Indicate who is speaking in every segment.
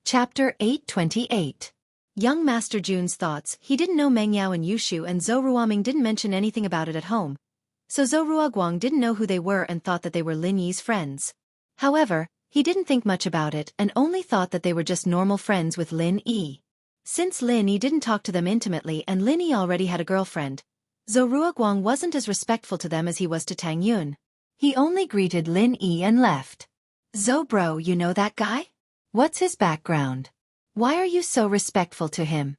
Speaker 1: Chapter 828. Young Master Jun's thoughts. He didn't know Meng Yao and Yushu and Zhou Ruoming didn't mention anything about it at home. So Zhou Ruoguang didn't know who they were and thought that they were Lin Yi's friends. However, he didn't think much about it and only thought that they were just normal friends with Lin Yi. Since Lin Yi didn't talk to them intimately and Lin Yi already had a girlfriend, Zhou Ruoguang wasn't as respectful to them as he was to Tang Yun. He only greeted Lin Yi and left. "Zhou bro, you know that guy? What's his background? Why are you so respectful to him?"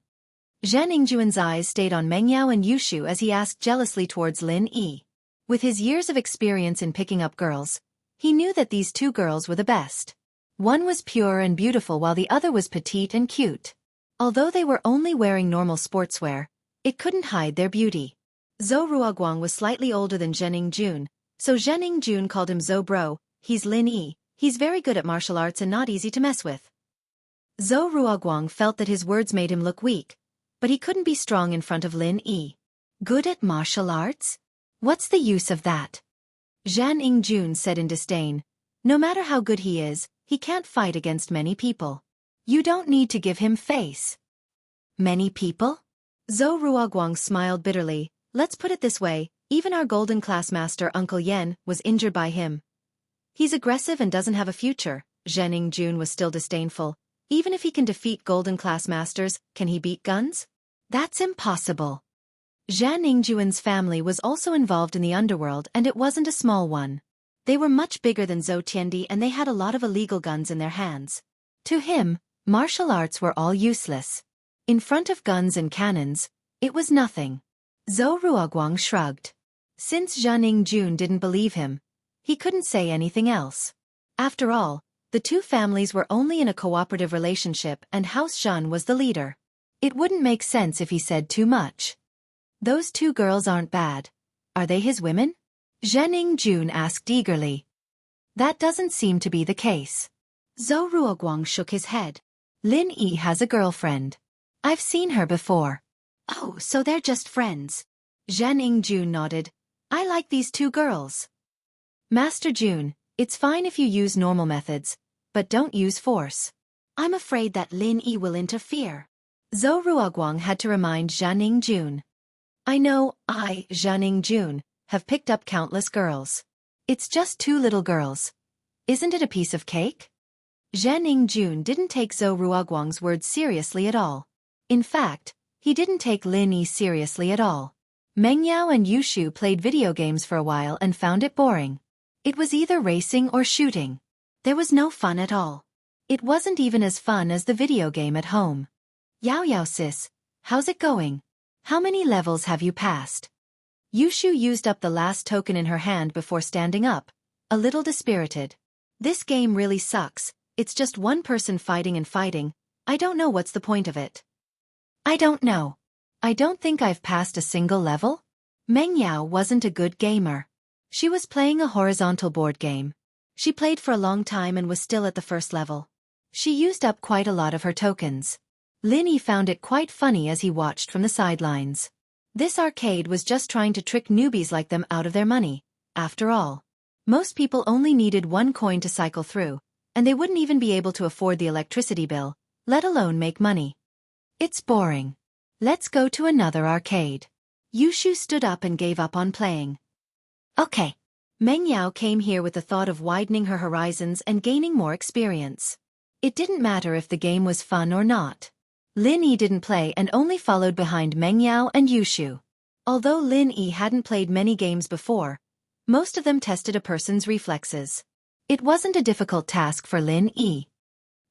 Speaker 1: Zhen Yingjuan's eyes stayed on Meng Yao and Yushu as he asked jealously towards Lin Yi. With his years of experience in picking up girls, he knew that these two girls were the best. One was pure and beautiful while the other was petite and cute. Although they were only wearing normal sportswear, it couldn't hide their beauty. Zhou Ruoguang was slightly older than Zhen Yingjun, so Zhen Yingjun called him Zhou bro. "He's Lin Yi. He's very good at martial arts and not easy to mess with." Zhou Ruoguang felt that his words made him look weak, but he couldn't be strong in front of Lin Yi. "Good at martial arts? What's the use of that?" Zhan Yingjun said in disdain. "No matter how good he is, he can't fight against many people. You don't need to give him face." "Many people?" Zhou Ruoguang smiled bitterly. "Let's put it this way, even our golden class master Uncle Yen was injured by him. He's aggressive and doesn't have a future." Zhen Yingjun was still disdainful. "Even if he can defeat golden class masters, can he beat guns? That's impossible." Zhan Yingjuan's family was also involved in the underworld and it wasn't a small one. They were much bigger than Zhou Tiandi and they had a lot of illegal guns in their hands. To him, martial arts were all useless. In front of guns and cannons, it was nothing. Zhou Ruoguang shrugged. Since Zhan Yingjun didn't believe him, he couldn't say anything else. After all, the two families were only in a cooperative relationship and House Zhan was the leader. It wouldn't make sense if he said too much. "Those two girls aren't bad. Are they his women?" Zhen Yingjun asked eagerly. "That doesn't seem to be the case." Zhou Ruoguang shook his head. "Lin Yi has a girlfriend. I've seen her before." "Oh, so they're just friends." Zhen Yingjun nodded. "I like these two girls." "Master Jun, it's fine if you use normal methods, but don't use force." "I'm afraid that Lin Yi will interfere." Zhou Ruoguang had to remind Zhan Yingjun. "I know, Zhan Yingjun, have picked up countless girls. It's just two little girls. Isn't it a piece of cake?" Zhen Yingjun didn't take Zhou Ruoguang's words seriously at all. In fact, he didn't take Lin Yi seriously at all. Meng Yao and Yushu played video games for a while and found it boring. It was either racing or shooting. There was no fun at all. It wasn't even as fun as the video game at home. "Yao Yao sis, how's it going? How many levels have you passed?" Yushu used up the last token in her hand before standing up, a little dispirited. "This game really sucks. It's just one person fighting and fighting. I don't know what's the point of it." "I don't know. I don't think I've passed a single level." Meng Yao wasn't a good gamer. She was playing a horizontal board game. She played for a long time and was still at the first level. She used up quite a lot of her tokens. Lin Yi found it quite funny as he watched from the sidelines. This arcade was just trying to trick newbies like them out of their money. After all, most people only needed one coin to cycle through, and they wouldn't even be able to afford the electricity bill, let alone make money. "It's boring. Let's go to another arcade." Yushu stood up and gave up on playing. "Okay." Meng Yao came here with the thought of widening her horizons and gaining more experience. It didn't matter if the game was fun or not. Lin Yi didn't play and only followed behind Meng Yao and Yushu. Although Lin Yi hadn't played many games before, most of them tested a person's reflexes. It wasn't a difficult task for Lin Yi.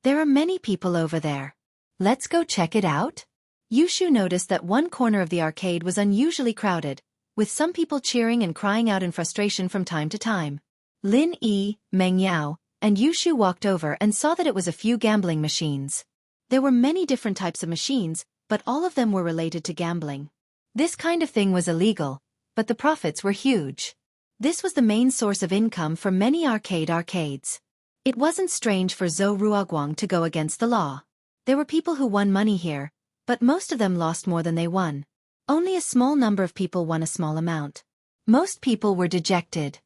Speaker 1: "There are many people over there. Let's go check it out." Yushu noticed that one corner of the arcade was unusually crowded, with some people cheering and crying out in frustration from time to time. Lin Yi, Meng Yao, and Yushu walked over and saw that it was a few gambling machines. There were many different types of machines, but all of them were related to gambling. This kind of thing was illegal, but the profits were huge. This was the main source of income for many arcades. It wasn't strange for Zhou Ruoguang to go against the law. There were people who won money here, but most of them lost more than they won. Only a small number of people won a small amount. Most people were dejected.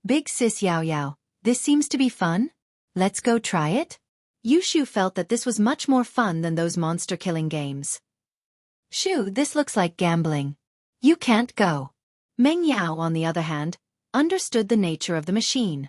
Speaker 1: "Big sis Yao Yao, this seems to be fun. Let's go try it?" Yushu felt that this was much more fun than those monster-killing games. Shoo, this looks like gambling. You can't go. Meng Yao, on the other hand, understood the nature of the machine.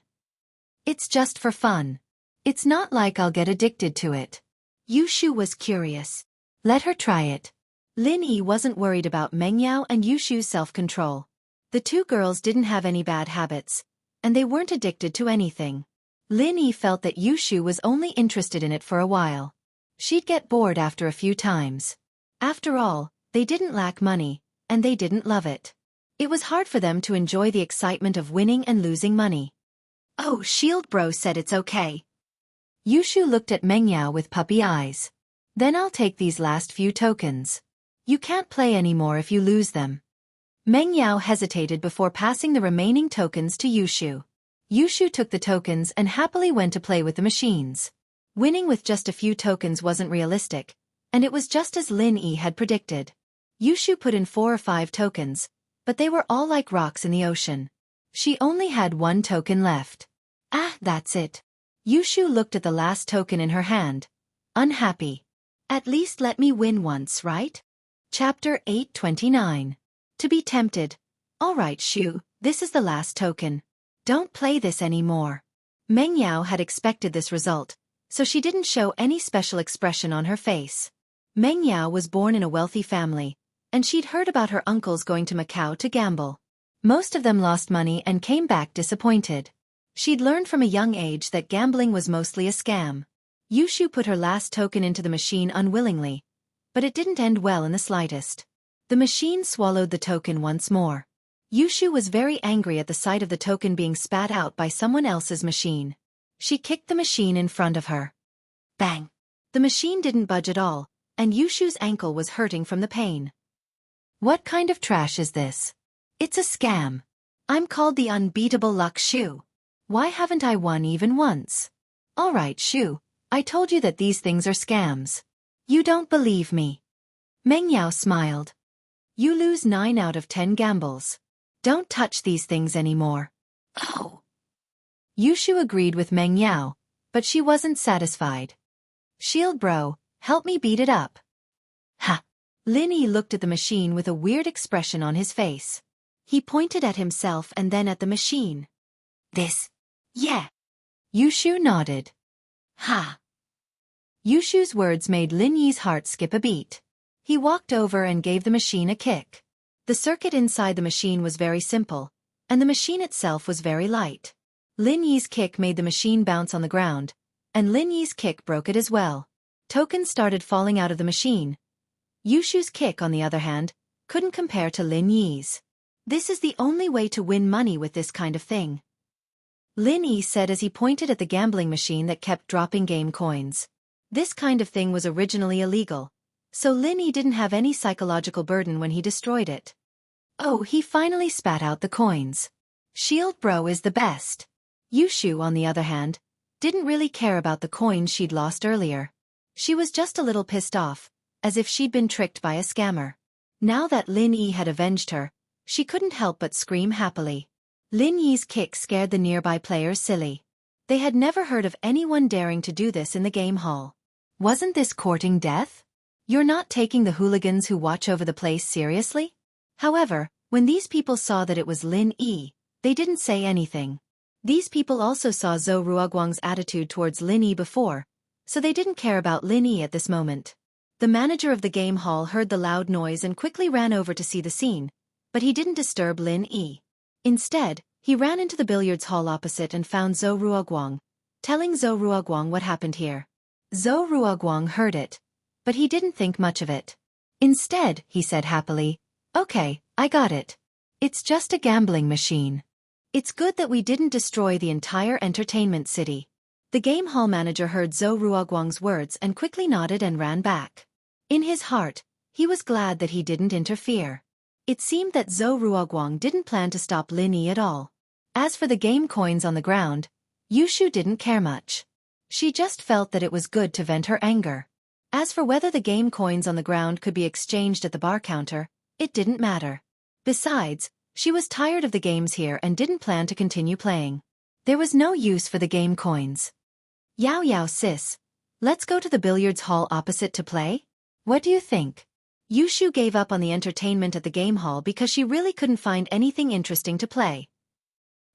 Speaker 1: It's just for fun. It's not like I'll get addicted to it. Yushu was curious. Let her try it. Lin Yi wasn't worried about Meng Yao and Yushu's self-control. The two girls didn't have any bad habits, and they weren't addicted to anything. Lin Yi felt that Yushu was only interested in it for a while. She'd get bored after a few times. After all, they didn't lack money, and they didn't love it. It was hard for them to enjoy the excitement of winning and losing money. Oh, Shield Bro said it's okay. Yushu looked at Meng Yao with puppy eyes. Then I'll take these last few tokens. You can't play anymore if you lose them. Meng Yao hesitated before passing the remaining tokens to Yushu. Yushu took the tokens and happily went to play with the machines. Winning with just a few tokens wasn't realistic, and it was just as Lin Yi had predicted. Yushu put in 4 or 5 tokens, but they were all like rocks in the ocean. She only had 1 token left. Ah, that's it. Yushu looked at the last token in her hand, unhappy. At least let me win once, right? Chapter 829. To be tempted. All right, Shu, this is the last token. Don't play this anymore. Meng Yao had expected this result, so she didn't show any special expression on her face. Meng Yao was born in a wealthy family, and she'd heard about her uncles going to Macau to gamble. Most of them lost money and came back disappointed. She'd learned from a young age that gambling was mostly a scam. Yushu put her last token into the machine unwillingly, but it didn't end well in the slightest. The machine swallowed the token once more. Yushu was very angry at the sight of the token being spat out by someone else's machine. She kicked the machine in front of her. Bang! The machine didn't budge at all, and Yushu's ankle was hurting from the pain. What kind of trash is this? It's a scam. I'm called the unbeatable luck Shu. Why haven't I won even once? All right, Shu, I told you that these things are scams. You don't believe me. Meng Yao smiled. You lose 9 out of 10 gambles. Don't touch these things anymore. Oh. Yushu agreed with Meng Yao, but she wasn't satisfied. Shield Bro, help me beat it up. Ha! Lin Yi looked at the machine with a weird expression on his face. He pointed at himself and then at the machine. This. Yeah. Yushu nodded. Ha! Yushu's words made Lin Yi's heart skip a beat. He walked over and gave the machine a kick. The circuit inside the machine was very simple, and the machine itself was very light. Lin Yi's kick made the machine bounce on the ground, and Lin Yi's kick broke it as well. Tokens started falling out of the machine. Yushu's kick, on the other hand, couldn't compare to Lin Yi's. This is the only way to win money with this kind of thing, Lin Yi said as he pointed at the gambling machine that kept dropping game coins. This kind of thing was originally illegal, so Lin Yi didn't have any psychological burden when he destroyed it. Oh, he finally spat out the coins. Shield Bro is the best. Yushu, on the other hand, didn't really care about the coins she'd lost earlier. She was just a little pissed off, as if she'd been tricked by a scammer. Now that Lin Yi had avenged her, she couldn't help but scream happily. Lin Yi's kick scared the nearby players silly. They had never heard of anyone daring to do this in the game hall. Wasn't this courting death? You're not taking the hooligans who watch over the place seriously? However, when these people saw that it was Lin Yi, they didn't say anything. These people also saw Zhou Ruoguang's attitude towards Lin Yi before, so they didn't care about Lin Yi at this moment. The manager of the game hall heard the loud noise and quickly ran over to see the scene, but he didn't disturb Lin Yi. Instead, he ran into the billiards hall opposite and found Zhou Ruoguang, telling Zhou Ruoguang what happened here. Zhou Ruoguang heard it, but he didn't think much of it. Instead, he said happily, "Okay, I got it. It's just a gambling machine. It's good that we didn't destroy the entire entertainment city." The game hall manager heard Zhou Ruoguang's words and quickly nodded and ran back. In his heart, he was glad that he didn't interfere. It seemed that Zhou Ruoguang didn't plan to stop Lin Yi at all. As for the game coins on the ground, Yushu didn't care much. She just felt that it was good to vent her anger. As for whether the game coins on the ground could be exchanged at the bar counter, it didn't matter. Besides, she was tired of the games here and didn't plan to continue playing. There was no use for the game coins. Yao Yao sis, Let's go to the billiards hall opposite to play? What do you think? Yushu gave up on the entertainment at the game hall because she really couldn't find anything interesting to play.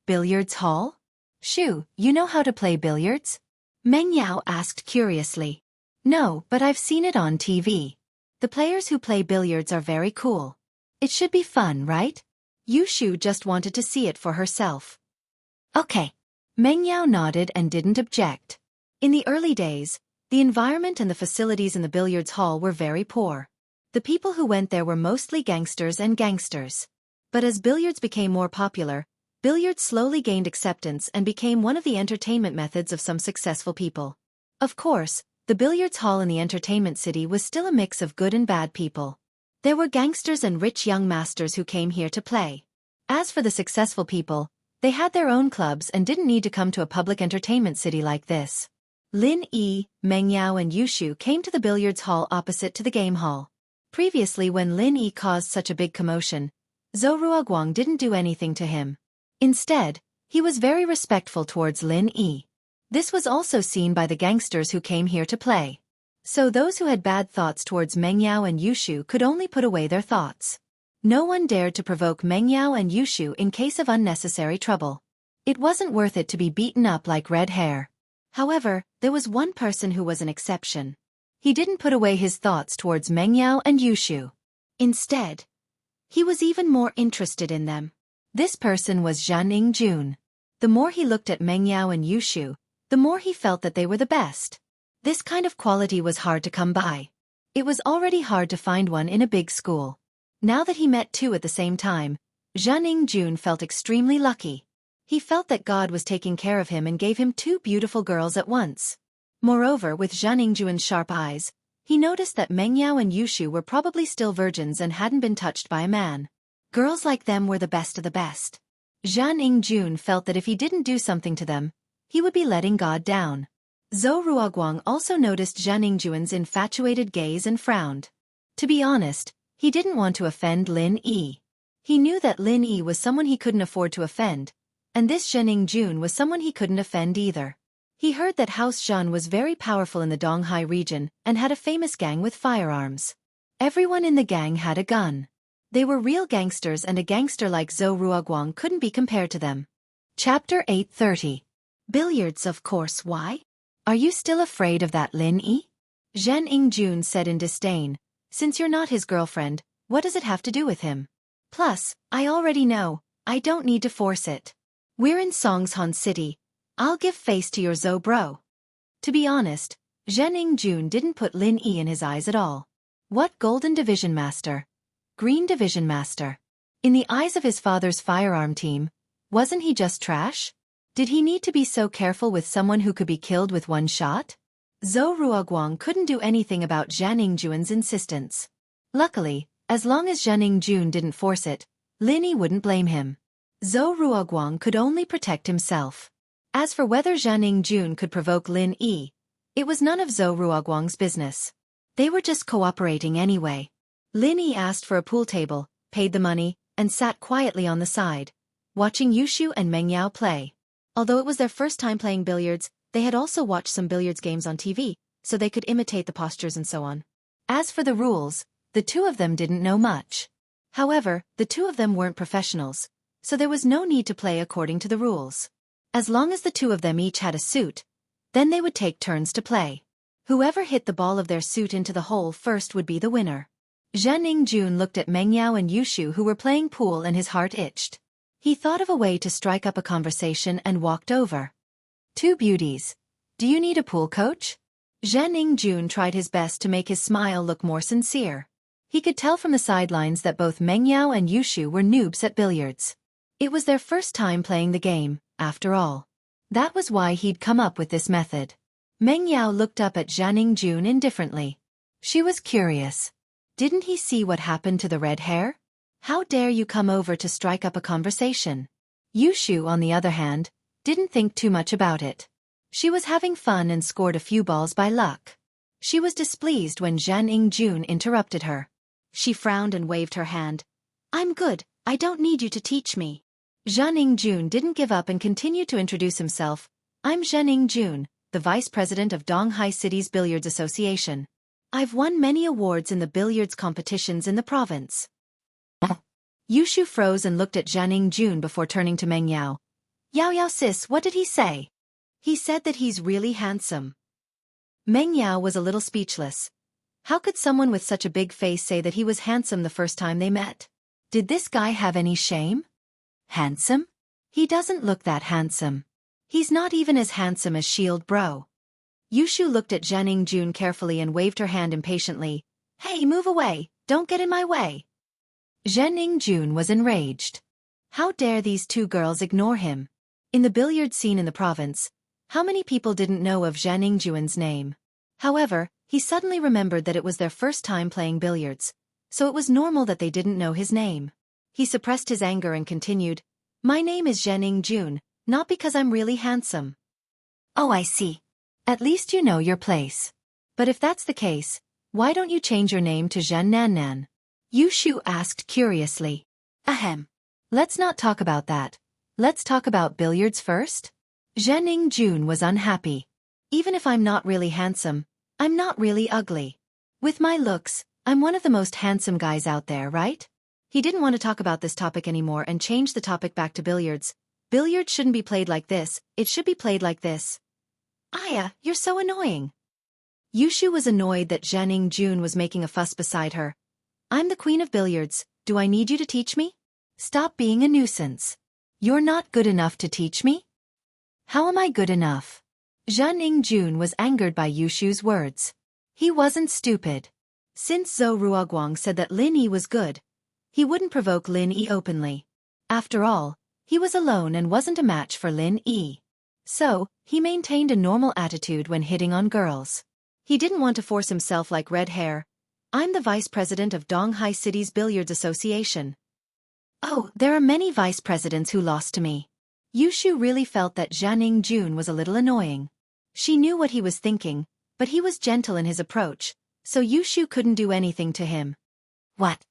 Speaker 1: Billiards hall? Shu, you know how to play billiards? Meng Yao asked curiously. No, but I've seen it on TV. The players who play billiards are very cool. It should be fun, right? Yushu just wanted to see it for herself. Okay. Meng Yao nodded and didn't object. In the early days, the environment and the facilities in the billiards hall were very poor. The people who went there were mostly gangsters and gangsters. But as billiards became more popular, billiards slowly gained acceptance and became one of the entertainment methods of some successful people. Of course, the billiards hall in the entertainment city was still a mix of good and bad people. There were gangsters and rich young masters who came here to play. As for the successful people, they had their own clubs and didn't need to come to a public entertainment city like this. Lin Yi, Meng Yao and Yushu came to the billiards hall opposite to the game hall. Previously, when Lin Yi caused such a big commotion, Zhou Ruoguang didn't do anything to him. Instead, he was very respectful towards Lin Yi. This was also seen by the gangsters who came here to play. So those who had bad thoughts towards Meng Yao and Yushu could only put away their thoughts. No one dared to provoke Meng Yao and Yushu in case of unnecessary trouble. It wasn't worth it to be beaten up like red hair. However, there was one person who was an exception. He didn't put away his thoughts towards Meng Yao and Yushu. Instead, he was even more interested in them. This person was Xianxia. The more he looked at Meng Yao and Yushu, the more he felt that they were the best. This kind of quality was hard to come by. It was already hard to find one in a big school. Now that he met two at the same time, Xianxia felt extremely lucky. He felt that God was taking care of him and gave him two beautiful girls at once. Moreover, with Xianxia's sharp eyes, he noticed that Meng Yao and Yushu were probably still virgins and hadn't been touched by a man. Girls like them were the best of the best. Xianxia felt that if he didn't do something to them, he would be letting God down. Zhou Ruoguang also noticed Xianxia's infatuated gaze and frowned. To be honest, he didn't want to offend Lin Yi. He knew that Lin Yi was someone he couldn't afford to offend, and this Xianxia was someone he couldn't offend either. He heard that House Zhan was very powerful in the Donghai region and had a famous gang with firearms. Everyone in the gang had a gun. They were real gangsters, and a gangster like Zhou Ruoguang couldn't be compared to them. Chapter 830. Billiards, of course. Why? Are you still afraid of that Lin Yi? Xianxia said in disdain. Since you're not his girlfriend, what does it have to do with him? Plus, I already know, I don't need to force it. We're in Songshan City. I'll give face to your Zhou bro. To be honest, Xianxia didn't put Lin Yi in his eyes at all. What Golden Division Master? Green Division Master? In the eyes of his father's firearm team, wasn't he just trash? Did he need to be so careful with someone who could be killed with one shot? Zhou Ruoguang couldn't do anything about Xianxia's insistence. Luckily, as long as Xianxia didn't force it, Lin Yi wouldn't blame him. Zhou Ruoguang could only protect himself. As for whether Xianxia could provoke Lin Yi, it was none of Zhou Ruoguang's business. They were just cooperating anyway. Lin Yi asked for a pool table, paid the money, and sat quietly on the side, watching Yushu and Meng Yao play. Although it was their first time playing billiards, they had also watched some billiards games on TV, so they could imitate the postures and so on. As for the rules, the two of them didn't know much. However, the two of them weren't professionals, so there was no need to play according to the rules. As long as the two of them each had a suit, then they would take turns to play. Whoever hit the ball of their suit into the hole first would be the winner. Xianxia looked at Meng Yao and Yushu, who were playing pool, and his heart itched. He thought of a way to strike up a conversation and walked over. Two beauties. Do you need a pool coach? Xianxia tried his best to make his smile look more sincere. He could tell from the sidelines that both Meng Yao and Yushu were noobs at billiards. It was their first time playing the game, after all. That was why he'd come up with this method. Meng Yao looked up at Xianxia indifferently. She was curious. Didn't he see what happened to the red hair? How dare you come over to strike up a conversation? Yushu, on the other hand, didn't think too much about it. She was having fun and scored a few balls by luck. She was displeased when Xianxia interrupted her. She frowned and waved her hand. I'm good, I don't need you to teach me. Xianxia didn't give up and continued to introduce himself. I'm Xianxia, the vice president of Donghai City's Billiards Association. I've won many awards in the billiards competitions in the province. Yushu froze and looked at Jianning before turning to Meng Yao. Yao Yao sis, what did he say? He said that he's really handsome. Meng Yao was a little speechless. How could someone with such a big face say that he was handsome the first time they met? Did this guy have any shame? Handsome? He doesn't look that handsome. He's not even as handsome as Shield Bro. Yushu looked at Jianning carefully and waved her hand impatiently. Hey, move away, don't get in my way. Jianning was enraged. How dare these two girls ignore him? In the billiard scene in the province, how many people didn't know of Jianning's name? However, he suddenly remembered that it was their first time playing billiards, so it was normal that they didn't know his name. He suppressed his anger and continued, My name is Jianning, not because I'm really handsome. Oh, I see. At least you know your place. But if that's the case, why don't you change your name to Zhen Nan? Yushu asked curiously. Ahem. Let's not talk about that. Let's talk about billiards first? Jianning was unhappy. Even if I'm not really handsome, I'm not really ugly. With my looks, I'm one of the most handsome guys out there, right? He didn't want to talk about this topic anymore and changed the topic back to billiards. Billiards shouldn't be played like this, it should be played like this. Aya, you're so annoying. Yushu was annoyed that Jianning was making a fuss beside her. I'm the queen of billiards, do I need you to teach me? Stop being a nuisance. You're not good enough to teach me? How am I good enough? Jianning was angered by Yushu's words. He wasn't stupid. Since Zhou Ruoguang said that Lin Yi was good, he wouldn't provoke Lin Yi openly. After all, he was alone and wasn't a match for Lin Yi. So, he maintained a normal attitude when hitting on girls. He didn't want to force himself like red hair. I'm the vice president of Donghai City's Billiards Association. Oh, there are many vice presidents who lost to me. Yushu really felt that Jianning was a little annoying. She knew what he was thinking, but he was gentle in his approach, so Yushu couldn't do anything to him. What?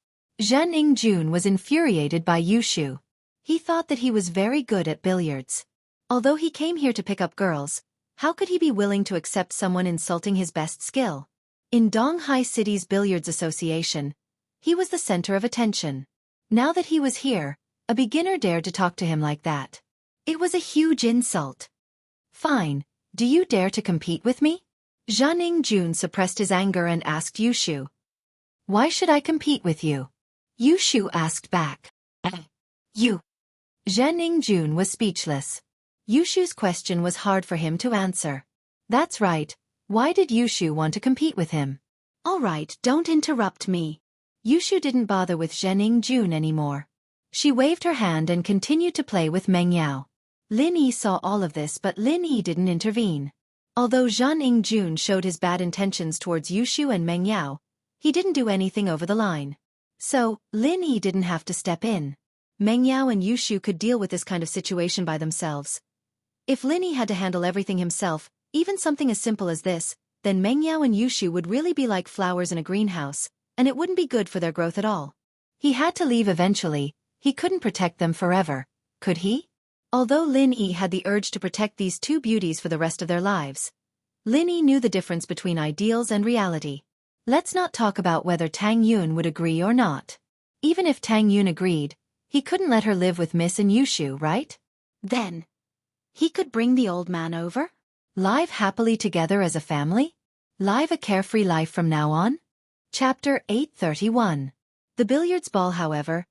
Speaker 1: Jianning was infuriated by Yushu. He thought that he was very good at billiards. Although he came here to pick up girls, how could he be willing to accept someone insulting his best skill? In Donghai City's Billiards Association, he was the center of attention. Now that he was here, a beginner dared to talk to him like that. It was a huge insult. Fine, do you dare to compete with me? Jianning suppressed his anger and asked Yushu. Why should I compete with you? Yushu asked back. You. Jianning was speechless. Yushu's question was hard for him to answer. That's right, why did Yushu want to compete with him? All right, don't interrupt me. Yushu didn't bother with Jianning anymore. She waved her hand and continued to play with Meng Yao. Lin Yi saw all of this, but Lin Yi didn't intervene. Although Jianning showed his bad intentions towards Yushu and Meng Yao, he didn't do anything over the line. So, Lin Yi didn't have to step in. Meng Yao and Yushu could deal with this kind of situation by themselves. If Lin Yi had to handle everything himself, even something as simple as this, then Meng Yao and Yushu would really be like flowers in a greenhouse, and it wouldn't be good for their growth at all. He had to leave eventually. He couldn't protect them forever, could he? Although Lin Yi had the urge to protect these two beauties for the rest of their lives, Lin Yi knew the difference between ideals and reality. Let's not talk about whether Tang Yun would agree or not. Even if Tang Yun agreed, he couldn't let her live with Miss and Yushu, right? Then, he could bring the old man over? Live happily together as a family? Live a carefree life from now on? Chapter 831. The billiards ball, however,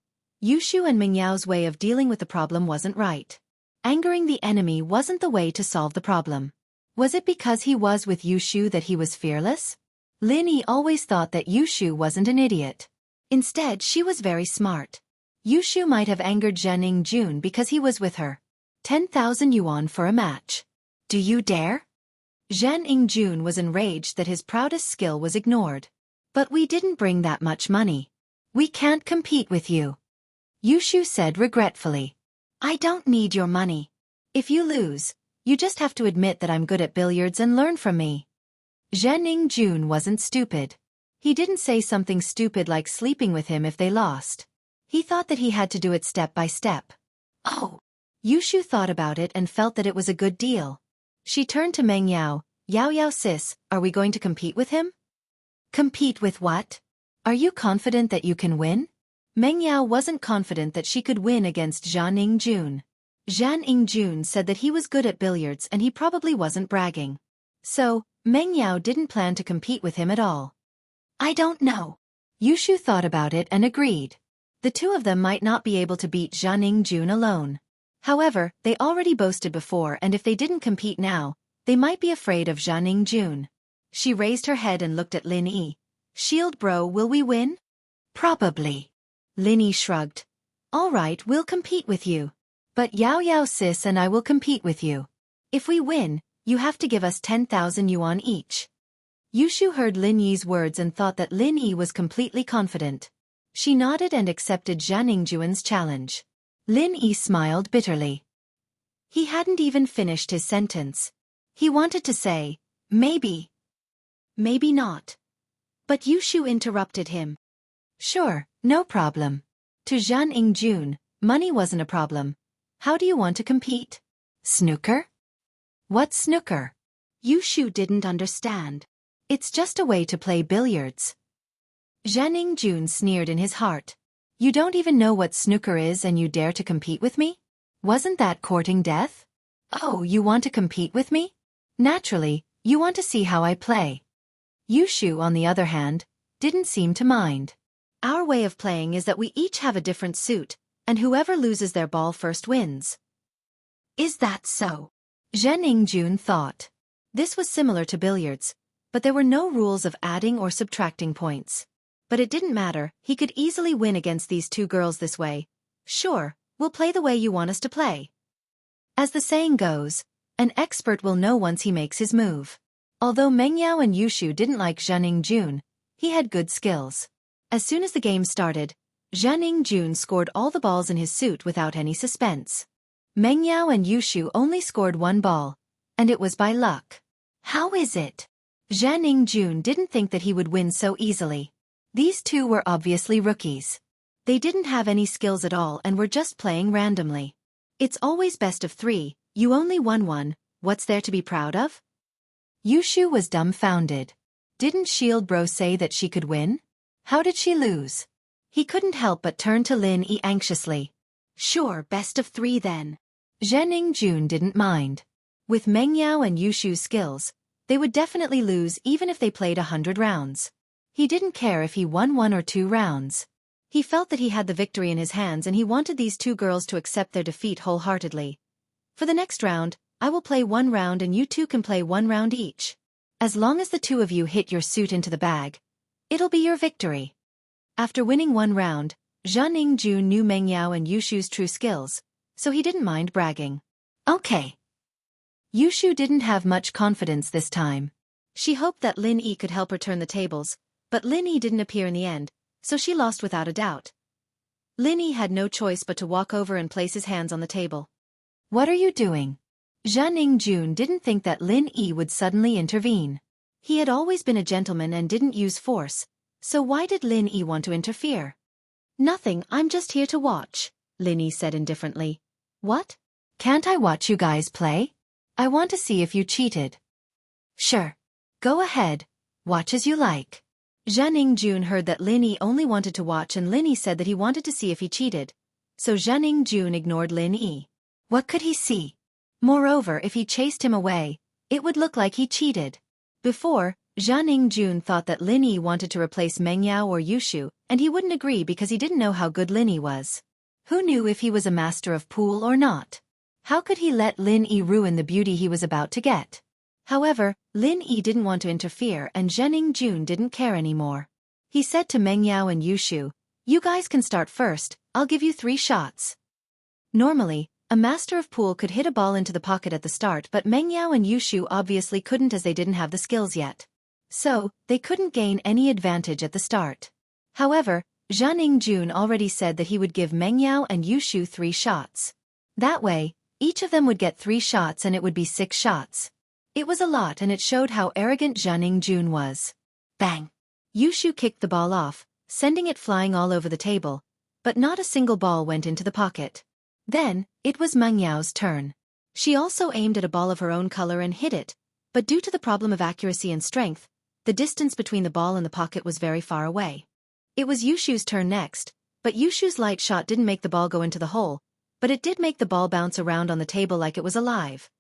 Speaker 1: Yushu and Meng Yao's way of dealing with the problem wasn't right. Angering the enemy wasn't the way to solve the problem. Was it because he was with Yushu that he was fearless? Lin Yi always thought that Yushu wasn't an idiot. Instead, she was very smart. Yushu might have angered Jianning because he was with her. 10,000 yuan for a match. Do you dare? Jianning was enraged that his proudest skill was ignored. But we didn't bring that much money. We can't compete with you. Yushu said regretfully. I don't need your money. If you lose, you just have to admit that I'm good at billiards and learn from me. Jianning wasn't stupid. He didn't say something stupid like sleeping with him if they lost. He thought that he had to do it step by step. Oh. Yushu thought about it and felt that it was a good deal. She turned to Meng Yao. Yao Yao sis, are we going to compete with him? Compete with what? Are you confident that you can win? Meng Yao wasn't confident that she could win against Zhan Yingjun. Zhan Yingjun said that he was good at billiards and he probably wasn't bragging. So, Meng Yao didn't plan to compete with him at all. I don't know. Yushu thought about it and agreed. The two of them might not be able to beat Zhan Yingjun alone. However, they already boasted before, and if they didn't compete now, they might be afraid of Zhan Yingjun. She raised her head and looked at Lin Yi. Shield bro, will we win? Probably. Lin Yi shrugged. All right, we'll compete with you. But Yao Yao sis and I will compete with you. If we win, you have to give us 10,000 yuan each. Yushu heard Lin Yi's words and thought that Lin Yi was completely confident. She nodded and accepted Zhan Yingjun's challenge. Lin Yi smiled bitterly. He hadn't even finished his sentence. He wanted to say, maybe. Maybe not. But Yushu interrupted him. Sure, no problem. To Zhan Yingjun, money wasn't a problem. How do you want to compete? Snooker? What's snooker? Yushu didn't understand. It's just a way to play billiards. Zhan Yingjun sneered in his heart. You don't even know what snooker is and you dare to compete with me? Wasn't that courting death? Oh, you want to compete with me? Naturally, you want to see how I play. Yushu, on the other hand, didn't seem to mind. Our way of playing is that we each have a different suit, and whoever loses their ball first wins. Is that so? Zhan Yingjun thought. This was similar to billiards, but there were no rules of adding or subtracting points. But it didn't matter, he could easily win against these two girls this way. Sure, we'll play the way you want us to play. As the saying goes, an expert will know once he makes his move. Although Meng Yao and Yushu didn't like Zhan Yingjun, he had good skills. As soon as the game started, Zhan Yingjun scored all the balls in his suit without any suspense. Meng Yao and Yushu only scored one ball, and it was by luck. How is it? Zhan Yingjun didn't think that he would win so easily. These two were obviously rookies. They didn't have any skills at all and were just playing randomly. It's always best of 3, you only won one, what's there to be proud of? Yushu was dumbfounded. Didn't Shield Bro say that she could win? How did she lose? He couldn't help but turn to Lin Yi anxiously. Sure, best of 3 then. Zhan Yingjun didn't mind. With Meng Yao and Yushu's skills, they would definitely lose even if they played 100 rounds. He didn't care if he won 1 or 2 rounds. He felt that he had the victory in his hands and he wanted these two girls to accept their defeat wholeheartedly. For the next round, I will play 1 round and you two can play 1 round each. As long as the two of you hit your suit into the bag, it'll be your victory. After winning 1 round, Zhan Yingjun knew Meng Yao and Yushu's true skills, so he didn't mind bragging. Okay. Yushu didn't have much confidence this time. She hoped that Lin Yi could help her turn the tables, but Lin Yi didn't appear in the end, so she lost without a doubt. Lin Yi had no choice but to walk over and place his hands on the table. What are you doing? Zhan Yingjun didn't think that Lin Yi would suddenly intervene. He had always been a gentleman and didn't use force, so why did Lin Yi want to interfere? Nothing, I'm just here to watch, Lin Yi said indifferently. What? Can't I watch you guys play? I want to see if you cheated. Sure. Go ahead, watch as you like. Zhan Yingjun heard that Lin Yi only wanted to watch and Lin Yi said that he wanted to see if he cheated. So Zhan Yingjun ignored Lin Yi. What could he see? Moreover, if he chased him away, it would look like he cheated. Before, Zhan Yingjun thought that Lin Yi wanted to replace Meng Yao or Yushu, and he wouldn't agree because he didn't know how good Lin Yi was. Who knew if he was a master of pool or not? How could he let Lin Yi ruin the beauty he was about to get? However, Lin Yi didn't want to interfere and Zhan Yingjun didn't care anymore. He said to Meng Yao and Yushu, you guys can start first, I'll give you 3 shots. Normally, a master of pool could hit a ball into the pocket at the start, but Meng Yao and Yushu obviously couldn't as they didn't have the skills yet. So, they couldn't gain any advantage at the start. However, Zhan Yingjun already said that he would give Meng Yao and Yushu 3 shots. That way, each of them would get 3 shots and it would be 6 shots. It was a lot and it showed how arrogant Zhan Yingjun was. Bang! Yushu kicked the ball off, sending it flying all over the table, but not a single ball went into the pocket. Then, it was Meng Yao's turn. She also aimed at a ball of her own color and hit it, but due to the problem of accuracy and strength, the distance between the ball and the pocket was very far away. It was Yushu's turn next, but Yushu's light shot didn't make the ball go into the hole, but it did make the ball bounce around on the table like it was alive.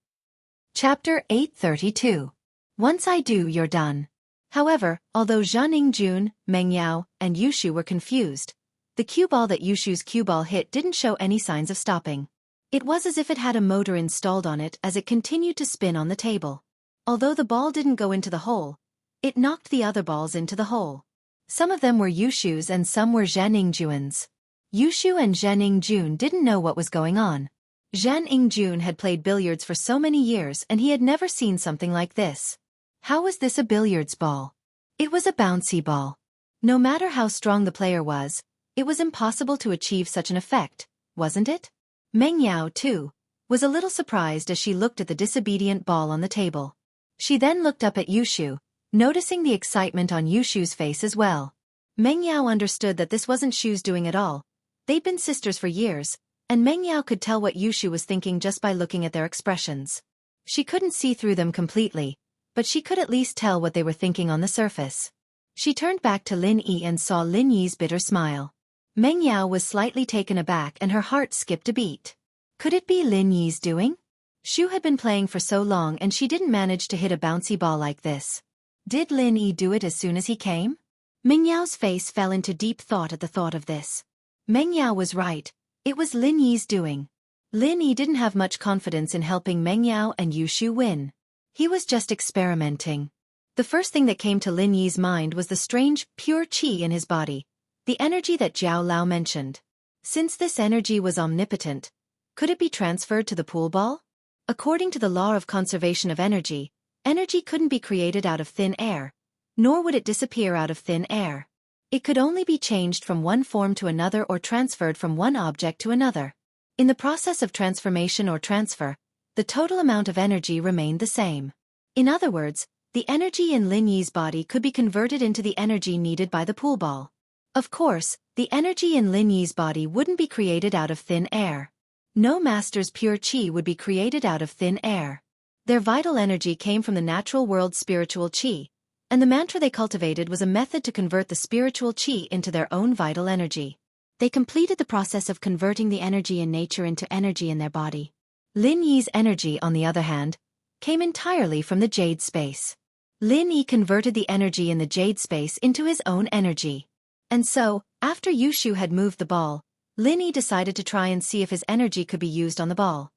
Speaker 1: Chapter 832. Once I do, you're done. However, although Xianxia, Meng Yao, and Yushu were confused, the cue ball that Yushu's cue ball hit didn't show any signs of stopping. It was as if it had a motor installed on it as it continued to spin on the table. Although the ball didn't go into the hole, it knocked the other balls into the hole. Some of them were Yushu's and some were Xianxia's. Yushu and Xianxia didn't know what was going on. Xianxia had played billiards for so many years and he had never seen something like this. How was this a billiards ball? It was a bouncy ball. No matter how strong the player was, it was impossible to achieve such an effect, wasn't it? Meng Yao, too, was a little surprised as she looked at the disobedient ball on the table. She then looked up at Yushu, noticing the excitement on Yushu's face as well. Meng Yao understood that this wasn't Shu's doing at all. They'd been sisters for years, and Meng Yao could tell what Yushu was thinking just by looking at their expressions. She couldn't see through them completely, but she could at least tell what they were thinking on the surface. She turned back to Lin Yi and saw Lin Yi's bitter smile. Meng Yao was slightly taken aback and her heart skipped a beat. Could it be Lin Yi's doing? Shu had been playing for so long and she didn't manage to hit a bouncy ball like this. Did Lin Yi do it as soon as he came? Meng Yao's face fell into deep thought at the thought of this. Meng Yao was right. It was Lin Yi's doing. Lin Yi didn't have much confidence in helping Meng Yao and Yushu win. He was just experimenting. The first thing that came to Lin Yi's mind was the strange, pure qi in his body, the energy that Jiao Lao mentioned. Since this energy was omnipotent, could it be transferred to the pool ball? According to the law of conservation of energy, energy couldn't be created out of thin air, nor would it disappear out of thin air. It could only be changed from one form to another or transferred from one object to another. In the process of transformation or transfer, the total amount of energy remained the same. In other words, the energy in Lin Yi's body could be converted into the energy needed by the pool ball. Of course, the energy in Lin Yi's body wouldn't be created out of thin air. No master's pure qi would be created out of thin air. Their vital energy came from the natural world's spiritual qi, and the mantra they cultivated was a method to convert the spiritual qi into their own vital energy. They completed the process of converting the energy in nature into energy in their body. Lin Yi's energy, on the other hand, came entirely from the jade space. Lin Yi converted the energy in the jade space into his own energy. And so, after Yushu had moved the ball, Lin Yi decided to try and see if his energy could be used on the ball.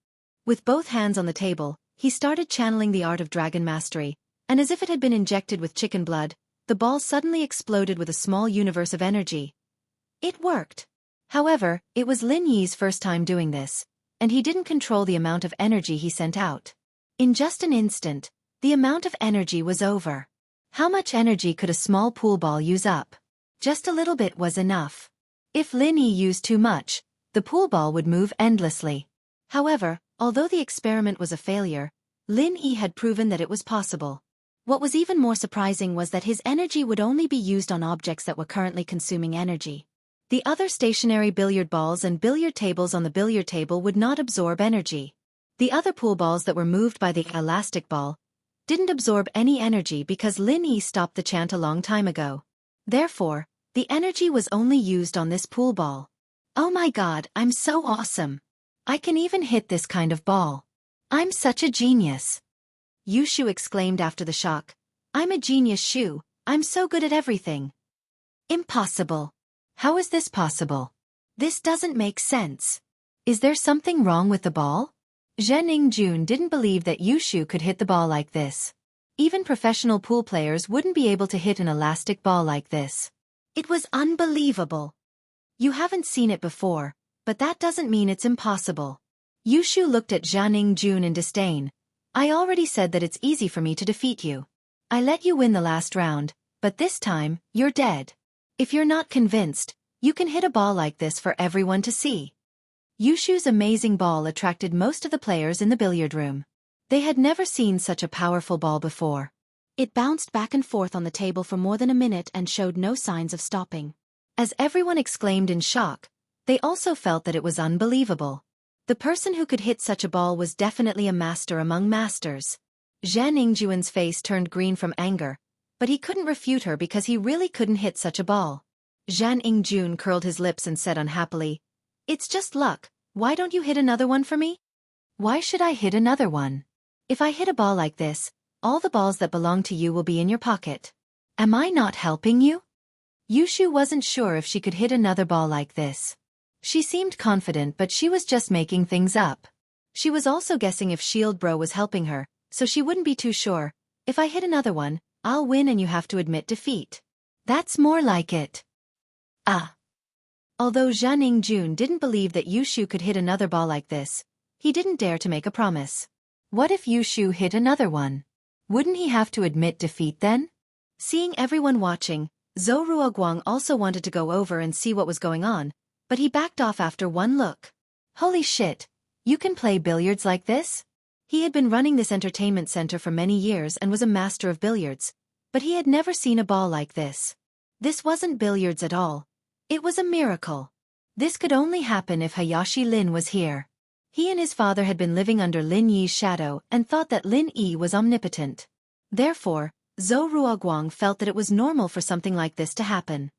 Speaker 1: With both hands on the table, he started channeling the art of dragon mastery, and as if it had been injected with chicken blood, the ball suddenly exploded with a small universe of energy. It worked. However, it was Lin Yi's first time doing this, and he didn't control the amount of energy he sent out. In just an instant, the amount of energy was over. How much energy could a small pool ball use up? Just a little bit was enough. If Lin Yi used too much, the pool ball would move endlessly. However, although the experiment was a failure, Lin Yi had proven that it was possible. What was even more surprising was that his energy would only be used on objects that were currently consuming energy. The other stationary billiard balls and billiard tables on the billiard table would not absorb energy. The other pool balls that were moved by the elastic ball didn't absorb any energy because Lin Yi stopped the chant a long time ago. Therefore, the energy was only used on this pool ball. Oh my god, I'm so awesome! I can even hit this kind of ball. I'm such a genius! Yushu exclaimed after the shock. I'm a genius, Shu. I'm so good at everything. Impossible. How is this possible? This doesn't make sense. Is there something wrong with the ball? Xianxia didn't believe that Yushu could hit the ball like this. Even professional pool players wouldn't be able to hit an elastic ball like this. It was unbelievable. You haven't seen it before, but that doesn't mean it's impossible. Yushu looked at Xianxia in disdain. I already said that it's easy for me to defeat you. I let you win the last round, but this time, you're dead. If you're not convinced, you can hit a ball like this for everyone to see. Yushu's amazing ball attracted most of the players in the billiard room. They had never seen such a powerful ball before. It bounced back and forth on the table for more than a minute and showed no signs of stopping. As everyone exclaimed in shock, they also felt that it was unbelievable. The person who could hit such a ball was definitely a master among masters. Zhan Yingjuan's face turned green from anger, but he couldn't refute her because he really couldn't hit such a ball. Zhan Yingjun curled his lips and said unhappily, "It's just luck, why don't you hit another one for me?" "Why should I hit another one? If I hit a ball like this, all the balls that belong to you will be in your pocket. Am I not helping you?" Yushu wasn't sure if she could hit another ball like this. She seemed confident, but she was just making things up. She was also guessing if Shield Bro was helping her, so she wouldn't be too sure. "If I hit another one, I'll win and you have to admit defeat." "That's more like it." Ah. Although Zhan Yingjun didn't believe that Yushu could hit another ball like this, he didn't dare to make a promise. What if Yushu hit another one? Wouldn't he have to admit defeat then? Seeing everyone watching, Zhou Ruoguang also wanted to go over and see what was going on, but he backed off after one look. Holy shit, you can play billiards like this? He had been running this entertainment center for many years and was a master of billiards, but he had never seen a ball like this. This wasn't billiards at all. It was a miracle. This could only happen if Hayashi Lin was here. He and his father had been living under Lin Yi's shadow and thought that Lin Yi was omnipotent. Therefore, Zhou Ruoguang felt that it was normal for something like this to happen.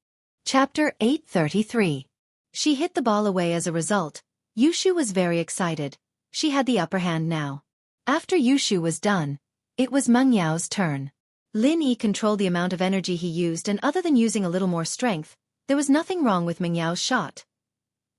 Speaker 1: Chapter 833. She hit the ball away as a result. Yushu was very excited. She had the upper hand now. After Yushu was done, it was Meng Yao's turn. Lin Yi controlled the amount of energy he used, and other than using a little more strength, there was nothing wrong with Meng Yao's shot.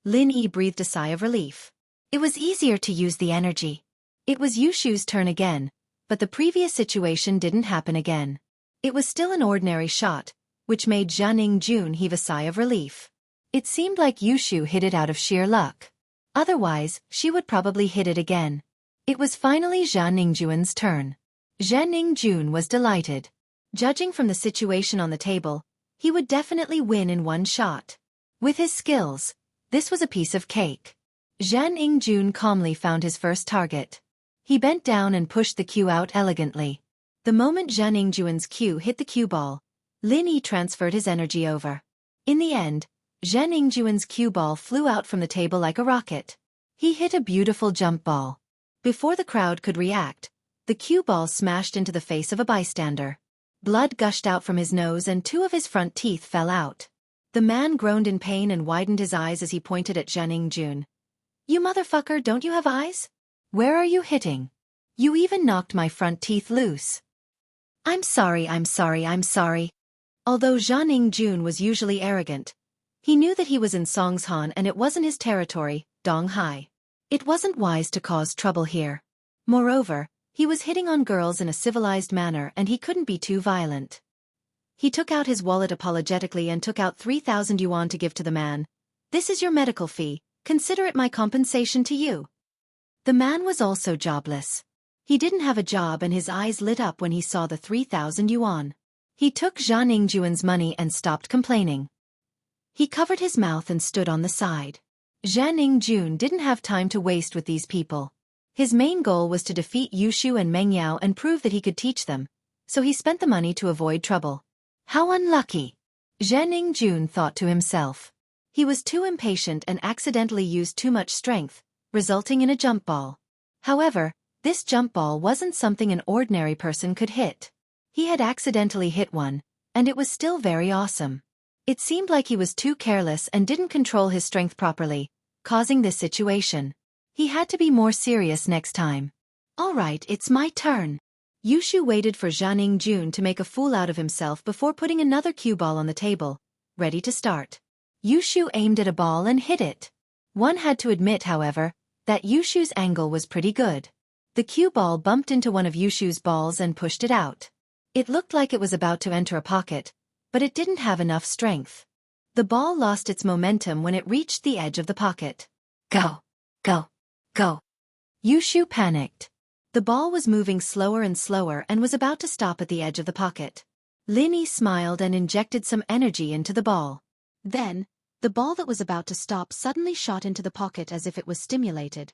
Speaker 1: Lin Yi breathed a sigh of relief. It was easier to use the energy. It was Yushu's turn again, but the previous situation didn't happen again. It was still an ordinary shot, which made Zhan Yingjun heave a sigh of relief. It seemed like Yushu hit it out of sheer luck. Otherwise, she would probably hit it again. It was finally Zhan Yingjuan's turn. Zhan Yingjun was delighted. Judging from the situation on the table, he would definitely win in one shot. With his skills, this was a piece of cake. Zhan Yingjun calmly found his first target. He bent down and pushed the cue out elegantly. The moment Zhan Yingjuan's cue hit the cue ball, Lin Yi transferred his energy over. In the end, Zhan Yingjuan's cue ball flew out from the table like a rocket. He hit a beautiful jump ball. Before the crowd could react, the cue ball smashed into the face of a bystander. Blood gushed out from his nose and two of his front teeth fell out. The man groaned in pain and widened his eyes as he pointed at Zhan Yingjun. "You motherfucker, don't you have eyes? Where are you hitting? You even knocked my front teeth loose." I'm sorry. Although Zhan Yingjun was usually arrogant, he knew that he was in Songshan and it wasn't his territory, Donghai. It wasn't wise to cause trouble here. Moreover, he was hitting on girls in a civilized manner and he couldn't be too violent. He took out his wallet apologetically and took out 3,000 yuan to give to the man. "This is your medical fee, consider it my compensation to you." The man was also jobless. He didn't have a job and his eyes lit up when he saw the 3,000 yuan. He took Zhan Yingjuan's money and stopped complaining. He covered his mouth and stood on the side. Zhan Yingjun didn't have time to waste with these people. His main goal was to defeat Yushu and Meng Yao and prove that he could teach them, so he spent the money to avoid trouble. How unlucky! Zhan Yingjun thought to himself. He was too impatient and accidentally used too much strength, resulting in a jump ball. However, this jump ball wasn't something an ordinary person could hit. He had accidentally hit one, and it was still very awesome. It seemed like he was too careless and didn't control his strength properly, causing this situation. He had to be more serious next time. All right, it's my turn. Yushu waited for Zhan Yingjun to make a fool out of himself before putting another cue ball on the table, ready to start. Yushu aimed at a ball and hit it. One had to admit, however, that Yushu's angle was pretty good. The cue ball bumped into one of Yushu's balls and pushed it out. It looked like it was about to enter a pocket, but it didn't have enough strength. The ball lost its momentum when it reached the edge of the pocket. Go! Go! Go! Yushu panicked. The ball was moving slower and slower and was about to stop at the edge of the pocket. Lin Yi smiled and injected some energy into the ball. Then, the ball that was about to stop suddenly shot into the pocket as if it was stimulated.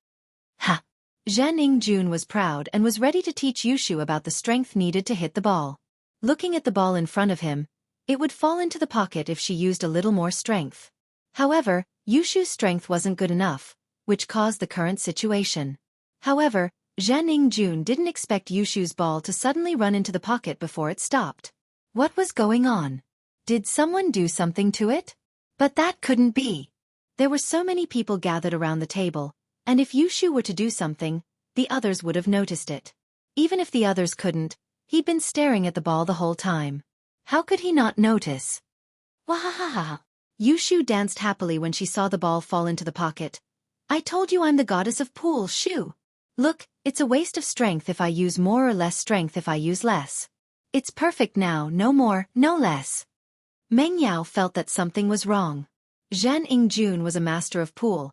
Speaker 1: Ha! Zhan Yingjun was proud and was ready to teach Yushu about the strength needed to hit the ball. Looking at the ball in front of him, it would fall into the pocket if she used a little more strength. However, Yushu's strength wasn't good enough, which caused the current situation. However, Xianxia didn't expect Yushu's ball to suddenly run into the pocket before it stopped. What was going on? Did someone do something to it? But that couldn't be. There were so many people gathered around the table, and if Yushu were to do something, the others would have noticed it. Even if the others couldn't, he'd been staring at the ball the whole time. How could he not notice? Wahahaha! Yushu danced happily when she saw the ball fall into the pocket. I told you I'm the goddess of pool, Shu. Look, it's a waste of strength if I use more or less strength if I use less. It's perfect now, no more, no less. Meng Yao felt that something was wrong. Xianxia was a master of pool.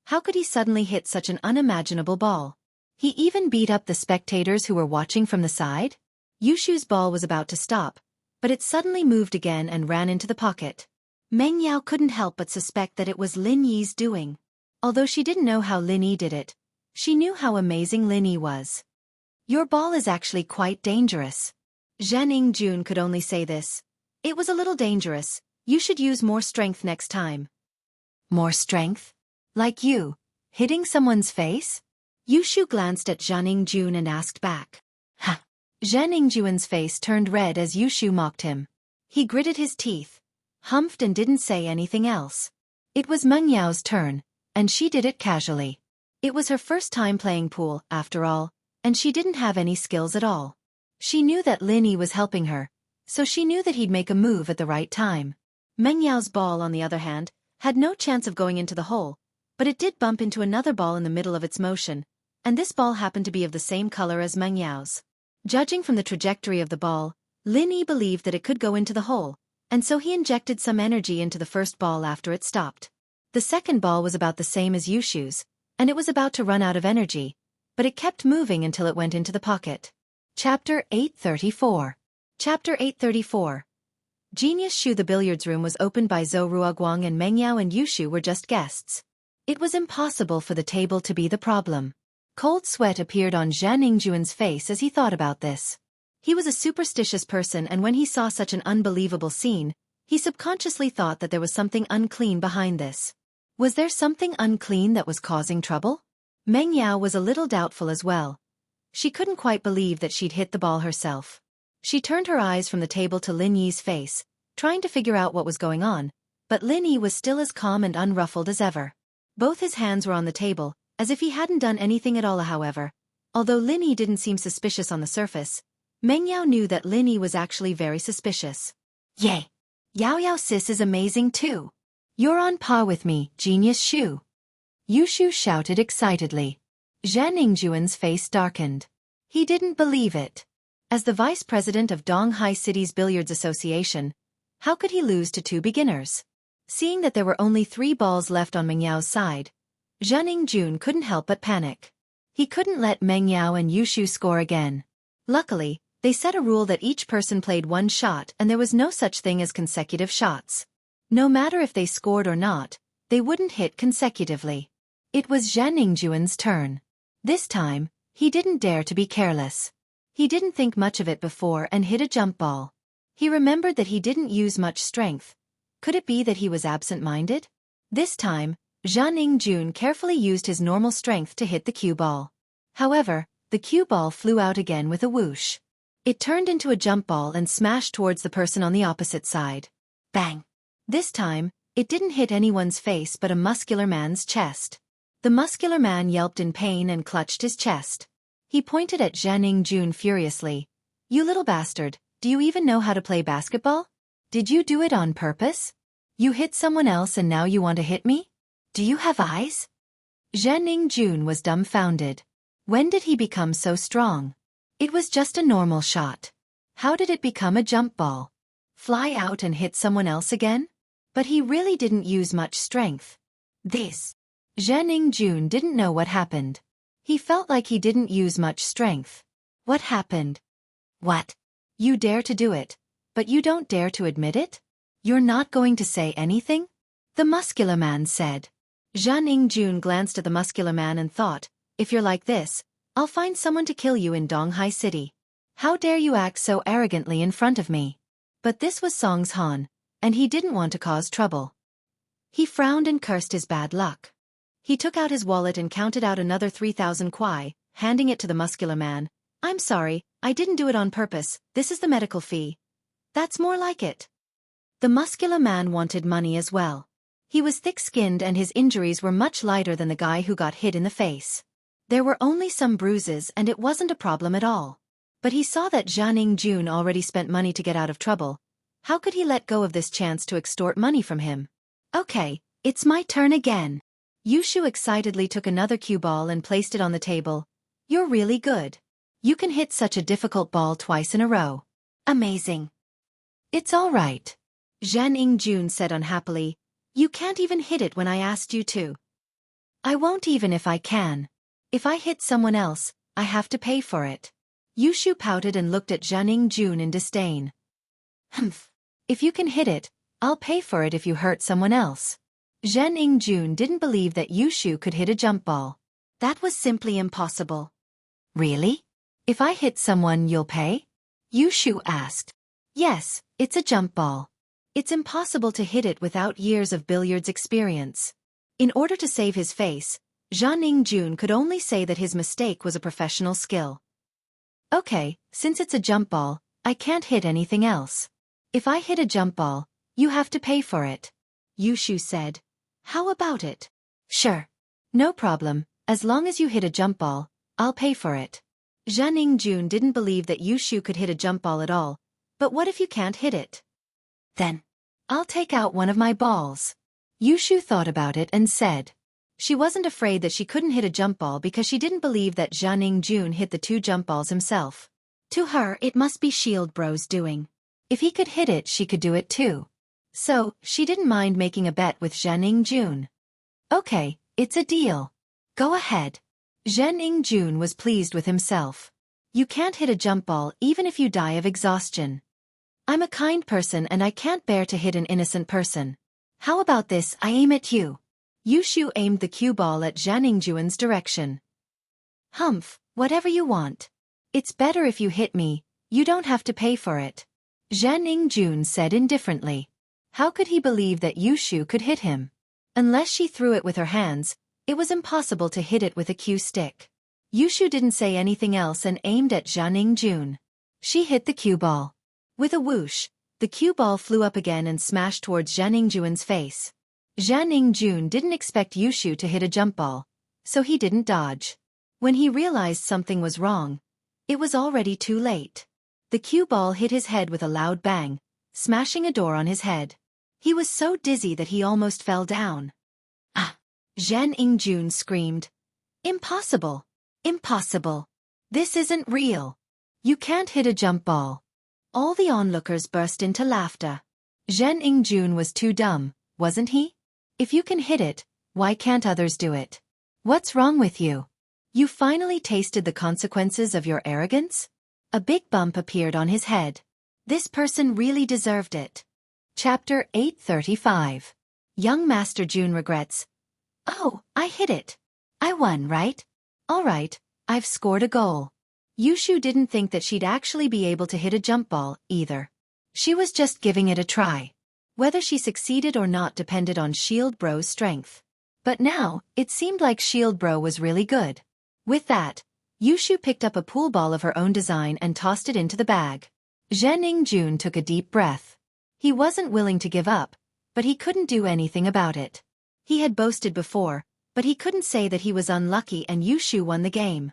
Speaker 1: How could he suddenly hit such an unimaginable ball? He even beat up the spectators who were watching from the side? Yushu's ball was about to stop, but it suddenly moved again and ran into the pocket. Meng Yao couldn't help but suspect that it was Lin Yi's doing. Although she didn't know how Lin Yi did it, she knew how amazing Lin Yi was. Your ball is actually quite dangerous. Xianxia could only say this. It was a little dangerous. You should use more strength next time. More strength? Like you, hitting someone's face? Yushu glanced at Xianxia and asked back. Ha! Xianxia's face turned red as Yushu mocked him. He gritted his teeth, humphed and didn't say anything else. It was Meng Yao's turn, and she did it casually. It was her first time playing pool, after all, and she didn't have any skills at all. She knew that Lin Yi was helping her, so she knew that he'd make a move at the right time. Meng Yao's ball, on the other hand, had no chance of going into the hole, but it did bump into another ball in the middle of its motion, and this ball happened to be of the same color as Meng Yao's. Judging from the trajectory of the ball, Lin Yi believed that it could go into the hole, and so he injected some energy into the first ball after it stopped. The second ball was about the same as Yushu's, and it was about to run out of energy, but it kept moving until it went into the pocket. Chapter 834. Chapter 834. Genius Shu. The billiards room was opened by Zhou Ruoguang, and Meng Yao and Yushu were just guests. It was impossible for the table to be the problem. Cold sweat appeared on Xianxia face as he thought about this. He was a superstitious person, and when he saw such an unbelievable scene, he subconsciously thought that there was something unclean behind this. Was there something unclean that was causing trouble? Meng Yao was a little doubtful as well. She couldn't quite believe that she'd hit the ball herself. She turned her eyes from the table to Lin Yi's face, trying to figure out what was going on, but Lin Yi was still as calm and unruffled as ever. Both his hands were on the table, as if he hadn't done anything at all. However, although Lin Yi didn't seem suspicious on the surface, Meng Yao knew that Lin Yi was actually very suspicious. Yay! Yao Yao sis is amazing too. You're on par with me, Genius Shu. Yushu shouted excitedly. Xianxuan's face darkened. He didn't believe it. As the vice president of Donghai City's Billiards Association, how could he lose to two beginners? Seeing that there were only 3 balls left on Meng Yao's side, Xianxia couldn't help but panic. He couldn't let Meng Yao and Yushu score again. Luckily, they set a rule that each person played 1 shot and there was no such thing as consecutive shots. No matter if they scored or not, they wouldn't hit consecutively. It was Xianxuan's turn. This time, he didn't dare to be careless. He didn't think much of it before and hit a jump ball. He remembered that he didn't use much strength. Could it be that he was absent-minded? This time, Xianxia carefully used his normal strength to hit the cue ball. However, the cue ball flew out again with a whoosh. It turned into a jump ball and smashed towards the person on the opposite side. Bang! This time, it didn't hit anyone's face but a muscular man's chest. The muscular man yelped in pain and clutched his chest. He pointed at Xianxia furiously. You little bastard, do you even know how to play basketball? Did you do it on purpose? You hit someone else and now you want to hit me? Do you have eyes? Xianxia was dumbfounded. When did he become so strong? It was just a normal shot. How did it become a jump ball? Fly out and hit someone else again? But he really didn't use much strength. Xianxia didn't know what happened. He felt like he didn't use much strength. What happened? What? You dare to do it, but you don't dare to admit it? You're not going to say anything? The muscular man said. Xianxia glanced at the muscular man and thought, if you're like this, I'll find someone to kill you in Donghai City. How dare you act so arrogantly in front of me? But this was Song's Han, and he didn't want to cause trouble. He frowned and cursed his bad luck. He took out his wallet and counted out another 3,000 kwai, handing it to the muscular man. I'm sorry, I didn't do it on purpose, this is the medical fee. That's more like it. The muscular man wanted money as well. He was thick-skinned and his injuries were much lighter than the guy who got hit in the face. There were only some bruises and it wasn't a problem at all. But he saw that Jianghu already spent money to get out of trouble. How could he let go of this chance to extort money from him? Okay, it's my turn again. Yushu excitedly took another cue ball and placed it on the table. You're really good. You can hit such a difficult ball twice in a row. Amazing. It's all right. Jianghu said unhappily. You can't even hit it when I asked you to. I won't even if I can. If I hit someone else, I have to pay for it. Yushu pouted and looked at Jianghu in disdain. Humph. If you can hit it, I'll pay for it if you hurt someone else. Jianghu didn't believe that Yushu could hit a jump ball. That was simply impossible. Really? If I hit someone, you'll pay? Yushu asked. Yes, it's a jump ball. It's impossible to hit it without years of billiards experience. In order to save his face, Jianghu could only say that his mistake was a professional skill. Okay, since it's a jump ball, I can't hit anything else. If I hit a jump ball, you have to pay for it. Yushu said. How about it? Sure. No problem, as long as you hit a jump ball, I'll pay for it. Jianghu didn't believe that Yushu could hit a jump ball at all, but what if you can't hit it? Then, I'll take out one of my balls. Yushu thought about it and said. She wasn't afraid that she couldn't hit a jump ball because she didn't believe that Jianghu hit the 2 jump balls himself. To her, it must be Shield Bro's doing. If he could hit it, she could do it too. So, she didn't mind making a bet with Jianghu. Okay, it's a deal. Go ahead. Jianghu was pleased with himself. You can't hit a jump ball even if you die of exhaustion. I'm a kind person and I can't bear to hit an innocent person. How about this, I aim at you. Yushu aimed the cue ball at Jianghu's direction. Humph, whatever you want. It's better if you hit me, you don't have to pay for it. Jianghu said indifferently. How could he believe that Yushu could hit him? Unless she threw it with her hands, it was impossible to hit it with a cue stick. Yushu didn't say anything else and aimed at Jianghu. She hit the cue ball. With a whoosh, the cue ball flew up again and smashed towards Jianghu's face. Jianghu didn't expect Yushu to hit a jump ball, so he didn't dodge. When he realized something was wrong, it was already too late. The cue ball hit his head with a loud bang, smashing a door on his head. He was so dizzy that he almost fell down. Ah! Jianghu screamed. Impossible! Impossible! This isn't real! You can't hit a jump ball. All the onlookers burst into laughter. Jianghu was too dumb, wasn't he? If you can hit it, why can't others do it? What's wrong with you? You finally tasted the consequences of your arrogance? A big bump appeared on his head. This person really deserved it. Chapter 835. Young Master June regrets. Oh, I hit it. I won, right? All right, I've scored a goal. Yushu didn't think that she'd actually be able to hit a jump ball, either. She was just giving it a try. Whether she succeeded or not depended on Shield Bro's strength. But now, it seemed like Shield Bro was really good. With that, Yushu picked up a pool ball of her own design and tossed it into the bag. Jianghu took a deep breath. He wasn't willing to give up, but he couldn't do anything about it. He had boasted before, but he couldn't say that he was unlucky and Yushu won the game.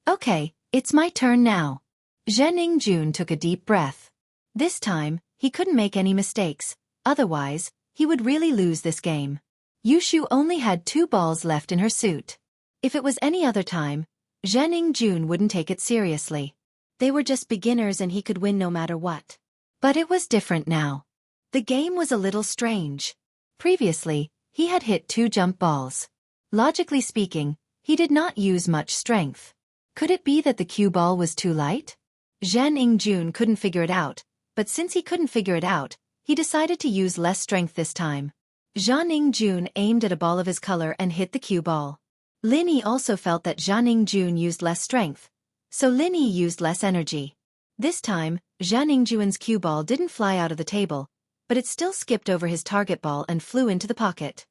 Speaker 1: Okay, it's my turn now. Jianghu took a deep breath. This time, he couldn't make any mistakes, otherwise, he would really lose this game. Yushu only had 2 balls left in her suit. If it was any other time, Jianghu wouldn't take it seriously. They were just beginners and he could win no matter what. But it was different now. The game was a little strange. Previously, he had hit 2 jump balls. Logically speaking, he did not use much strength. Could it be that the cue ball was too light? Jianghu couldn't figure it out, but since he couldn't figure it out, he decided to use less strength this time. Jianghu aimed at a ball of his color and hit the cue ball. Linny also felt that Jianghu used less strength, so Linny used less energy. This time, Jianghu's cue ball didn't fly out of the table, but it still skipped over his target ball and flew into the pocket.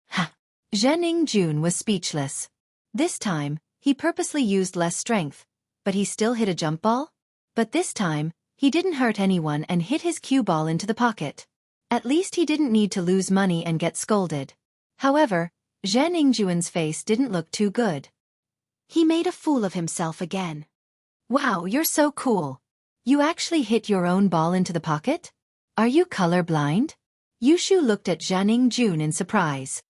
Speaker 1: Ha! Xianxia was speechless. This time, he purposely used less strength, but he still hit a jump ball? But this time, he didn't hurt anyone and hit his cue ball into the pocket. At least he didn't need to lose money and get scolded. However, Xianxia's face didn't look too good. He made a fool of himself again. Wow, you're so cool. You actually hit your own ball into the pocket? Are you colorblind? Yushu looked at Xianxia in surprise.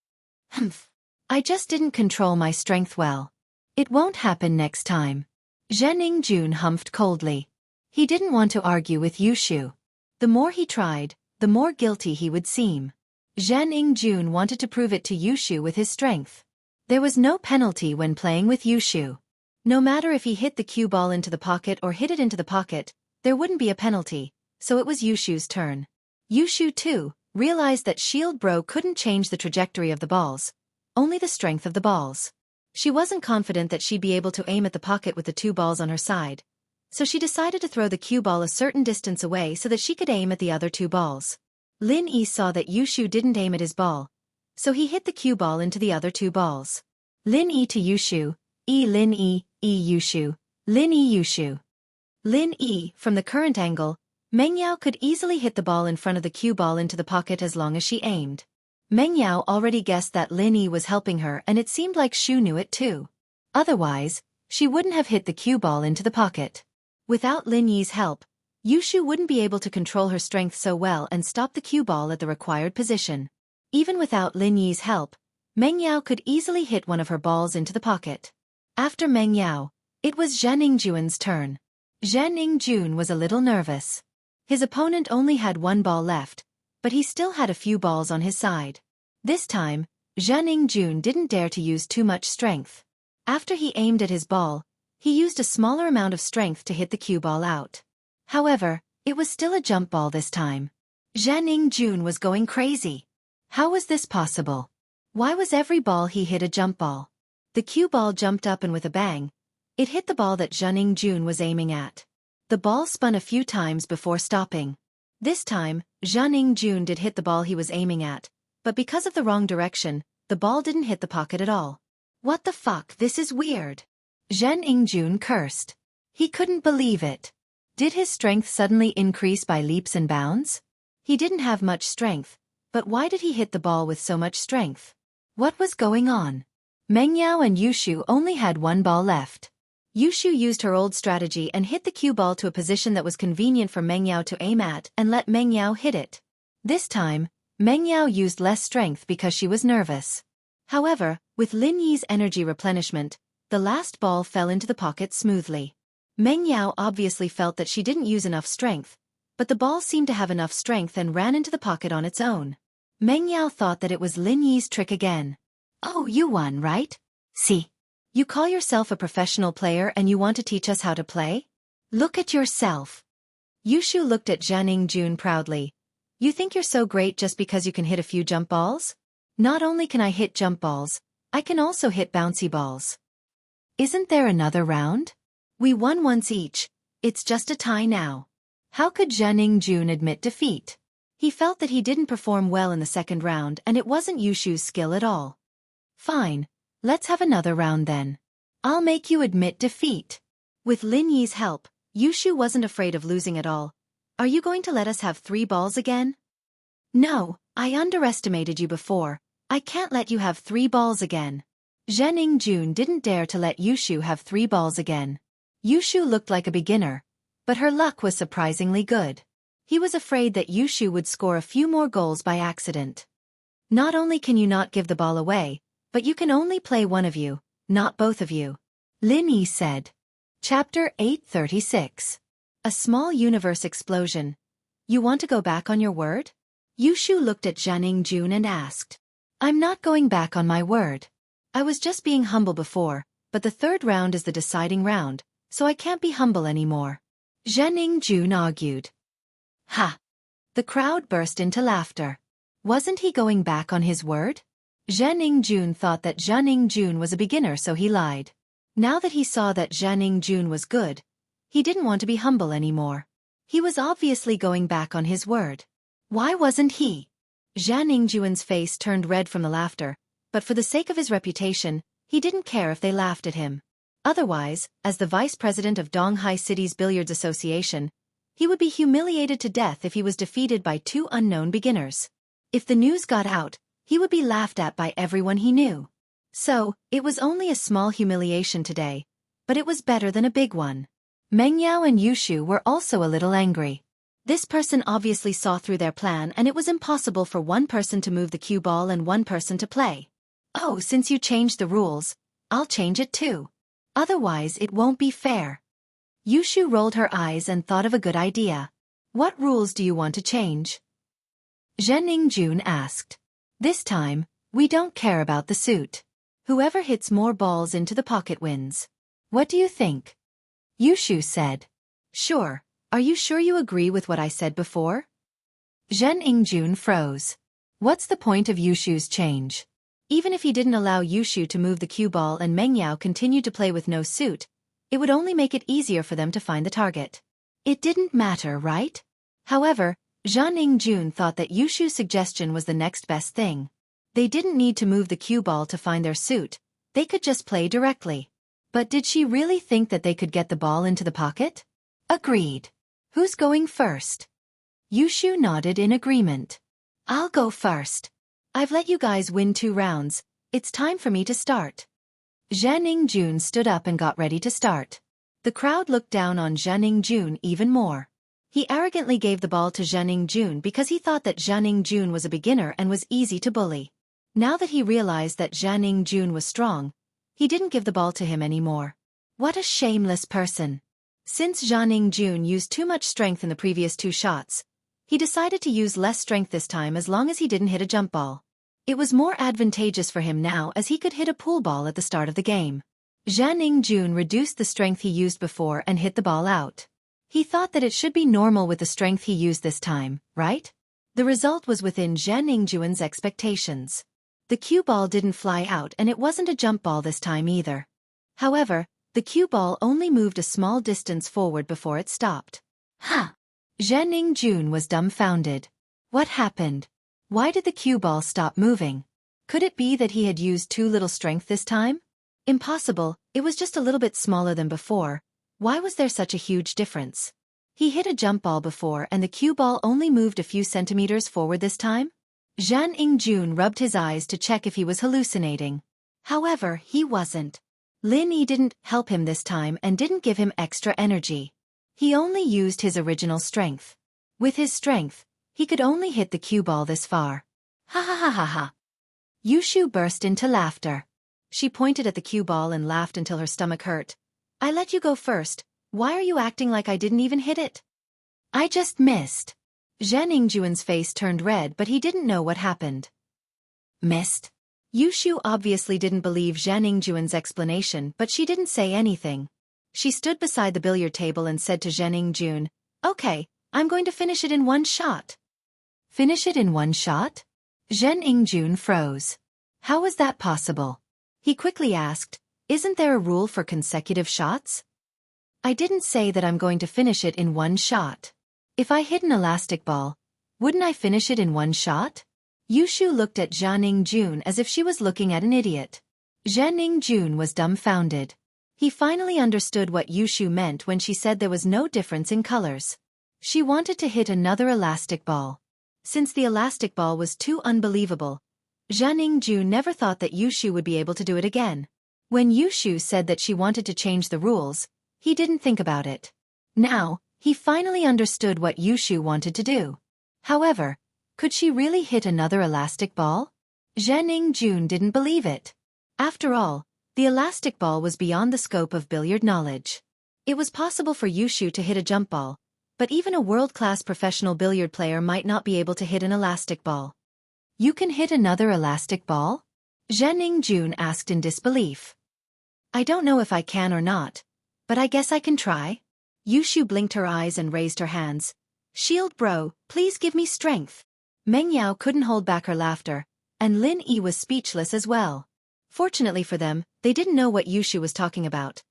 Speaker 1: Humph. I just didn't control my strength well. It won't happen next time. Xianxia humphed coldly. He didn't want to argue with Yushu. The more he tried, the more guilty he would seem. Xianxia wanted to prove it to Yushu with his strength. There was no penalty when playing with Yushu. No matter if he hit the cue ball into the pocket or hit it into the pocket, there wouldn't be a penalty, so it was Yushu's turn. Yushu, too, realized that Shield Bro couldn't change the trajectory of the balls, only the strength of the balls. She wasn't confident that she'd be able to aim at the pocket with the two balls on her side, so she decided to throw the cue ball a certain distance away so that she could aim at the other two balls. Lin Yi saw that Yushu didn't aim at his ball, so he hit the cue ball into the other two balls. Lin Yi to Yushu, Lin Yi, Yushu, Lin Yi Yushu. Lin Yi, from the current angle, Meng Yao could easily hit the ball in front of the cue ball into the pocket as long as she aimed. Meng Yao already guessed that Lin Yi was helping her and it seemed like Shu knew it too. Otherwise, she wouldn't have hit the cue ball into the pocket. Without Lin Yi's help, Yushu wouldn't be able to control her strength so well and stop the cue ball at the required position. Even without Lin Yi's help, Meng Yao could easily hit one of her balls into the pocket. After Meng Yao, it was Xianxin's turn. Xianxia was a little nervous. His opponent only had one ball left, but he still had a few balls on his side. This time, Xianxia didn't dare to use too much strength. After he aimed at his ball, he used a smaller amount of strength to hit the cue ball out. However, it was still a jump ball this time. Xianxia was going crazy. How was this possible? Why was every ball he hit a jump ball? The cue ball jumped up and with a bang, it hit the ball that Xianxia was aiming at. The ball spun a few times before stopping. This time, Xianxia did hit the ball he was aiming at, but because of the wrong direction, the ball didn't hit the pocket at all. What the fuck, this is weird. Xianxia cursed. He couldn't believe it. Did his strength suddenly increase by leaps and bounds? He didn't have much strength, but why did he hit the ball with so much strength? What was going on? Meng Yao and Yushu only had one ball left. Yushu used her old strategy and hit the cue ball to a position that was convenient for Meng Yao to aim at and let Meng Yao hit it. This time, Meng Yao used less strength because she was nervous. However, with Lin Yi's energy replenishment, the last ball fell into the pocket smoothly. Meng Yao obviously felt that she didn't use enough strength, but the ball seemed to have enough strength and ran into the pocket on its own. Meng Yao thought that it was Lin Yi's trick again. Oh, you won, right? See? You call yourself a professional player and you want to teach us how to play? Look at yourself. Yushu looked at Xianxia proudly. You think you're so great just because you can hit a few jump balls? Not only can I hit jump balls, I can also hit bouncy balls. Isn't there another round? We won once each, it's just a tie now. How could Xianxia admit defeat? He felt that he didn't perform well in the second round and it wasn't Yushu's skill at all. Fine, let's have another round then. I'll make you admit defeat. With Lin Yi's help, Yushu wasn't afraid of losing at all. Are you going to let us have 3 balls again? No, I underestimated you before. I can't let you have 3 balls again. Xianxia didn't dare to let Yushu have 3 balls again. Yushu looked like a beginner, but her luck was surprisingly good. He was afraid that Yushu would score a few more goals by accident. Not only can you not give the ball away, but you can only play one of you, not both of you. Lin Yi said. Chapter 836. A small universe explosion. You want to go back on your word? Yushu looked at Xianxia and asked. I'm not going back on my word. I was just being humble before, but the 3rd round is the deciding round, so I can't be humble anymore. Xianxia argued. Ha! The crowd burst into laughter. Wasn't he going back on his word? Xianxia thought that Xianxia was a beginner so he lied. Now that he saw that Xianxia was good, he didn't want to be humble anymore. He was obviously going back on his word. Why wasn't he? Xianxia's face turned red from the laughter, but for the sake of his reputation, he didn't care if they laughed at him. Otherwise, as the vice president of Donghai City's Billiards Association, he would be humiliated to death if he was defeated by two unknown beginners. If the news got out, he would be laughed at by everyone he knew. So, it was only a small humiliation today, but it was better than a big one. Meng Yao and Yushu were also a little angry. This person obviously saw through their plan, and it was impossible for one person to move the cue ball and one person to play. Oh, since you changed the rules, I'll change it too. Otherwise it won't be fair. Yushu rolled her eyes and thought of a good idea. What rules do you want to change? Jianjun asked. This time, we don't care about the suit. Whoever hits more balls into the pocket wins. What do you think? Yushu said. Sure. Are you sure you agree with what I said before? Jianjun froze. What's the point of Yushu's change? Even if he didn't allow Yushu to move the cue ball and Meng Yao continued to play with no suit, it would only make it easier for them to find the target. It didn't matter, right? However, Jianjun thought that Yushu's suggestion was the next best thing. They didn't need to move the cue ball to find their suit, they could just play directly. But did she really think that they could get the ball into the pocket? Agreed. Who's going first? Yushu nodded in agreement. I'll go first. I've let you guys win 2 rounds, it's time for me to start. Jianjun stood up and got ready to start. The crowd looked down on Jianjun even more. He arrogantly gave the ball to Jianjun because he thought that Jianjun was a beginner and was easy to bully. Now that he realized that Jianjun was strong, he didn't give the ball to him anymore. What a shameless person. Since Jianjun used too much strength in the previous 2 shots, he decided to use less strength this time as long as he didn't hit a jump ball. It was more advantageous for him now as he could hit a pool ball at the start of the game. Jianjun reduced the strength he used before and hit the ball out. He thought that it should be normal with the strength he used this time, right? The result was within Jianjun's expectations. The cue ball didn't fly out and it wasn't a jump ball this time either. However, the cue ball only moved a small distance forward before it stopped. Huh! Jianjun was dumbfounded. What happened? Why did the cue ball stop moving? Could it be that he had used too little strength this time? Impossible, it was just a little bit smaller than before. Why was there such a huge difference? He hit a jump ball before and the cue ball only moved a few centimeters forward this time? Jianjun rubbed his eyes to check if he was hallucinating. However, he wasn't. Lin Yi didn't help him this time and didn't give him extra energy. He only used his original strength. With his strength, he could only hit the cue ball this far. Ha ha ha ha ha. Yushu burst into laughter. She pointed at the cue ball and laughed until her stomach hurt. I let you go first, why are you acting like I didn't even hit it? I just missed. Jianjun's face turned red but he didn't know what happened. Missed? Yushu obviously didn't believe Jianjun's explanation but she didn't say anything. She stood beside the billiard table and said to Jianjun, Okay, I'm going to finish it in 1 shot. Finish it in 1 shot? Jianjun froze. How was that possible? He quickly asked, Isn't there a rule for consecutive shots? I didn't say that I'm going to finish it in 1 shot. If I hit an elastic ball, wouldn't I finish it in 1 shot? Yushu looked at Jianjun as if she was looking at an idiot. Jianjun was dumbfounded. He finally understood what Yushu meant when she said there was no difference in colors. She wanted to hit another elastic ball. Since the elastic ball was too unbelievable, Jianjun never thought that Yushu would be able to do it again. When Yushu said that she wanted to change the rules, he didn't think about it. Now, he finally understood what Yushu wanted to do. However, could she really hit another elastic ball? Jianjun didn't believe it. After all, the elastic ball was beyond the scope of billiard knowledge. It was possible for Yushu to hit a jump ball, but even a world-class professional billiard player might not be able to hit an elastic ball. You can hit another elastic ball? Jianjun asked in disbelief. I don't know if I can or not, but I guess I can try. Yushu blinked her eyes and raised her hands. Shield bro, please give me strength. Meng Yao couldn't hold back her laughter, and Lin Yi was speechless as well. Fortunately for them, they didn't know what Yushu was talking about.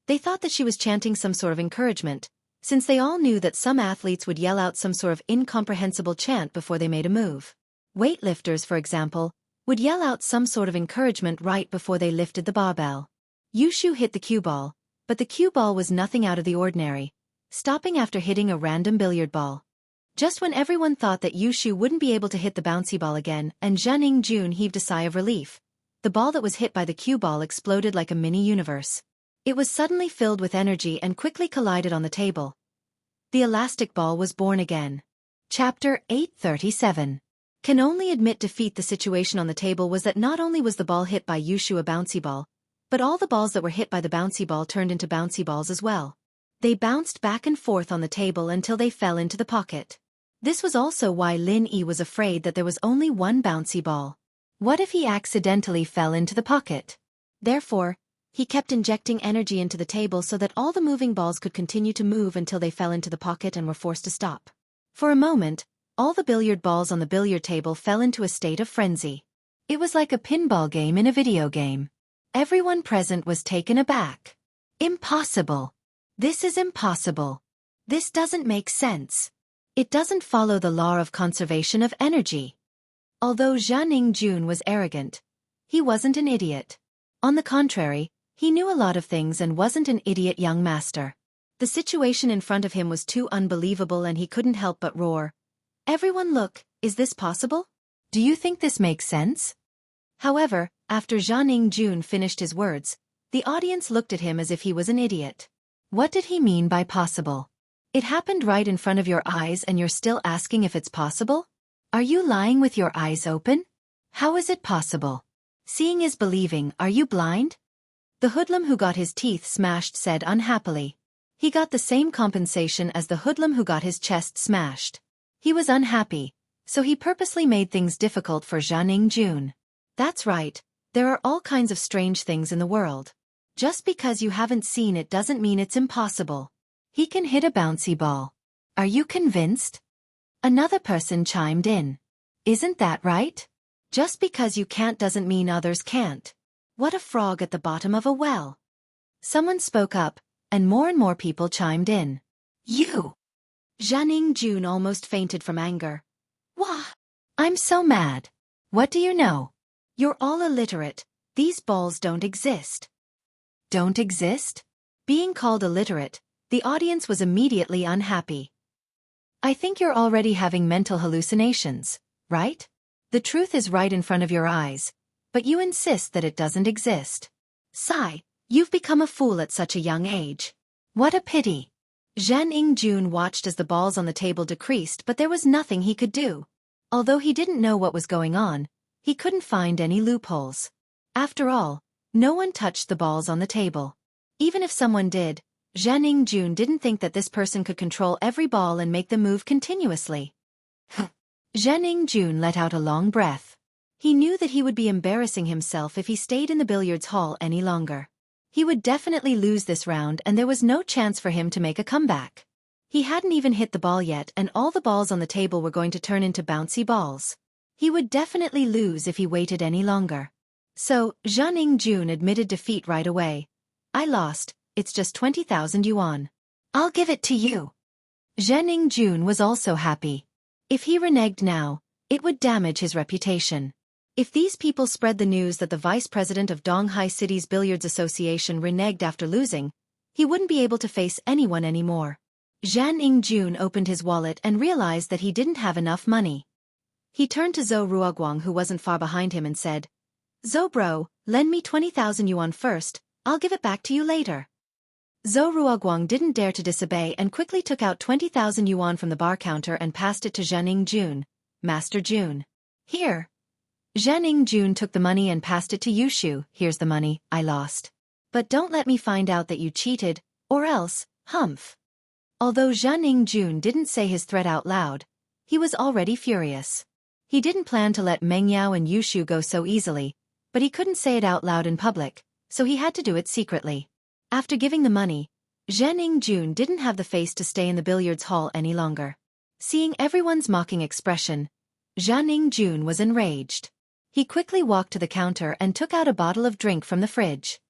Speaker 1: They thought that she was chanting some sort of encouragement, since they all knew that some athletes would yell out some sort of incomprehensible chant before they made a move. Weightlifters, for example, would yell out some sort of encouragement right before they lifted the barbell. Yushu hit the cue ball, but the cue ball was nothing out of the ordinary, stopping after hitting a random billiard ball. Just when everyone thought that Yushu wouldn't be able to hit the bouncy ball again and Xianxia heaved a sigh of relief, the ball that was hit by the cue ball exploded like a mini-universe. It was suddenly filled with energy and quickly collided on the table. The elastic ball was born again. Chapter 837. Can only admit defeat. The situation on the table was that not only was the ball hit by Yushu a bouncy ball, but all the balls that were hit by the bouncy ball turned into bouncy balls as well. They bounced back and forth on the table until they fell into the pocket. This was also why Lin Yi was afraid that there was only one bouncy ball. What if he accidentally fell into the pocket? Therefore, he kept injecting energy into the table so that all the moving balls could continue to move until they fell into the pocket and were forced to stop. For a moment, all the billiard balls on the billiard table fell into a state of frenzy. It was like a pinball game in a video game. Everyone present was taken aback. Impossible. This is impossible. This doesn't make sense. It doesn't follow the law of conservation of energy. Although Xianxia was arrogant, he wasn't an idiot. On the contrary, he knew a lot of things and wasn't an idiot young master. The situation in front of him was too unbelievable and he couldn't help but roar. Everyone look, is this possible? Do you think this makes sense? However, after Xianxia finished his words, the audience looked at him as if he was an idiot. What did he mean by possible? It happened right in front of your eyes and you're still asking if it's possible? Are you lying with your eyes open? How is it possible? Seeing is believing. Are you blind? The hoodlum who got his teeth smashed said unhappily. He got the same compensation as the hoodlum who got his chest smashed. He was unhappy, so he purposely made things difficult for Xianxia. That's right, there are all kinds of strange things in the world. Just because you haven't seen it doesn't mean it's impossible. He can hit a bouncy ball. Are you convinced? Another person chimed in. Isn't that right? Just because you can't doesn't mean others can't. What a frog at the bottom of a well. Someone spoke up, and more people chimed in. You! Xianxia almost fainted from anger. Wah! I'm so mad. What do you know? You're all illiterate. These balls don't exist. Don't exist? Being called illiterate, the audience was immediately unhappy. I think you're already having mental hallucinations, right? The truth is right in front of your eyes, but you insist that it doesn't exist. Sigh, you've become a fool at such a young age. What a pity. Xianxia watched as the balls on the table decreased, but there was nothing he could do. Although he didn't know what was going on, he couldn't find any loopholes. After all, no one touched the balls on the table. Even if someone did, Xianxia didn't think that this person could control every ball and make them move continuously. Xianxia let out a long breath. He knew that he would be embarrassing himself if he stayed in the billiards hall any longer. He would definitely lose this round and there was no chance for him to make a comeback. He hadn't even hit the ball yet and all the balls on the table were going to turn into bouncy balls. He would definitely lose if he waited any longer. So, Xianxia admitted defeat right away. I lost, it's just 20,000 yuan. I'll give it to you. Xianxia was also happy. If he reneged now, it would damage his reputation. If these people spread the news that the vice president of Donghai City's Billiards Association reneged after losing, he wouldn't be able to face anyone anymore. Xianxia opened his wallet and realized that he didn't have enough money. He turned to Zhou Ruoguang who wasn't far behind him and said, Zhou bro, lend me 20,000 yuan first, I'll give it back to you later. Zhou Ruoguang didn't dare to disobey and quickly took out 20,000 yuan from the bar counter and passed it to Xianxia. Master Jun. Here. Xianxia took the money and passed it to Yushu. Here's the money, I lost. But don't let me find out that you cheated, or else, humph. Although Xianxia didn't say his threat out loud, he was already furious. He didn't plan to let Meng Yao and Yushu go so easily, but he couldn't say it out loud in public, so he had to do it secretly. After giving the money, Xianxia didn't have the face to stay in the billiards hall any longer. Seeing everyone's mocking expression, Xianxia was enraged. He quickly walked to the counter and took out a bottle of drink from the fridge.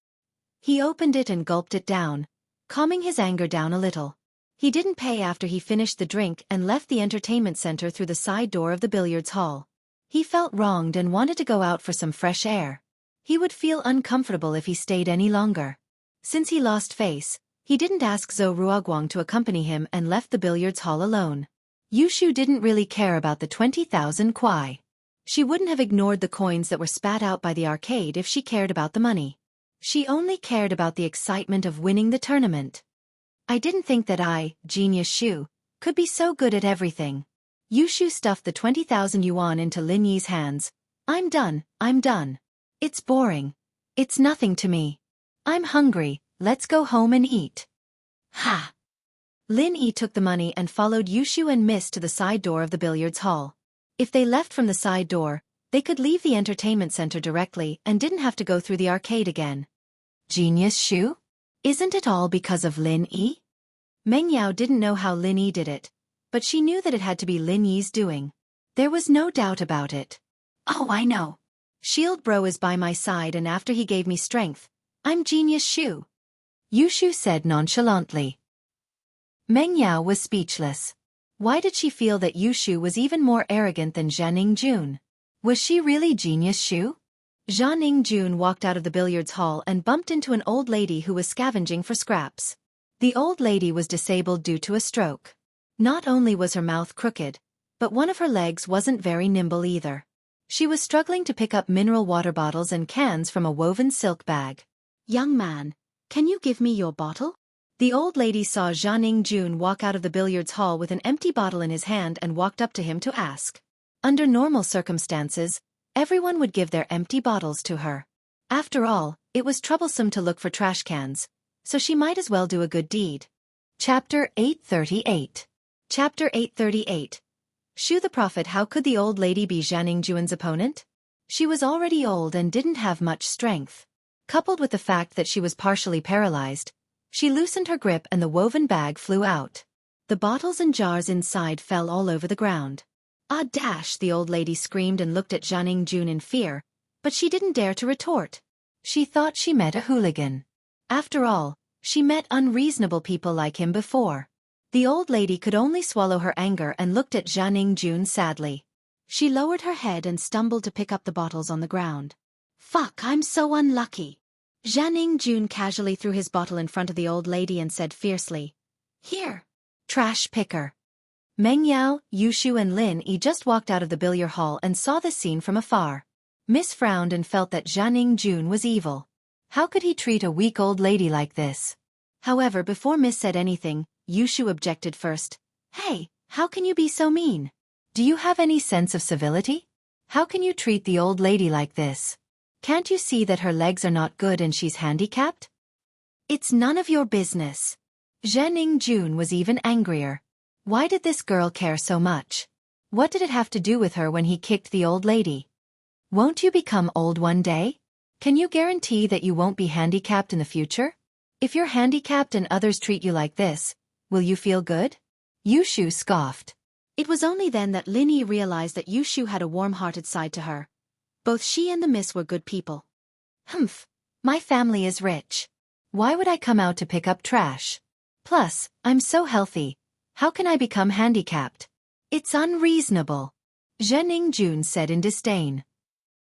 Speaker 1: He opened it and gulped it down, calming his anger down a little. He didn't pay after he finished the drink and left the entertainment center through the side door of the billiards hall. He felt wronged and wanted to go out for some fresh air. He would feel uncomfortable if he stayed any longer. Since he lost face, he didn't ask Zhou Ruoguang to accompany him and left the billiards hall alone. Yushu didn't really care about the 20,000 kuai. She wouldn't have ignored the coins that were spat out by the arcade if she cared about the money. She only cared about the excitement of winning the tournament. I didn't think that I, Genius Shu, could be so good at everything. Yushu stuffed the 20,000 yuan into Lin Yi's hands. I'm done. It's boring. It's nothing to me. I'm hungry, let's go home and eat. Ha! Lin Yi took the money and followed Yushu and Miss to the side door of the billiards hall. If they left from the side door, they could leave the entertainment center directly and didn't have to go through the arcade again. Genius Shu? Isn't it all because of Lin Yi? Meng Yao didn't know how Lin Yi did it, but she knew that it had to be Lin Yi's doing. There was no doubt about it. Oh, I know. Shield Bro is by my side, and after he gave me strength, I'm Genius Shu. Yushu said nonchalantly. Meng Yao was speechless. Why did she feel that Yushu was even more arrogant than Jianing Jun? Was she really Genius Shu? Jianing Jun walked out of the billiards hall and bumped into an old lady who was scavenging for scraps. The old lady was disabled due to a stroke. Not only was her mouth crooked, but one of her legs wasn't very nimble either. She was struggling to pick up mineral water bottles and cans from a woven silk bag. Young man, can you give me your bottle? The old lady saw Jianing Jun walk out of the billiards hall with an empty bottle in his hand and walked up to him to ask. Under normal circumstances, everyone would give their empty bottles to her. After all, it was troublesome to look for trash cans, so she might as well do a good deed. Chapter 838. Chapter 838. Shu the Prophet. How could the old lady be Jianing Jun's opponent? She was already old and didn't have much strength. Coupled with the fact that she was partially paralyzed, she loosened her grip and the woven bag flew out. The bottles and jars inside fell all over the ground. Ah dash! The old lady screamed and looked at Jianing Jun in fear, but she didn't dare to retort. She thought she met a hooligan. After all, she met unreasonable people like him before. The old lady could only swallow her anger and looked at Jianing Jun sadly. She lowered her head and stumbled to pick up the bottles on the ground. Fuck, I'm so unlucky. Jianing Jun casually threw his bottle in front of the old lady and said fiercely, Here, trash picker. Meng Yao, Yushu and Lin Yi just walked out of the billiard hall and saw the scene from afar. Miss frowned and felt that Jianing Jun was evil. How could he treat a weak old lady like this? However, before Miss said anything, Yushu objected first. Hey, how can you be so mean? Do you have any sense of civility? How can you treat the old lady like this? Can't you see that her legs are not good and she's handicapped? It's none of your business. Jianing Jun was even angrier. Why did this girl care so much? What did it have to do with her when he kicked the old lady? Won't you become old one day? Can you guarantee that you won't be handicapped in the future? If you're handicapped and others treat you like this, will you feel good? Yushu scoffed. It was only then that Lin Yi realized that Yushu had a warm-hearted side to her. Both she and the miss were good people. Humph, my family is rich. Why would I come out to pick up trash? Plus, I'm so healthy. How can I become handicapped? It's unreasonable. Jianing Jun said in disdain.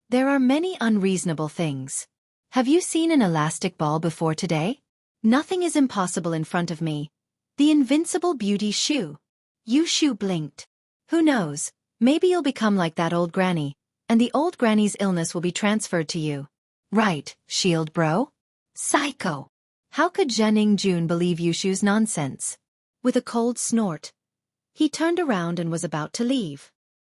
Speaker 1: There are many unreasonable things. Have you seen an elastic ball before today? Nothing is impossible in front of me. The invincible beauty Shu. Yushu blinked. Who knows, maybe you'll become like that old granny, and the old granny's illness will be transferred to you. Right, Shield Bro? Psycho. How could Jianing Jun believe Yushu's nonsense? With a cold snort, he turned around and was about to leave.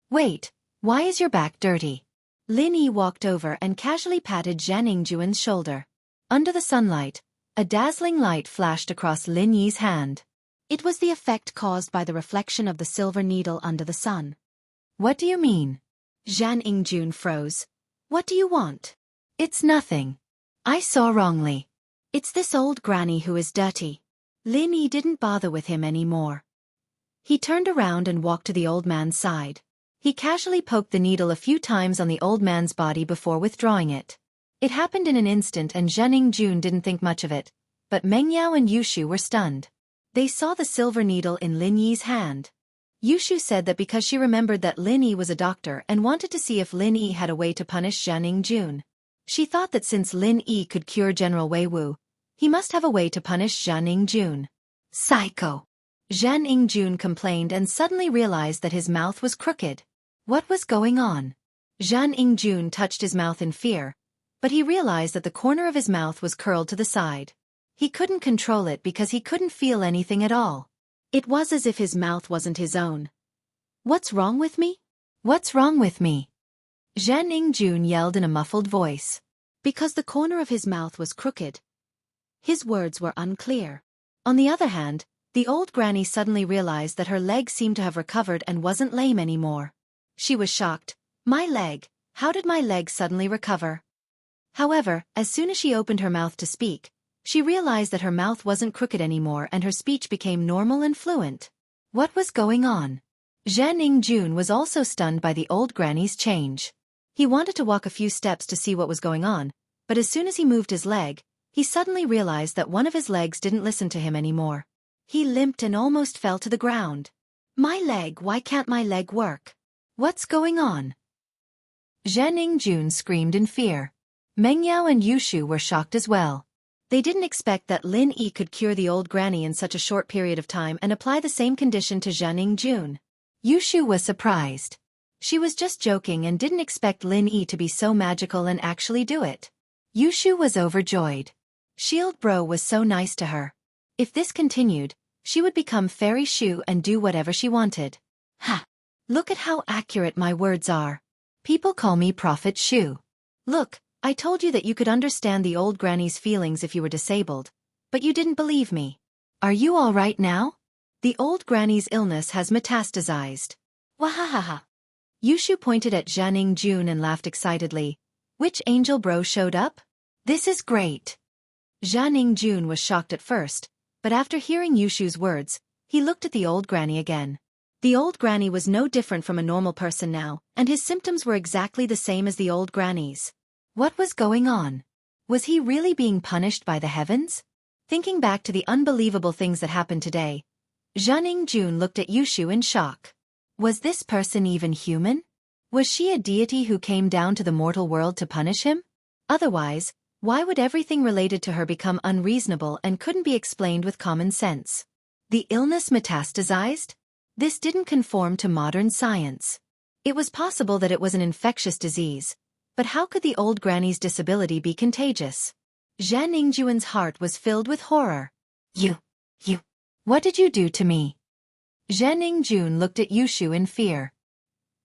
Speaker 1: Wait, why is your back dirty? Lin Yi walked over and casually patted Jianing Jun's shoulder. Under the sunlight, a dazzling light flashed across Lin Yi's hand. It was the effect caused by the reflection of the silver needle under the sun. What do you mean? Jianing Jun froze. What do you want? It's nothing. I saw wrongly. It's this old granny who is dirty. Lin Yi didn't bother with him anymore. He turned around and walked to the old man's side. He casually poked the needle a few times on the old man's body before withdrawing it. It happened in an instant and Jianing Jun didn't think much of it, but Meng Yao and Yushu were stunned. They saw the silver needle in Lin Yi's hand. Yushu said that because she remembered that Lin Yi was a doctor and wanted to see if Lin Yi had a way to punish Xianxia. She thought that since Lin Yi could cure General Wei Wu, he must have a way to punish Xianxia. Psycho! Xianxia complained and suddenly realized that his mouth was crooked. What was going on? Xianxia touched his mouth in fear, but he realized that the corner of his mouth was curled to the side. He couldn't control it because he couldn't feel anything at all. It was as if his mouth wasn't his own. What's wrong with me? What's wrong with me? Xianxia yelled in a muffled voice. Because the corner of his mouth was crooked, his words were unclear. On the other hand, the old granny suddenly realized that her leg seemed to have recovered and wasn't lame anymore. She was shocked. My leg, how did my leg suddenly recover? However, as soon as she opened her mouth to speak, she realized that her mouth wasn't crooked anymore and her speech became normal and fluent. What was going on? Xianxia was also stunned by the old granny's change. He wanted to walk a few steps to see what was going on, but as soon as he moved his leg, he suddenly realized that one of his legs didn't listen to him anymore. He limped and almost fell to the ground. My leg, why can't my leg work? What's going on? Xianxia screamed in fear. Mengyao and Yushu were shocked as well. They didn't expect that Lin Yi could cure the old granny in such a short period of time and apply the same condition to Xianxia. Yushu was surprised. She was just joking and didn't expect Lin Yi to be so magical and actually do it. Yushu was overjoyed. Shield Bro was so nice to her. If this continued, she would become Fairy Shu and do whatever she wanted. Ha! Look at how accurate my words are. People call me Prophet Shu. Look, I told you that you could understand the old granny's feelings if you were disabled, but you didn't believe me. Are you all right now? The old granny's illness has metastasized. Wahahaha. Yushu pointed at Xianxia and laughed excitedly. Which angel bro showed up? This is great. Xianxia was shocked at first, but after hearing Yushu's words, he looked at the old granny again. The old granny was no different from a normal person now, and his symptoms were exactly the same as the old granny's. What was going on? Was he really being punished by the heavens? Thinking back to the unbelievable things that happened today, Xianxia looked at Yushu in shock. Was this person even human? Was she a deity who came down to the mortal world to punish him? Otherwise, why would everything related to her become unreasonable and couldn't be explained with common sense? The illness metastasized? This didn't conform to modern science. It was possible that it was an infectious disease, but how could the old granny's disability be contagious? Xianxia's heart was filled with horror. You, what did you do to me? Xianxia looked at Yushu in fear.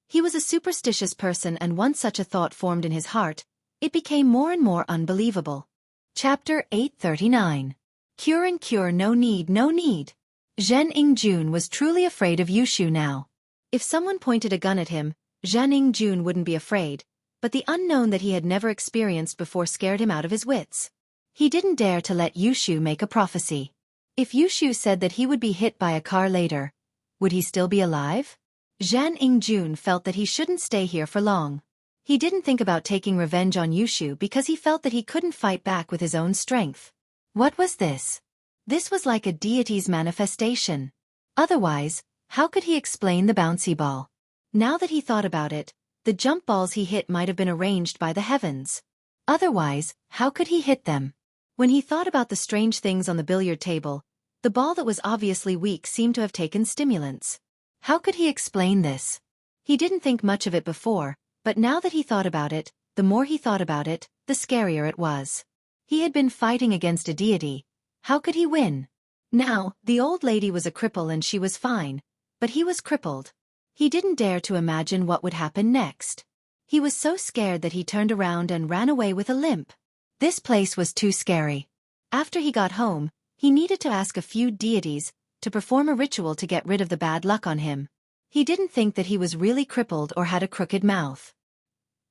Speaker 1: He was a superstitious person, and once such a thought formed in his heart, it became more and more unbelievable. Chapter 839. Cure and cure, no need, no need. Xianxia was truly afraid of Yushu now. If someone pointed a gun at him, Xianxia wouldn't be afraid, but the unknown that he had never experienced before scared him out of his wits. He didn't dare to let Yushu make a prophecy. If Yushu said that he would be hit by a car later, would he still be alive? Xianxia felt that he shouldn't stay here for long. He didn't think about taking revenge on Yushu because he felt that he couldn't fight back with his own strength. What was this? This was like a deity's manifestation. Otherwise, how could he explain the bouncy ball? Now that he thought about it, the jump balls he hit might have been arranged by the heavens. Otherwise, how could he hit them? When he thought about the strange things on the billiard table, the ball that was obviously weak seemed to have taken stimulants. How could he explain this? He didn't think much of it before, but now that he thought about it, the more he thought about it, the scarier it was. He had been fighting against a deity. How could he win? Now, the old lady was a cripple and she was fine, but he was crippled. He didn't dare to imagine what would happen next. He was so scared that he turned around and ran away with a limp. This place was too scary. After he got home, he needed to ask a few deities to perform a ritual to get rid of the bad luck on him. He didn't think that he was really crippled or had a crooked mouth.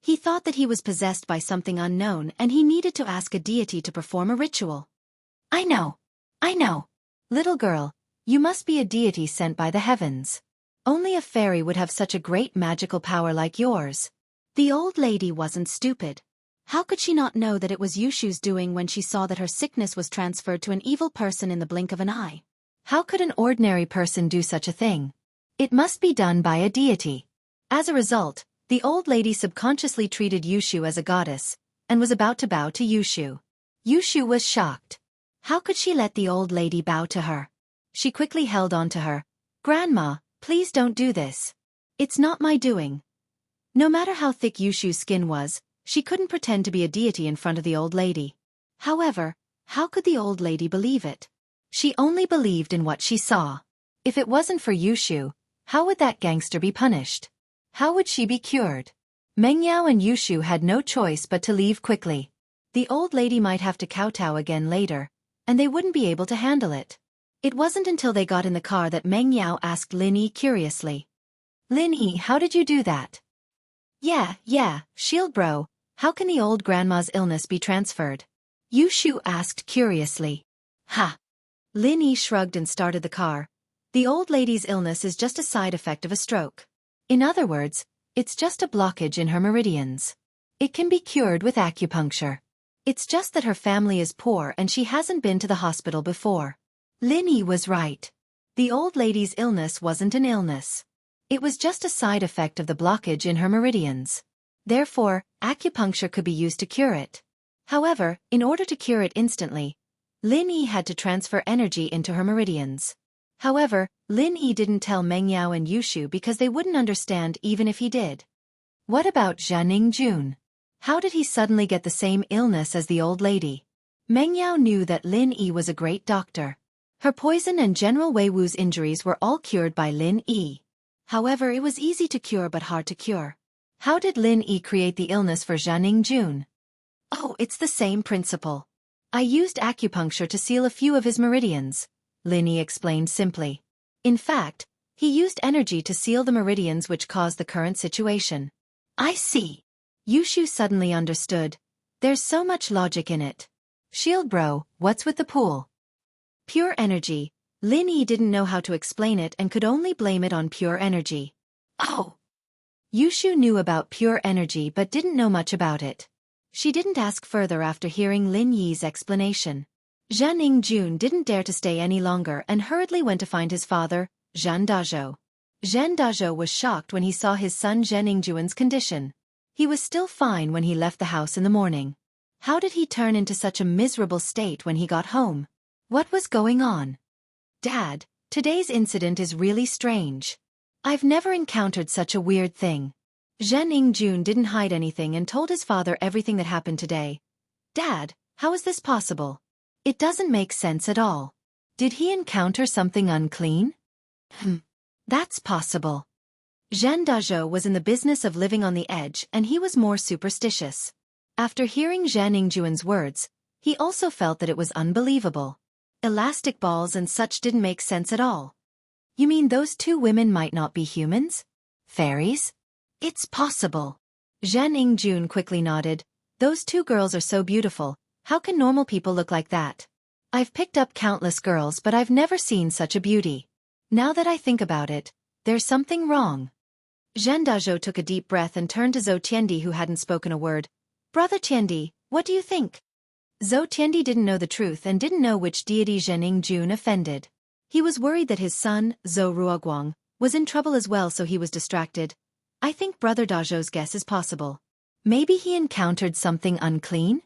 Speaker 1: He thought that he was possessed by something unknown and he needed to ask a deity to perform a ritual. I know. Little girl, you must be a deity sent by the heavens. Only a fairy would have such a great magical power like yours. The old lady wasn't stupid. How could she not know that it was Yushu's doing when she saw that her sickness was transferred to an evil person in the blink of an eye? How could an ordinary person do such a thing? It must be done by a deity. As a result, the old lady subconsciously treated Yushu as a goddess, and was about to bow to Yushu. Yushu was shocked. How could she let the old lady bow to her? She quickly held on to her. "Grandma, please don't do this. It's not my doing." No matter how thick Yushu's skin was, she couldn't pretend to be a deity in front of the old lady. However, how could the old lady believe it? She only believed in what she saw. If it wasn't for Yushu, how would that gangster be punished? How would she be cured? Mengyao and Yushu had no choice but to leave quickly. The old lady might have to kowtow again later, and they wouldn't be able to handle it. It wasn't until they got in the car that Mengyao asked Lin Yi curiously. "Lin Yi, how did you do that?" Yeah, shield bro, how can the old grandma's illness be transferred?" Yushu asked curiously. "Ha!" Lin Yi shrugged and started the car. "The old lady's illness is just a side effect of a stroke. In other words, it's just a blockage in her meridians. It can be cured with acupuncture. It's just that her family is poor and she hasn't been to the hospital before." Lin Yi was right. The old lady's illness wasn't an illness. It was just a side effect of the blockage in her meridians. Therefore, acupuncture could be used to cure it. However, in order to cure it instantly, Lin Yi had to transfer energy into her meridians. However, Lin Yi didn't tell Mengyao and Yushu because they wouldn't understand even if he did. What about Jianghu? How did he suddenly get the same illness as the old lady? Mengyao knew that Lin Yi was a great doctor. Her poison and General Wei Wu's injuries were all cured by Lin Yi. However, it was easy to cure but hard to cure. How did Lin Yi create the illness for Jianghu? "Oh, it's the same principle. I used acupuncture to seal a few of his meridians," Lin Yi explained simply. In fact, he used energy to seal the meridians which caused the current situation. "I see." Yushu suddenly understood. There's so much logic in it. "Shield bro, what's with the pool?" Pure energy. Lin Yi didn't know how to explain it and could only blame it on pure energy. "Oh." Yushu knew about pure energy but didn't know much about it. She didn't ask further after hearing Lin Yi's explanation. Jianghu didn't dare to stay any longer and hurriedly went to find his father, Zhan Dazhou. Zhan Dazhou was shocked when he saw his son Jianghu's condition. He was still fine when he left the house in the morning. How did he turn into such a miserable state when he got home? What was going on? "Dad, today's incident is really strange. I've never encountered such a weird thing." Jianghu didn't hide anything and told his father everything that happened today. "Dad, how is this possible? It doesn't make sense at all. Did he encounter something unclean?" That's possible." Zhan Dazhou was in the business of living on the edge and he was more superstitious. After hearing Jianghu's words, he also felt that it was unbelievable. Elastic balls and such didn't make sense at all. "You mean those two women might not be humans? Fairies?" "It's possible." Jianghu quickly nodded. "Those two girls are so beautiful, how can normal people look like that? I've picked up countless girls but I've never seen such a beauty. Now that I think about it, there's something wrong." Zhan Dazhou took a deep breath and turned to Zhou Tiandi who hadn't spoken a word. "Brother Tiandi, what do you think?" Zhou Tiandi didn't know the truth and didn't know which deity Jianghu offended. He was worried that his son, Zhou Ruoguang, was in trouble as well so he was distracted. "I think Brother Dazhou's guess is possible. Maybe he encountered something unclean?"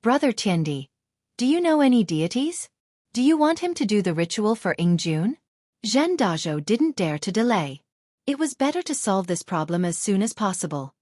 Speaker 1: "Brother Tiandi, do you know any deities? Do you want him to do the ritual for Yingjun?" Zhan Dazhou didn't dare to delay. It was better to solve this problem as soon as possible.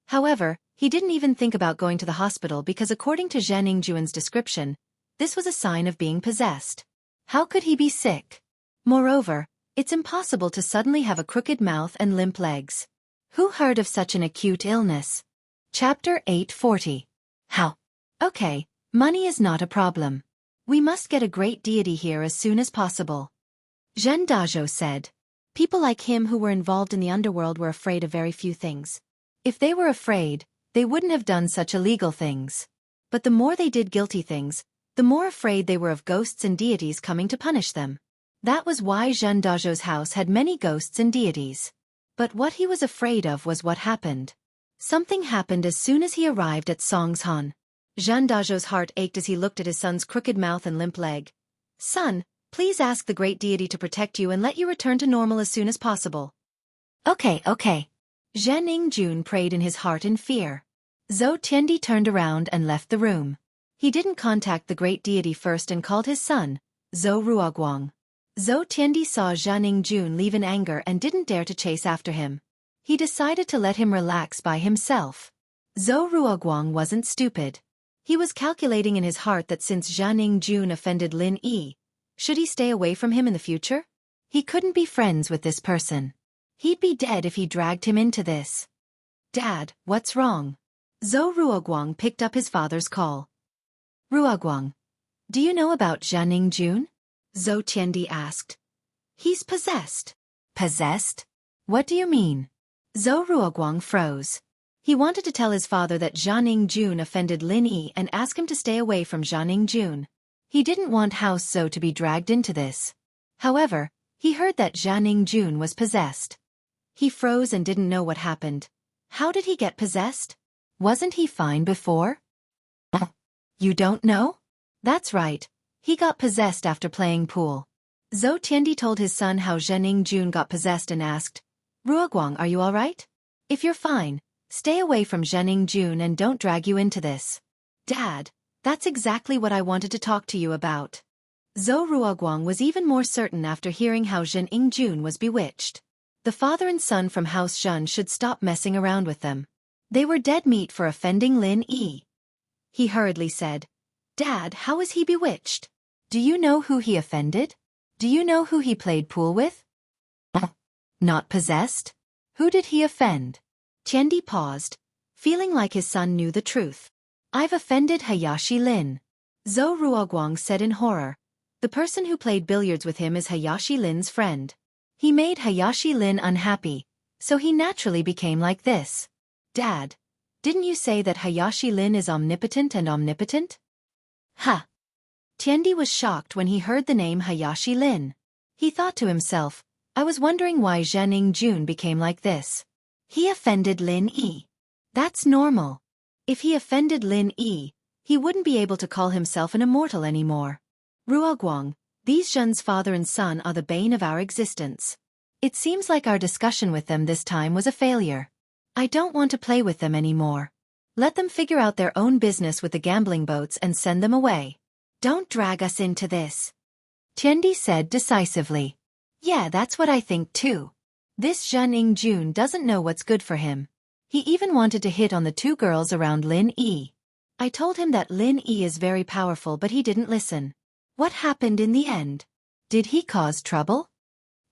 Speaker 1: However, he didn't even think about going to the hospital because according to Jianghu's description, this was a sign of being possessed. How could he be sick? Moreover, it's impossible to suddenly have a crooked mouth and limp legs. Who heard of such an acute illness? Chapter 840. How? Okay, money is not a problem. We must get a great deity here as soon as possible. Zhan Dazhou said. People like him who were involved in the underworld were afraid of very few things. If they were afraid, they wouldn't have done such illegal things. But the more they did guilty things, the more afraid they were of ghosts and deities coming to punish them. That was why Zhan Dazhou's house had many ghosts and deities. But what he was afraid of was what happened. Something happened as soon as he arrived at Songshan. Zhan Dazhou's heart ached as he looked at his son's crooked mouth and limp leg. "Son, Please ask the great deity to protect you and let you return to normal as soon as possible. Okay. Zhen Yingjun prayed in his heart in fear. Zhou Tiandi turned around and left the room. He didn't contact the great deity first and called his son, Zhou Ruoguang. Zhou Tiandi saw Zhen Yingjun leave in anger and didn't dare to chase after him. He decided to let him relax by himself. Zhou Ruoguang wasn't stupid. He was calculating in his heart that since Zhen Yingjun offended Lin Yi, should he stay away from him in the future? He couldn't be friends with this person. He'd be dead if he dragged him into this. Dad, what's wrong? Zhou Ruoguang picked up his father's call. Ruoguang, do you know about Zhen Yingjun? Zhou Tiandi asked. He's possessed. Possessed? What do you mean? Zhou Ruoguang froze. He wanted to tell his father that Zhen Yingjun offended Lin Yi and ask him to stay away from Zhen Yingjun. He didn't want House Zhou to be dragged into this. However, he heard that Zhen Yingjun was possessed. He froze and didn't know what happened. How did he get possessed? Wasn't he fine before? You don't know? That's right. He got possessed after playing pool. Zhou Tiandi told his son how Zhen Yingjun got possessed and asked, Ruoguang, are you all right? If you're fine, stay away from Zhen Yingjun and don't drag you into this. Dad, that's exactly what I wanted to talk to you about. Zhou Ruoguang was even more certain after hearing how Zhen Yingjun was bewitched. The father and son from House Zhen should stop messing around with them. They were dead meat for offending Lin Yi. He hurriedly said, Dad, how is he bewitched? Do you know who he offended? Do you know who he played pool with? Not possessed? Who did he offend? Tiandi paused, feeling like his son knew the truth. I've offended Hayashi Lin. Zhou Ruoguang said in horror. The person who played billiards with him is Hayashi Lin's friend. He made Hayashi Lin unhappy, so he naturally became like this. Dad, didn't you say that Hayashi Lin is omnipotent and omnipotent? Ha! Tiandi was shocked when he heard the name Hayashi Lin. He thought to himself, I was wondering why Zhen Yingjun became like this. He offended Lin Yi. That's normal. If he offended Lin Yi, he wouldn't be able to call himself an immortal anymore. Ruoguang, these Zhen's father and son are the bane of our existence. It seems like our discussion with them this time was a failure. I don't want to play with them anymore. Let them figure out their own business with the gambling boats and send them away. Don't drag us into this. Tiandi said decisively. Yeah, that's what I think too. This Zhen Yingjun doesn't know what's good for him. He even wanted to hit on the two girls around Lin Yi. I told him that Lin Yi is very powerful but he didn't listen. What happened in the end? Did he cause trouble?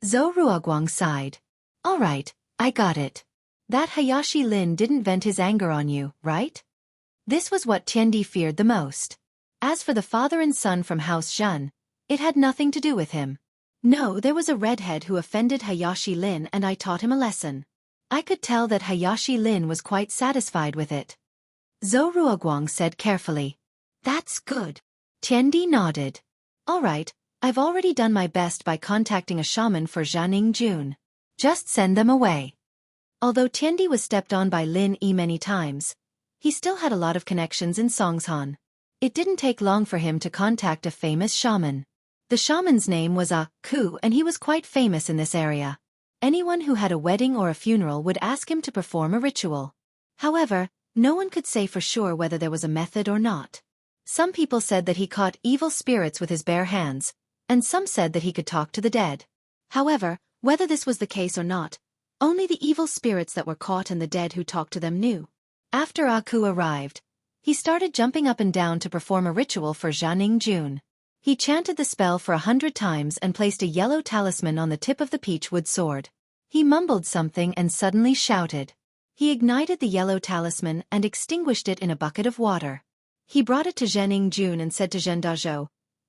Speaker 1: Zhou Ruoguang sighed. All right, I got it. That Hayashi Lin didn't vent his anger on you, right? This was what Tiandi feared the most. As for the father and son from House Zhen, it had nothing to do with him. No, there was a redhead who offended Hayashi Lin and I taught him a lesson. I could tell that Hayashi Lin was quite satisfied with it. Zhou Ruoguang said carefully. That's good. Tiandi nodded. All right, I've already done my best by contacting a shaman for Zhen Yingjun. Just send them away. Although Tiandi was stepped on by Lin Yi many times, he still had a lot of connections in Songshan. It didn't take long for him to contact a famous shaman. The shaman's name was Ku and he was quite famous in this area. Anyone who had a wedding or a funeral would ask him to perform a ritual. However, no one could say for sure whether there was a method or not. Some people said that he caught evil spirits with his bare hands, and some said that he could talk to the dead. However, whether this was the case or not, only the evil spirits that were caught and the dead who talked to them knew. After Aku arrived, he started jumping up and down to perform a ritual for Zhen Yingjun. He chanted the spell for 100 times and placed a yellow talisman on the tip of the peachwood sword. He mumbled something and suddenly shouted. He ignited the yellow talisman and extinguished it in a bucket of water. He brought it to Zhen Yingjun and said to Zhen Dazhou,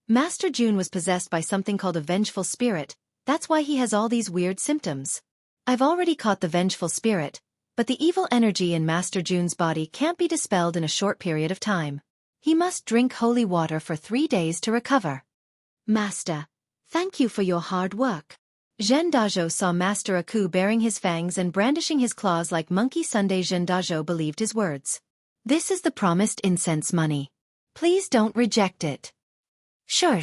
Speaker 1: Master Jun was possessed by something called a vengeful spirit, that's why he has all these weird symptoms. I've already caught the vengeful spirit, but the evil energy in Master Jun's body can't be dispelled in a short period of time. He must drink holy water for 3 days to recover. Master, thank you for your hard work. Zhen Dazhou saw Master Aku baring his fangs and brandishing his claws like Monkey Sunday. Zhen Dazhou believed his words. This is the promised incense money. Please don't reject it. Sure.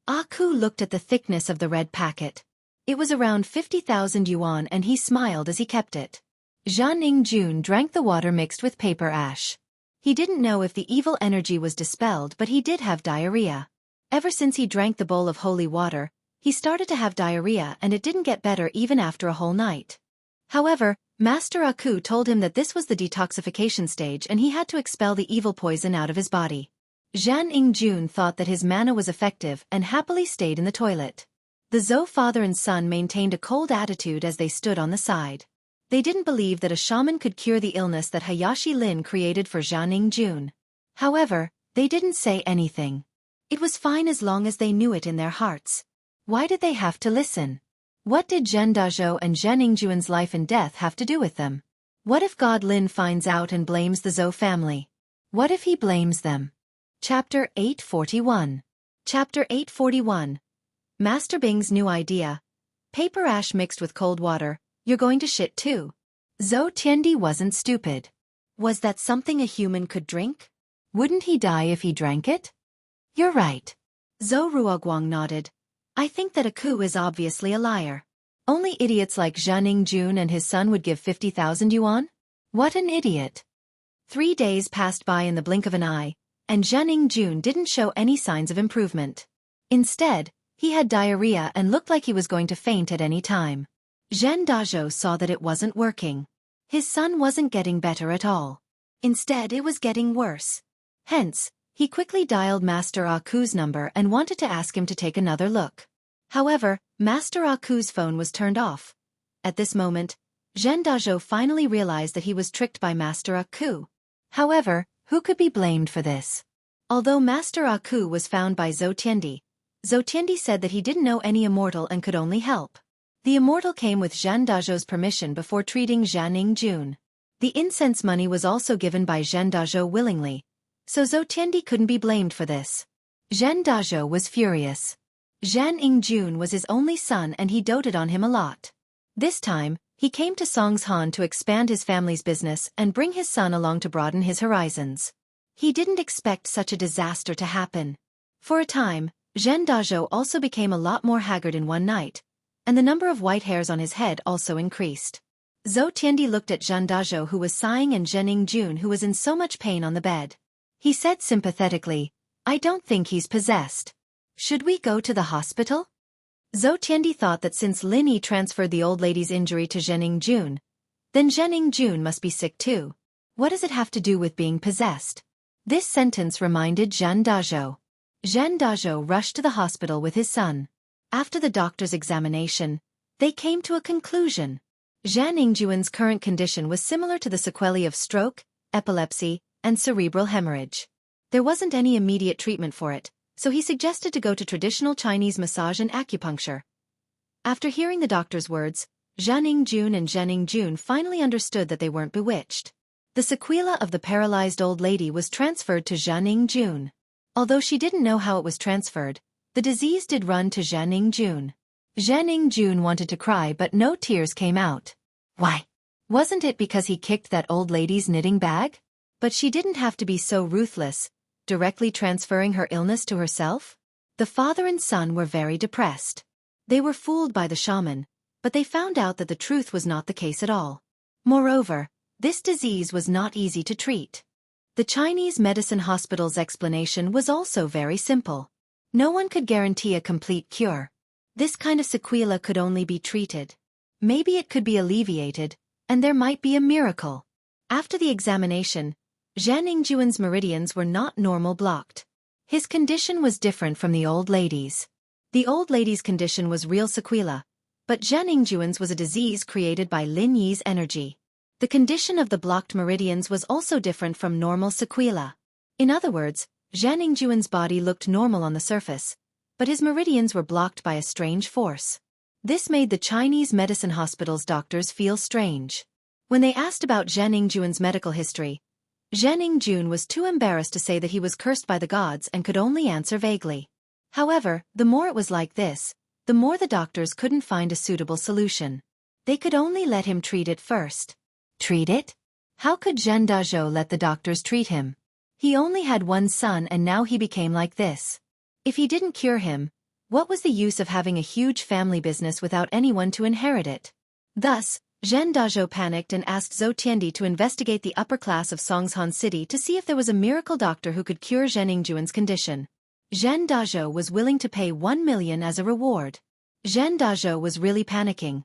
Speaker 1: Aku looked at the thickness of the red packet. It was around 50,000 yuan and he smiled as he kept it. Xianxia drank the water mixed with paper ash. He didn't know if the evil energy was dispelled, but he did have diarrhea. Ever since he drank the bowl of holy water, he started to have diarrhea and it didn't get better even after a whole night. However, Master Aku told him that this was the detoxification stage and he had to expel the evil poison out of his body. Xianxia thought that his mana was effective and happily stayed in the toilet. The Zhou father and son maintained a cold attitude as they stood on the side. They didn't believe that a shaman could cure the illness that Hayashi Lin created for Xianxia. However, they didn't say anything. It was fine as long as they knew it in their hearts. Why did they have to listen? What did Zhen Dazhou and Xianxuan's life and death have to do with them? What if God Lin finds out and blames the Zhou family? What if he blames them? Chapter 841. Chapter 841. Master Bing's new idea. Paper ash mixed with cold water. You're going to shit too. Zhou Tiandi wasn't stupid. Was that something a human could drink? Wouldn't he die if he drank it? You're right. Zhou Ruoguang nodded. I think that Aku is obviously a liar. Only idiots like Xianxia and his son would give 50,000 yuan? What an idiot. 3 days passed by in the blink of an eye, and Xianxia didn't show any signs of improvement. Instead, he had diarrhea and looked like he was going to faint at any time. Zhen Dazhou saw that it wasn't working. His son wasn't getting better at all. Instead, it was getting worse. Hence, he quickly dialed Master Aku's number and wanted to ask him to take another look. However, Master Aku's phone was turned off. At this moment, Zhen Dazhou finally realized that he was tricked by Master Aku. However, who could be blamed for this? Although Master Aku was found by Zhou Tiandi said that he didn't know any immortal and could only help. The immortal came with Zhen Dazhou's permission before treating Xianxia. The incense money was also given by Zhen Dazhou willingly, so Zhou Tiandi couldn't be blamed for this. Zhen Dazhou was furious. Xianxia was his only son and he doted on him a lot. This time, he came to Songshan to expand his family's business and bring his son along to broaden his horizons. He didn't expect such a disaster to happen. For a time, Zhen Dazhou also became a lot more haggard in one night, and the number of white hairs on his head also increased. Zhou Tiandi looked at Zhen Dazhou who was sighing and Xianxia who was in so much pain on the bed. He said sympathetically, I don't think he's possessed. Should we go to the hospital? Zhou Tiandi thought that since Lin Yi transferred the old lady's injury to Xianxia, then Xianxia must be sick too. What does it have to do with being possessed? This sentence reminded Zhen Dazhou. Zhen Dazhou rushed to the hospital with his son. After the doctor's examination, they came to a conclusion. Xianxuan's current condition was similar to the sequelae of stroke, epilepsy, and cerebral hemorrhage. There wasn't any immediate treatment for it, so he suggested to go to traditional Chinese massage and acupuncture. After hearing the doctor's words, Xianxia and Xianxia finally understood that they weren't bewitched. The sequela of the paralyzed old lady was transferred to Xianxia. Although she didn't know how it was transferred, the disease did run to Xianxia. Xianxia wanted to cry but no tears came out. Why? Wasn't it because he kicked that old lady's knitting bag? But she didn't have to be so ruthless, directly transferring her illness to herself. The father and son were very depressed. They were fooled by the shaman, but they found out that the truth was not the case at all. Moreover, this disease was not easy to treat. The Chinese medicine hospital's explanation was also very simple. No one could guarantee a complete cure. This kind of sequela could only be treated. Maybe it could be alleviated, and there might be a miracle. After the examination, Xianxuan's meridians were not normal blocked. His condition was different from the old lady's. The old lady's condition was real sequela, but Xianxuan's was a disease created by Lin Yi's energy. The condition of the blocked meridians was also different from normal sequela. In other words, Xianxuan's body looked normal on the surface, but his meridians were blocked by a strange force. This made the Chinese medicine hospital's doctors feel strange. When they asked about Xianxuan's medical history, Xianxia was too embarrassed to say that he was cursed by the gods and could only answer vaguely. However, the more it was like this, the more the doctors couldn't find a suitable solution. They could only let him treat it first. Treat it? How could Zhen Dazhou let the doctors treat him? He only had one son and now he became like this. If he didn't cure him, What was the use of having a huge family business without anyone to inherit it? Thus, Zhen Dazhou panicked and asked Zhou Tiandi to investigate the upper class of Songshan City to see if there was a miracle doctor who could cure Zhen Ningjuan's condition. Zhen Dazhou was willing to pay 1 million as a reward. Zhen Dazhou was really panicking.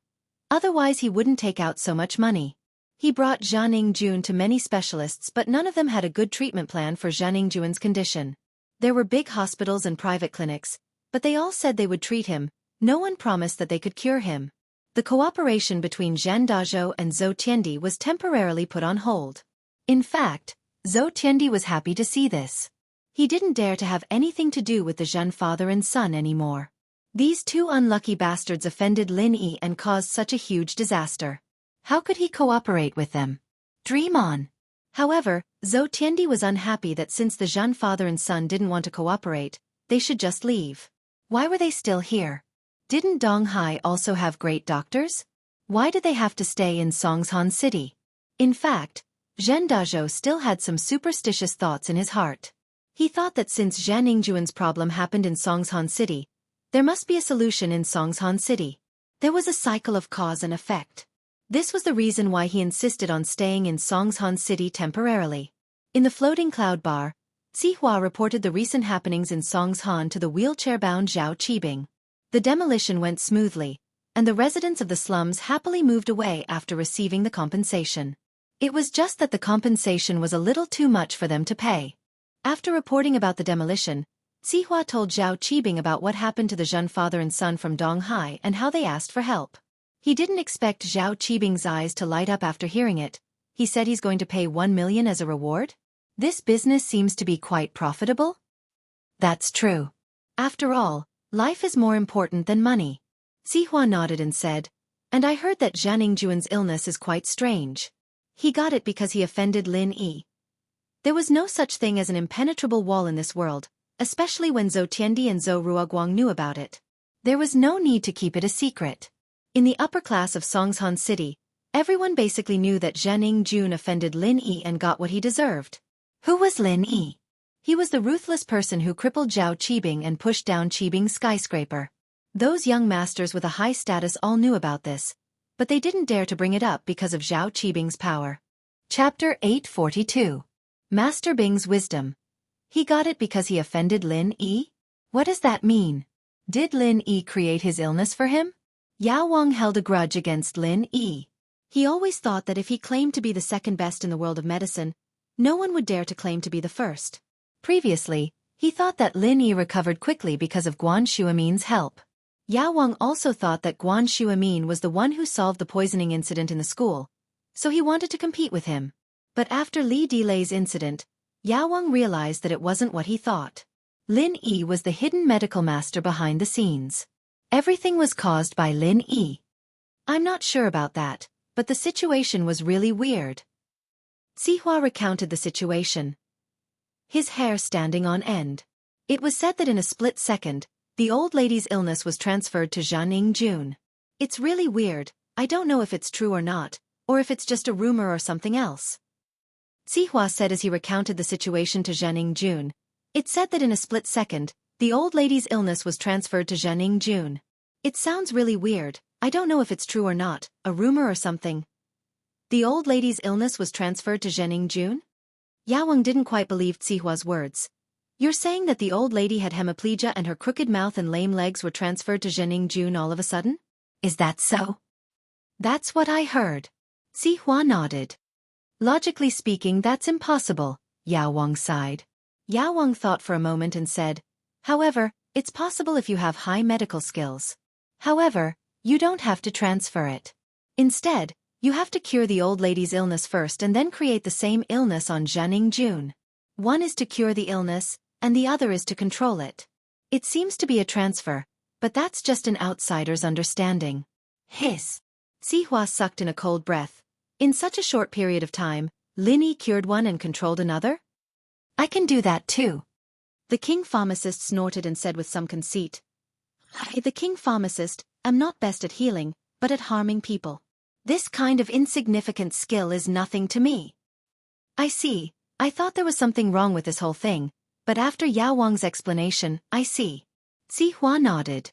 Speaker 1: Otherwise he wouldn't take out so much money. He brought Zhang Ningjun to many specialists, but none of them had a good treatment plan for Zhang Ningjuan's condition. There were big hospitals and private clinics, but they all said they would treat him. No one promised that they could cure him. The cooperation between Zhen Dazhou and Zhou Tiandi was temporarily put on hold. In fact, Zhou Tiandi was happy to see this. He didn't dare to have anything to do with the Zhen father and son anymore. These two unlucky bastards offended Lin Yi and caused such a huge disaster. How could he cooperate with them? Dream on. However, Zhou Tiandi was unhappy that since the Zhen father and son didn't want to cooperate, they should just leave. Why were they still here? Didn't Donghai also have great doctors? Why did they have to stay in Songshan City? In fact, Zhen Dazhou still had some superstitious thoughts in his heart. He thought that since Zhang Ningjuan's problem happened in Songshan City, there must be a solution in Songshan City. There was a cycle of cause and effect. This was the reason why he insisted on staying in Songshan City temporarily. In the floating cloud bar, Zihua reported the recent happenings in Songshan to the wheelchair-bound Zhao Qibing. The demolition went smoothly, and the residents of the slums happily moved away after receiving the compensation. It was just that the compensation was a little too much for them to pay. After reporting about the demolition, Zihua told Zhao Qibing about what happened to the Zhen father and son from Donghai and how they asked for help. He didn't expect Zhao Qibing's eyes to light up after hearing it. He said he's going to pay 1 million as a reward? This business seems to be quite profitable? That's true. After all, life is more important than money. Zihua nodded and said, and I heard that Zhang Ningjuan's illness is quite strange. He got it because he offended Lin Yi. There was no such thing as an impenetrable wall in this world, especially when Zhou Tiandi and Zhou Ruoguang knew about it. There was no need to keep it a secret. In the upper class of Songshan City, everyone basically knew that Zhang Ningjun offended Lin Yi and got what he deserved. Who was Lin Yi? He was the ruthless person who crippled Zhao Qibing and pushed down Qibing's skyscraper. Those young masters with a high status all knew about this, but they didn't dare to bring it up because of Zhao Qibing's power. Chapter 842. Master Bing's Wisdom. He got it because he offended Lin Yi? What does that mean? Did Lin Yi create his illness for him? Yao Wang held a grudge against Lin Yi. He always thought that if he claimed to be the second best in the world of medicine, no one would dare to claim to be the first. Previously, he thought that Lin Yi recovered quickly because of Guan Shuamin's help. Yao Wang also thought that Guan Shuamin was the one who solved the poisoning incident in the school, so he wanted to compete with him. But after Li Dilei's incident, Yao Wang realized that it wasn't what he thought. Lin Yi was the hidden medical master behind the scenes. Everything was caused by Lin Yi. I'm not sure about that, but the situation was really weird. Zihua recounted the situation. His hair standing on end. It was said that in a split second, the old lady's illness was transferred to Zhang Ningjun. It's really weird. I don't know if it's true or not, or if it's just a rumor or something else. Zihua said as he recounted the situation to Zhang Ningjun. It said that in a split second, the old lady's illness was transferred to Zhang Ningjun. It sounds really weird. I don't know if it's true or not, a rumor or something. The old lady's illness was transferred to Zhang Ningjun? Yao Wang didn't quite believe Zihua's words. You're saying that the old lady had hemiplegia and her crooked mouth and lame legs were transferred to Zhang Ningjun all of a sudden? Is that so? That's what I heard. Zihua nodded. Logically speaking, that's impossible, Yao Wang sighed. Yao Wang thought for a moment and said, however, it's possible if you have high medical skills. However, you don't have to transfer it. Instead, you have to cure the old lady's illness first and then create the same illness on Zhang Ningjun. One is to cure the illness, and the other is to control it. It seems to be a transfer, but that's just an outsider's understanding. Hiss. Zihua sucked in a cold breath. In such a short period of time, Lin Yi cured one and controlled another? I can do that too. The king pharmacist snorted and said with some conceit. I, the king pharmacist, am not best at healing, but at harming people. This kind of insignificant skill is nothing to me. I see. I thought there was something wrong with this whole thing, but after Yao Wang's explanation, I see. Sihua nodded.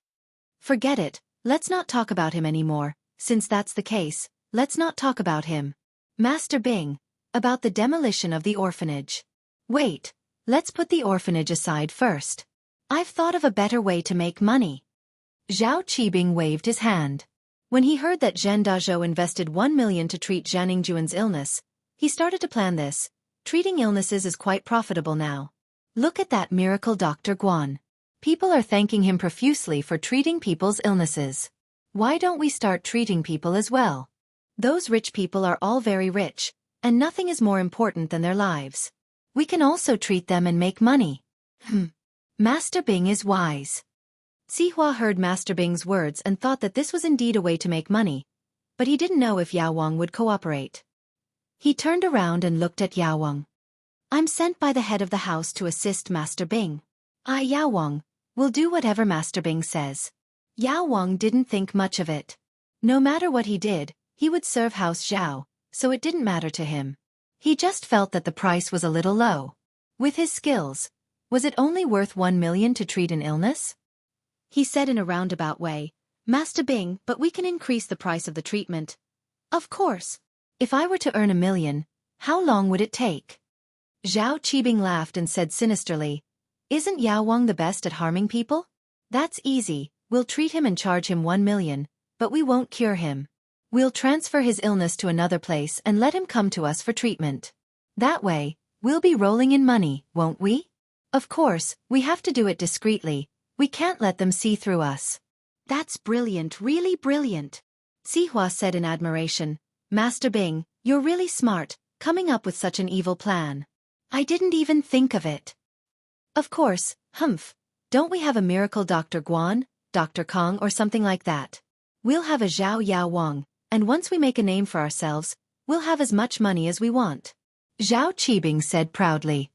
Speaker 1: Forget it, let's not talk about him anymore. Since that's the case, let's not talk about him. Master Bing, about the demolition of the orphanage. Wait, let's put the orphanage aside first. I've thought of a better way to make money. Zhao Qibing waved his hand. When he heard that Zhen Dazhou invested 1 million to treat Jianghu's illness, he started to plan this. Treating illnesses is quite profitable now. Look at that miracle Dr. Guan. People are thanking him profusely for treating people's illnesses. Why don't we start treating people as well? Those rich people are all very rich, and nothing is more important than their lives. We can also treat them and make money. Master Bing is wise. Sihua heard Master Bing's words and thought that this was indeed a way to make money, but he didn't know if Yao Wang would cooperate. He turned around and looked at Yao Wang. I'm sent by the head of the house to assist Master Bing. I, Yao Wang, will do whatever Master Bing says. Yao Wang didn't think much of it. No matter what he did, he would serve House Zhao, so it didn't matter to him. He just felt that the price was a little low. With his skills, was it only worth 1 million to treat an illness? He said in a roundabout way, Master Bing, but we can increase the price of the treatment. Of course. If I were to earn 1 million, how long would it take? Zhao Qibing laughed and said sinisterly, Isn't Yao Wang the best at harming people? That's easy, we'll treat him and charge him 1 million, but we won't cure him. We'll transfer his illness to another place and let him come to us for treatment. That way, we'll be rolling in money, won't we? Of course, we have to do it discreetly. We can't let them see through us. That's brilliant, really brilliant. Sihua said in admiration, Master Bing, you're really smart, coming up with such an evil plan. I didn't even think of it. Of course, don't we have a miracle Dr. Guan, Dr. Kong or something like that? We'll have a Zhao Yao Wang, and once we make a name for ourselves, we'll have as much money as we want. Zhao Qibing said proudly.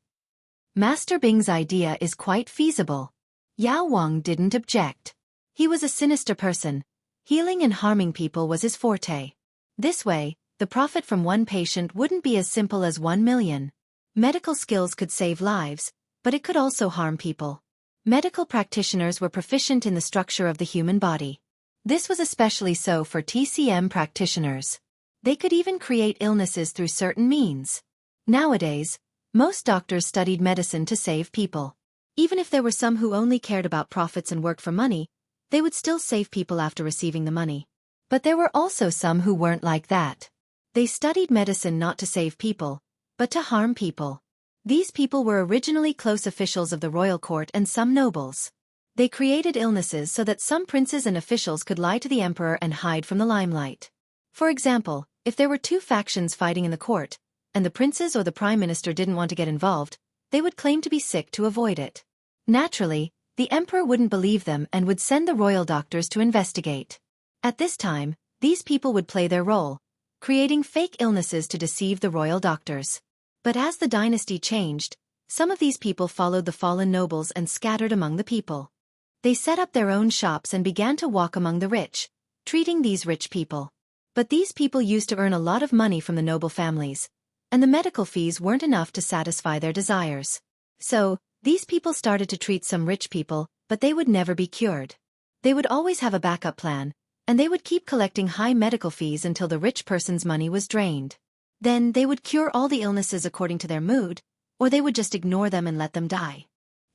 Speaker 1: Master Bing's idea is quite feasible. Yao Wang didn't object. He was a sinister person. Healing and harming people was his forte. This way, the profit from one patient wouldn't be as simple as 1 million. Medical skills could save lives, but it could also harm people. Medical practitioners were proficient in the structure of the human body. This was especially so for TCM practitioners. They could even create illnesses through certain means. Nowadays, most doctors studied medicine to save people. Even if there were some who only cared about profits and worked for money, they would still save people after receiving the money. But there were also some who weren't like that. They studied medicine not to save people, but to harm people. These people were originally close officials of the royal court and some nobles. They created illnesses so that some princes and officials could lie to the emperor and hide from the limelight. For example, if there were 2 factions fighting in the court, and the princes or the prime minister didn't want to get involved, they would claim to be sick to avoid it. Naturally, the emperor wouldn't believe them and would send the royal doctors to investigate. At this time, these people would play their role, creating fake illnesses to deceive the royal doctors. But as the dynasty changed, some of these people followed the fallen nobles and scattered among the people. They set up their own shops and began to walk among the rich, treating these rich people. But these people used to earn a lot of money from the noble families, and the medical fees weren't enough to satisfy their desires. So, these people started to treat some rich people, but they would never be cured. They would always have a backup plan, and they would keep collecting high medical fees until the rich person's money was drained. Then they would cure all the illnesses according to their mood, or they would just ignore them and let them die.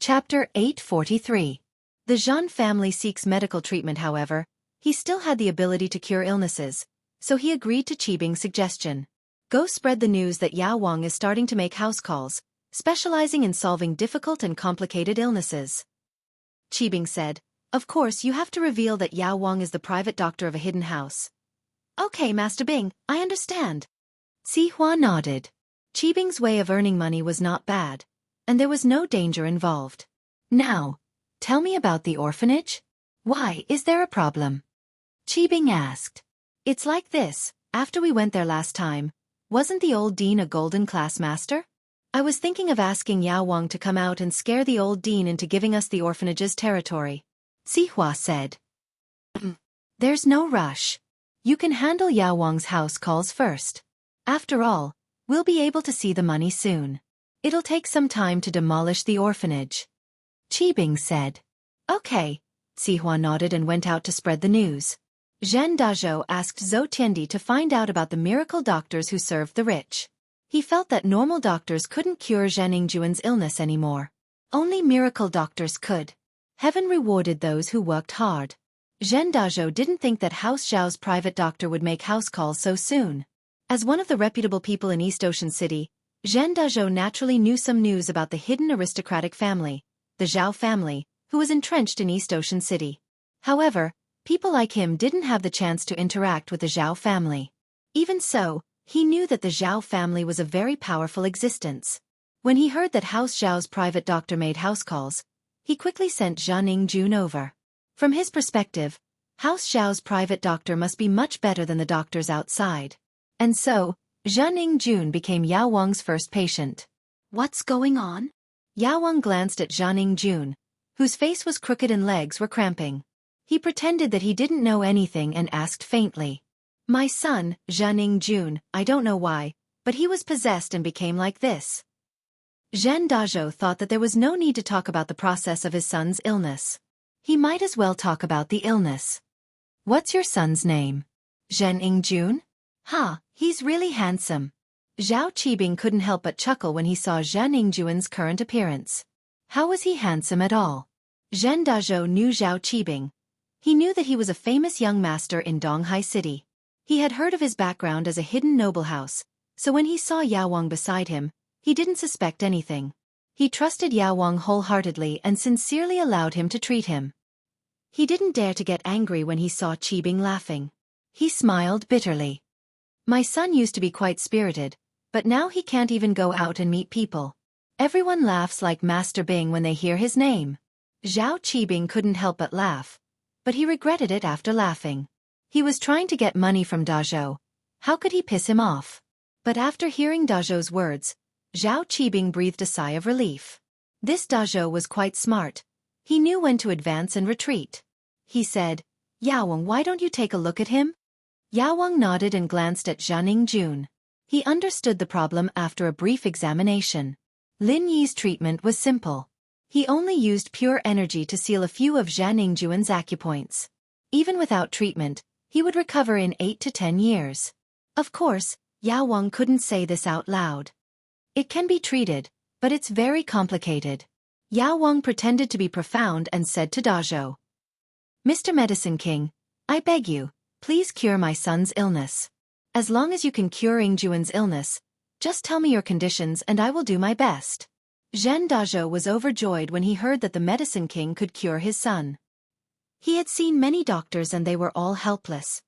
Speaker 1: Chapter 843. The Zhan family seeks medical treatment. However, he still had the ability to cure illnesses, so he agreed to Qibing's suggestion. Go spread the news that Yao Wang is starting to make house calls, specializing in solving difficult and complicated illnesses. Qibing said, Of course you have to reveal that Yao Wang is the private doctor of a hidden house. Okay, Master Bing, I understand. Sihua nodded. Qibing's way of earning money was not bad, and there was no danger involved. Now, tell me about the orphanage. Why, is there a problem? Qibing asked. It's like this, after we went there last time, wasn't the old dean a golden class master? I was thinking of asking Yao Wang to come out and scare the old dean into giving us the orphanage's territory. Sihua said. There's no rush. You can handle Yao Wang's house calls first. After all, we'll be able to see the money soon. It'll take some time to demolish the orphanage. Qibing said. Okay. Sihua nodded and went out to spread the news. Zhen Dazhou asked Zhou Tiandi to find out about the miracle doctors who served the rich. He felt that normal doctors couldn't cure Zhen Ningjuan's illness anymore. Only miracle doctors could. Heaven rewarded those who worked hard. Zhen Dazhou didn't think that House Zhao's private doctor would make house calls so soon. As one of the reputable people in East Ocean City, Zhen Dazhou naturally knew some news about the hidden aristocratic family, the Zhao family, who was entrenched in East Ocean City. However, people like him didn't have the chance to interact with the Zhao family. Even so, he knew that the Zhao family was a very powerful existence. When he heard that House Zhao's private doctor made house calls, he quickly sent Zhang Ningjun over. From his perspective, House Zhao's private doctor must be much better than the doctors outside. And so, Zhang Ningjun became Yao Wang's first patient. What's going on? Yao Wang glanced at Zhang Ningjun, whose face was crooked and legs were cramping. He pretended that he didn't know anything and asked faintly. My son, Zhang Ningjun, I don't know why, but he was possessed and became like this. Zhen Dazhou thought that there was no need to talk about the process of his son's illness. He might as well talk about the illness. What's your son's name? Zhen Ningjun? He's really handsome. Zhao Qibing couldn't help but chuckle when he saw Zhang Ningjuan's current appearance. How was he handsome at all? Zhen Dazhou knew Zhao Qibing. He knew that he was a famous young master in Donghai City. He had heard of his background as a hidden noble house, so when he saw Yao Wang beside him, he didn't suspect anything. He trusted Yao Wang wholeheartedly and sincerely allowed him to treat him. He didn't dare to get angry when he saw Qibing laughing. He smiled bitterly. My son used to be quite spirited, but now he can't even go out and meet people. Everyone laughs like Master Bing when they hear his name. Zhao Qibing couldn't help but laugh, but he regretted it after laughing. He was trying to get money from Dazhou. How could he piss him off? But after hearing Dazhou's words, Zhao Qibing breathed a sigh of relief. This Dazhou was quite smart. He knew when to advance and retreat. He said, Yao Wang, why don't you take a look at him? Yao Wang nodded and glanced at Zhang Ningjun. He understood the problem after a brief examination. Lin Yi's treatment was simple. He only used pure energy to seal a few of Zhang Ningjuan's acupoints. Even without treatment, he would recover in 8 to 10 years. Of course, Yao Wang couldn't say this out loud. It can be treated, but it's very complicated. Yao Wang pretended to be profound and said to Dazhou, Mr. Medicine King, I beg you, please cure my son's illness. As long as you can cure Ningjuan's illness, just tell me your conditions and I will do my best. Zhen Dazhou was overjoyed when he heard that the Medicine King could cure his son. He had seen many doctors and they were all helpless.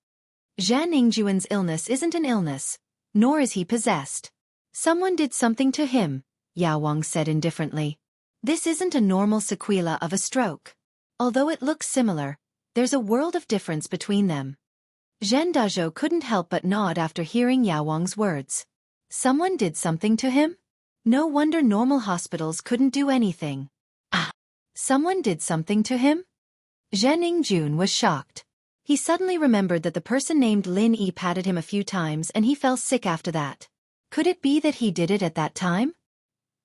Speaker 1: Zhang Ningjuan's illness isn't an illness, nor is he possessed. Someone did something to him, Yao Wang said indifferently. This isn't a normal sequela of a stroke. Although it looks similar, there's a world of difference between them. Zhen Dazhou couldn't help but nod after hearing Yao Wang's words. Someone did something to him? No wonder normal hospitals couldn't do anything. Someone did something to him? Zhen Ningjun was shocked. He suddenly remembered that the person named Lin Yi patted him a few times and he fell sick after that. Could it be that he did it at that time?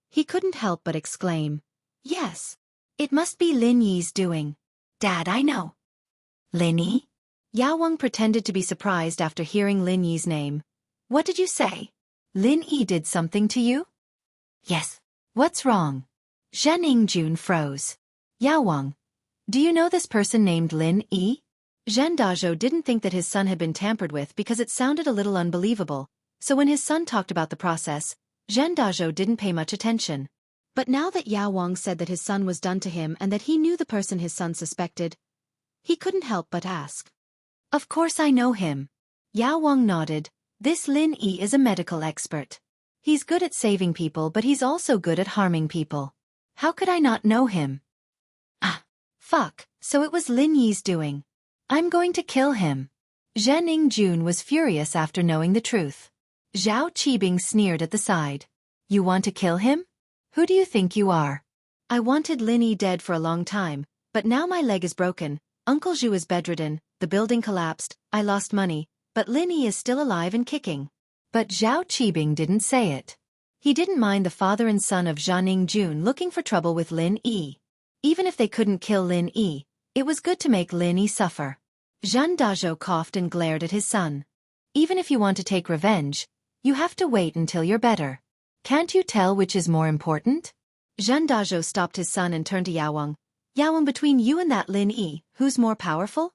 Speaker 1: He couldn't help but exclaim, Yes. It must be Lin Yi's doing. Dad, I know. Lin Yi? Yao Wang pretended to be surprised after hearing Lin Yi's name. What did you say? Lin Yi did something to you? Yes. What's wrong? Zhen Ningjun froze. Yao Wang, do you know this person named Lin Yi? Zhen Dazhou didn't think that his son had been tampered with because it sounded a little unbelievable, so when his son talked about the process, Zhen Dazhou didn't pay much attention. But now that Yao Wang said that his son was done to him and that he knew the person his son suspected, he couldn't help but ask. Of course I know him. Yao Wang nodded. This Lin Yi is a medical expert. He's good at saving people but he's also good at harming people. How could I not know him? Fuck, so it was Lin Yi's doing. I'm going to kill him. Zhen Ningjun was furious after knowing the truth. Zhao Qibing sneered at the side. You want to kill him? Who do you think you are? I wanted Lin Yi dead for a long time, but now my leg is broken, Uncle Zhu is bedridden, the building collapsed, I lost money, but Lin Yi is still alive and kicking. But Zhao Qibing didn't say it. He didn't mind the father and son of Zhang Ningjun looking for trouble with Lin Yi. Even if they couldn't kill Lin Yi, it was good to make Lin Yi suffer. Zhen Dazhou coughed and glared at his son. Even if you want to take revenge, you have to wait until you're better. Can't you tell which is more important? Zhen Dazhou stopped his son and turned to Yao Wang. Yao Wang, between you and that Lin Yi, who's more powerful?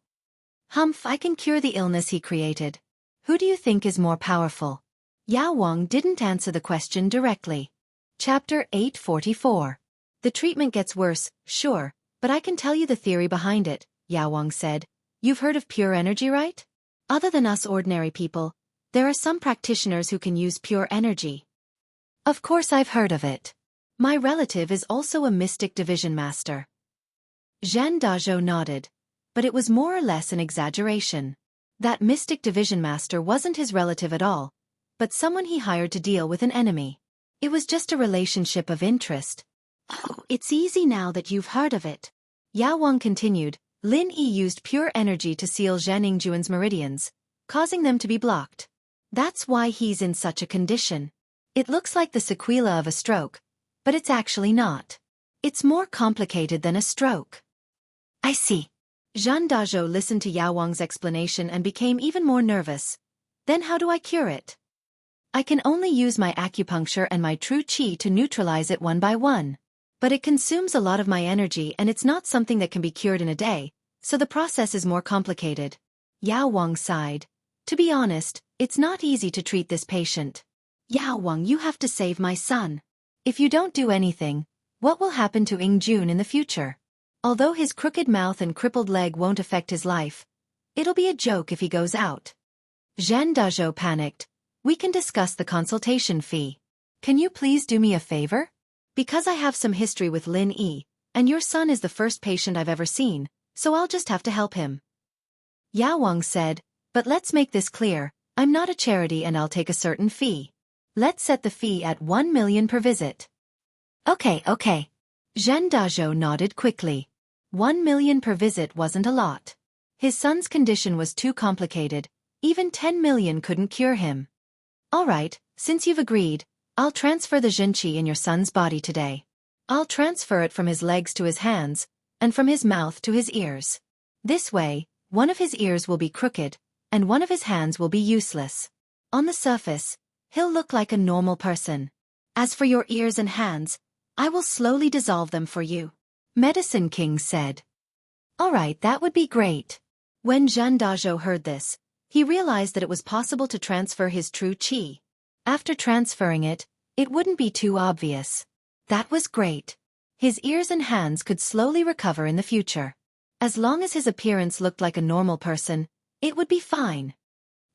Speaker 1: Humph, I can cure the illness he created. Who do you think is more powerful? Yao Wang didn't answer the question directly. Chapter 844. The treatment gets worse, sure, but I can tell you the theory behind it, Yao Wang said. You've heard of pure energy, right? Other than us ordinary people, there are some practitioners who can use pure energy. Of course I've heard of it. My relative is also a mystic division master. Zhen Dazhou nodded, but it was more or less an exaggeration. That mystic division master wasn't his relative at all, but someone he hired to deal with an enemy. It was just a relationship of interest. Oh, it's easy now that you've heard of it. Yao Wang continued. Lin Yi used pure energy to seal Jianghu's meridians, causing them to be blocked. That's why he's in such a condition. It looks like the sequela of a stroke, but it's actually not. It's more complicated than a stroke. I see. Zhen Dazhou listened to Yao Wang's explanation and became even more nervous. Then how do I cure it? I can only use my acupuncture and my true qi to neutralize it one by one. But it consumes a lot of my energy and it's not something that can be cured in a day, so the process is more complicated. Yao Wang sighed. To be honest, it's not easy to treat this patient. Yao Wang, you have to save my son. If you don't do anything, what will happen to Jun in the future? Although his crooked mouth and crippled leg won't affect his life, it'll be a joke if he goes out. Zhen Dazhou panicked. We can discuss the consultation fee. Can you please do me a favor? Because I have some history with Lin Yi, and your son is the first patient I've ever seen, so I'll just have to help him. Yao Wang said, but let's make this clear, I'm not a charity and I'll take a certain fee. Let's set the fee at 1 million per visit. Okay. Zhen Dazhou nodded quickly. 1 million per visit wasn't a lot. His son's condition was too complicated, even 10 million couldn't cure him. Alright, since you've agreed, I'll transfer the Zhenqi in your son's body today. I'll transfer it from his legs to his hands, and from his mouth to his ears. This way, one of his ears will be crooked, and one of his hands will be useless. On the surface, he'll look like a normal person. As for your ears and hands, I will slowly dissolve them for you. Medicine King said. Alright, that would be great. When Zhen Dazhou heard this, he realized that it was possible to transfer his true qi. After transferring it, it wouldn't be too obvious. That was great. His ears and hands could slowly recover in the future. As long as his appearance looked like a normal person, it would be fine.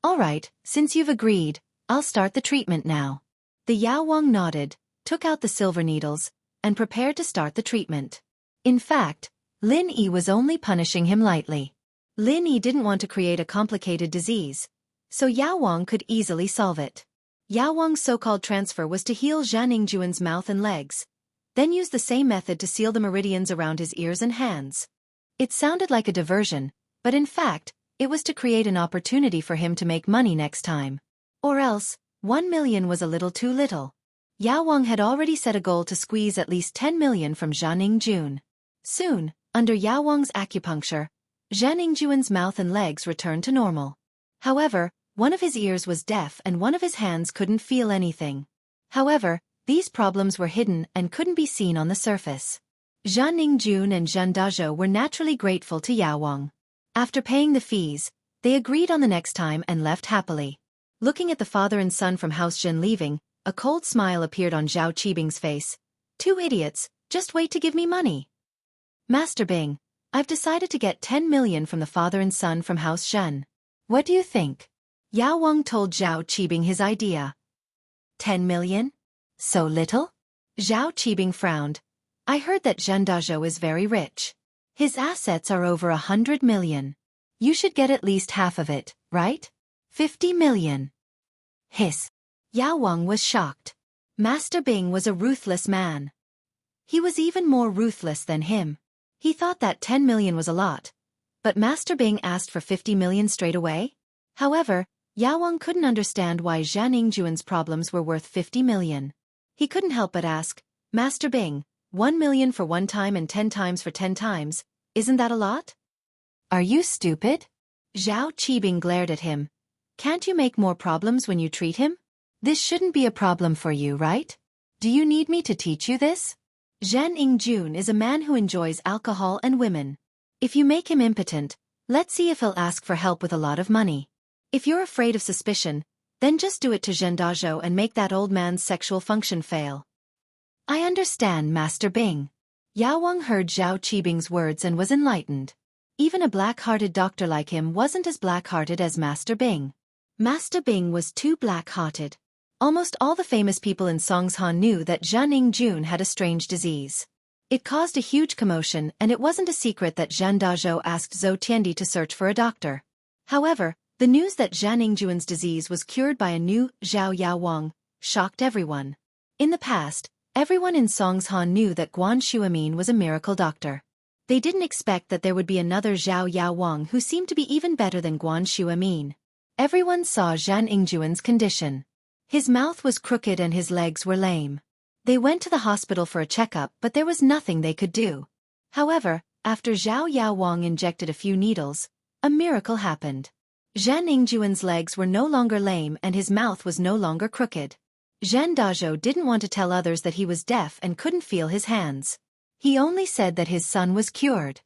Speaker 1: Alright, since you've agreed, I'll start the treatment now. The Yao Wang nodded, took out the silver needles, and prepared to start the treatment. In fact, Lin Yi was only punishing him lightly. Lin Yi didn't want to create a complicated disease, so Yao Wang could easily solve it. Yao Wang's so-called transfer was to heal Jianghu's mouth and legs, then use the same method to seal the meridians around his ears and hands. It sounded like a diversion, but in fact, it was to create an opportunity for him to make money next time. Or else, 1 million was a little too little. Yao Wang had already set a goal to squeeze at least 10 million from Jianghu. Soon, under Yao Wang's acupuncture, Jianghu's mouth and legs returned to normal. However, one of his ears was deaf and one of his hands couldn't feel anything. However, these problems were hidden and couldn't be seen on the surface. Jianghu and Zhen Dazhou were naturally grateful to Yao Wang. After paying the fees, they agreed on the next time and left happily. Looking at the father and son from House Zhen leaving, a cold smile appeared on Zhao Qibing's face. 2 idiots, just wait to give me money. Master Bing, I've decided to get 10 million from the father and son from House Zhen. What do you think? Yao Wang told Zhao Qibing his idea. 10 million? So little? Zhao Qibing frowned. I heard that Zhen Dazhou is very rich. His assets are over 100 million. You should get at least half of it, right? 50 million. Hiss. Yao Wang was shocked. Master Bing was a ruthless man. He was even more ruthless than him. He thought that 10 million was a lot, but Master Bing asked for 50 million straight away. However, Yao Wang couldn't understand why Jianghu's problems were worth 50 million. He couldn't help but ask, Master Bing, 1 million for 1 time and 10 times for 10 times, isn't that a lot? Are you stupid? Zhao Qibing glared at him. Can't you make more problems when you treat him? This shouldn't be a problem for you, right? Do you need me to teach you this? Zhan Yingjun is a man who enjoys alcohol and women. If you make him impotent, let's see if he'll ask for help with a lot of money. If you're afraid of suspicion, then just do it to Zhen Dazhou and make that old man's sexual function fail. I understand, Master Bing. Yao Wang heard Zhao Qibing's words and was enlightened. Even a black-hearted doctor like him wasn't as black-hearted as Master Bing. Master Bing was too black-hearted. Almost all the famous people in Songshan knew that Zhan Yingjun had a strange disease. It caused a huge commotion, and it wasn't a secret that Zhan Dazhou asked Zhou Tiandi to search for a doctor. However, the news that Zhan Yingjun's disease was cured by a new Zhao Yaowang shocked everyone. In the past, everyone in Songshan knew that Guan Shuamin was a miracle doctor. They didn't expect that there would be another Zhao Yaowang who seemed to be even better than Guan Shuamin. Everyone saw Zhan Yingjun's condition. His mouth was crooked and his legs were lame. They went to the hospital for a checkup, but there was nothing they could do. However, after Zhao Yaowang injected a few needles, a miracle happened. Zhan Yingjun's legs were no longer lame and his mouth was no longer crooked. Zhen Dazhou didn't want to tell others that he was deaf and couldn't feel his hands. He only said that his son was cured.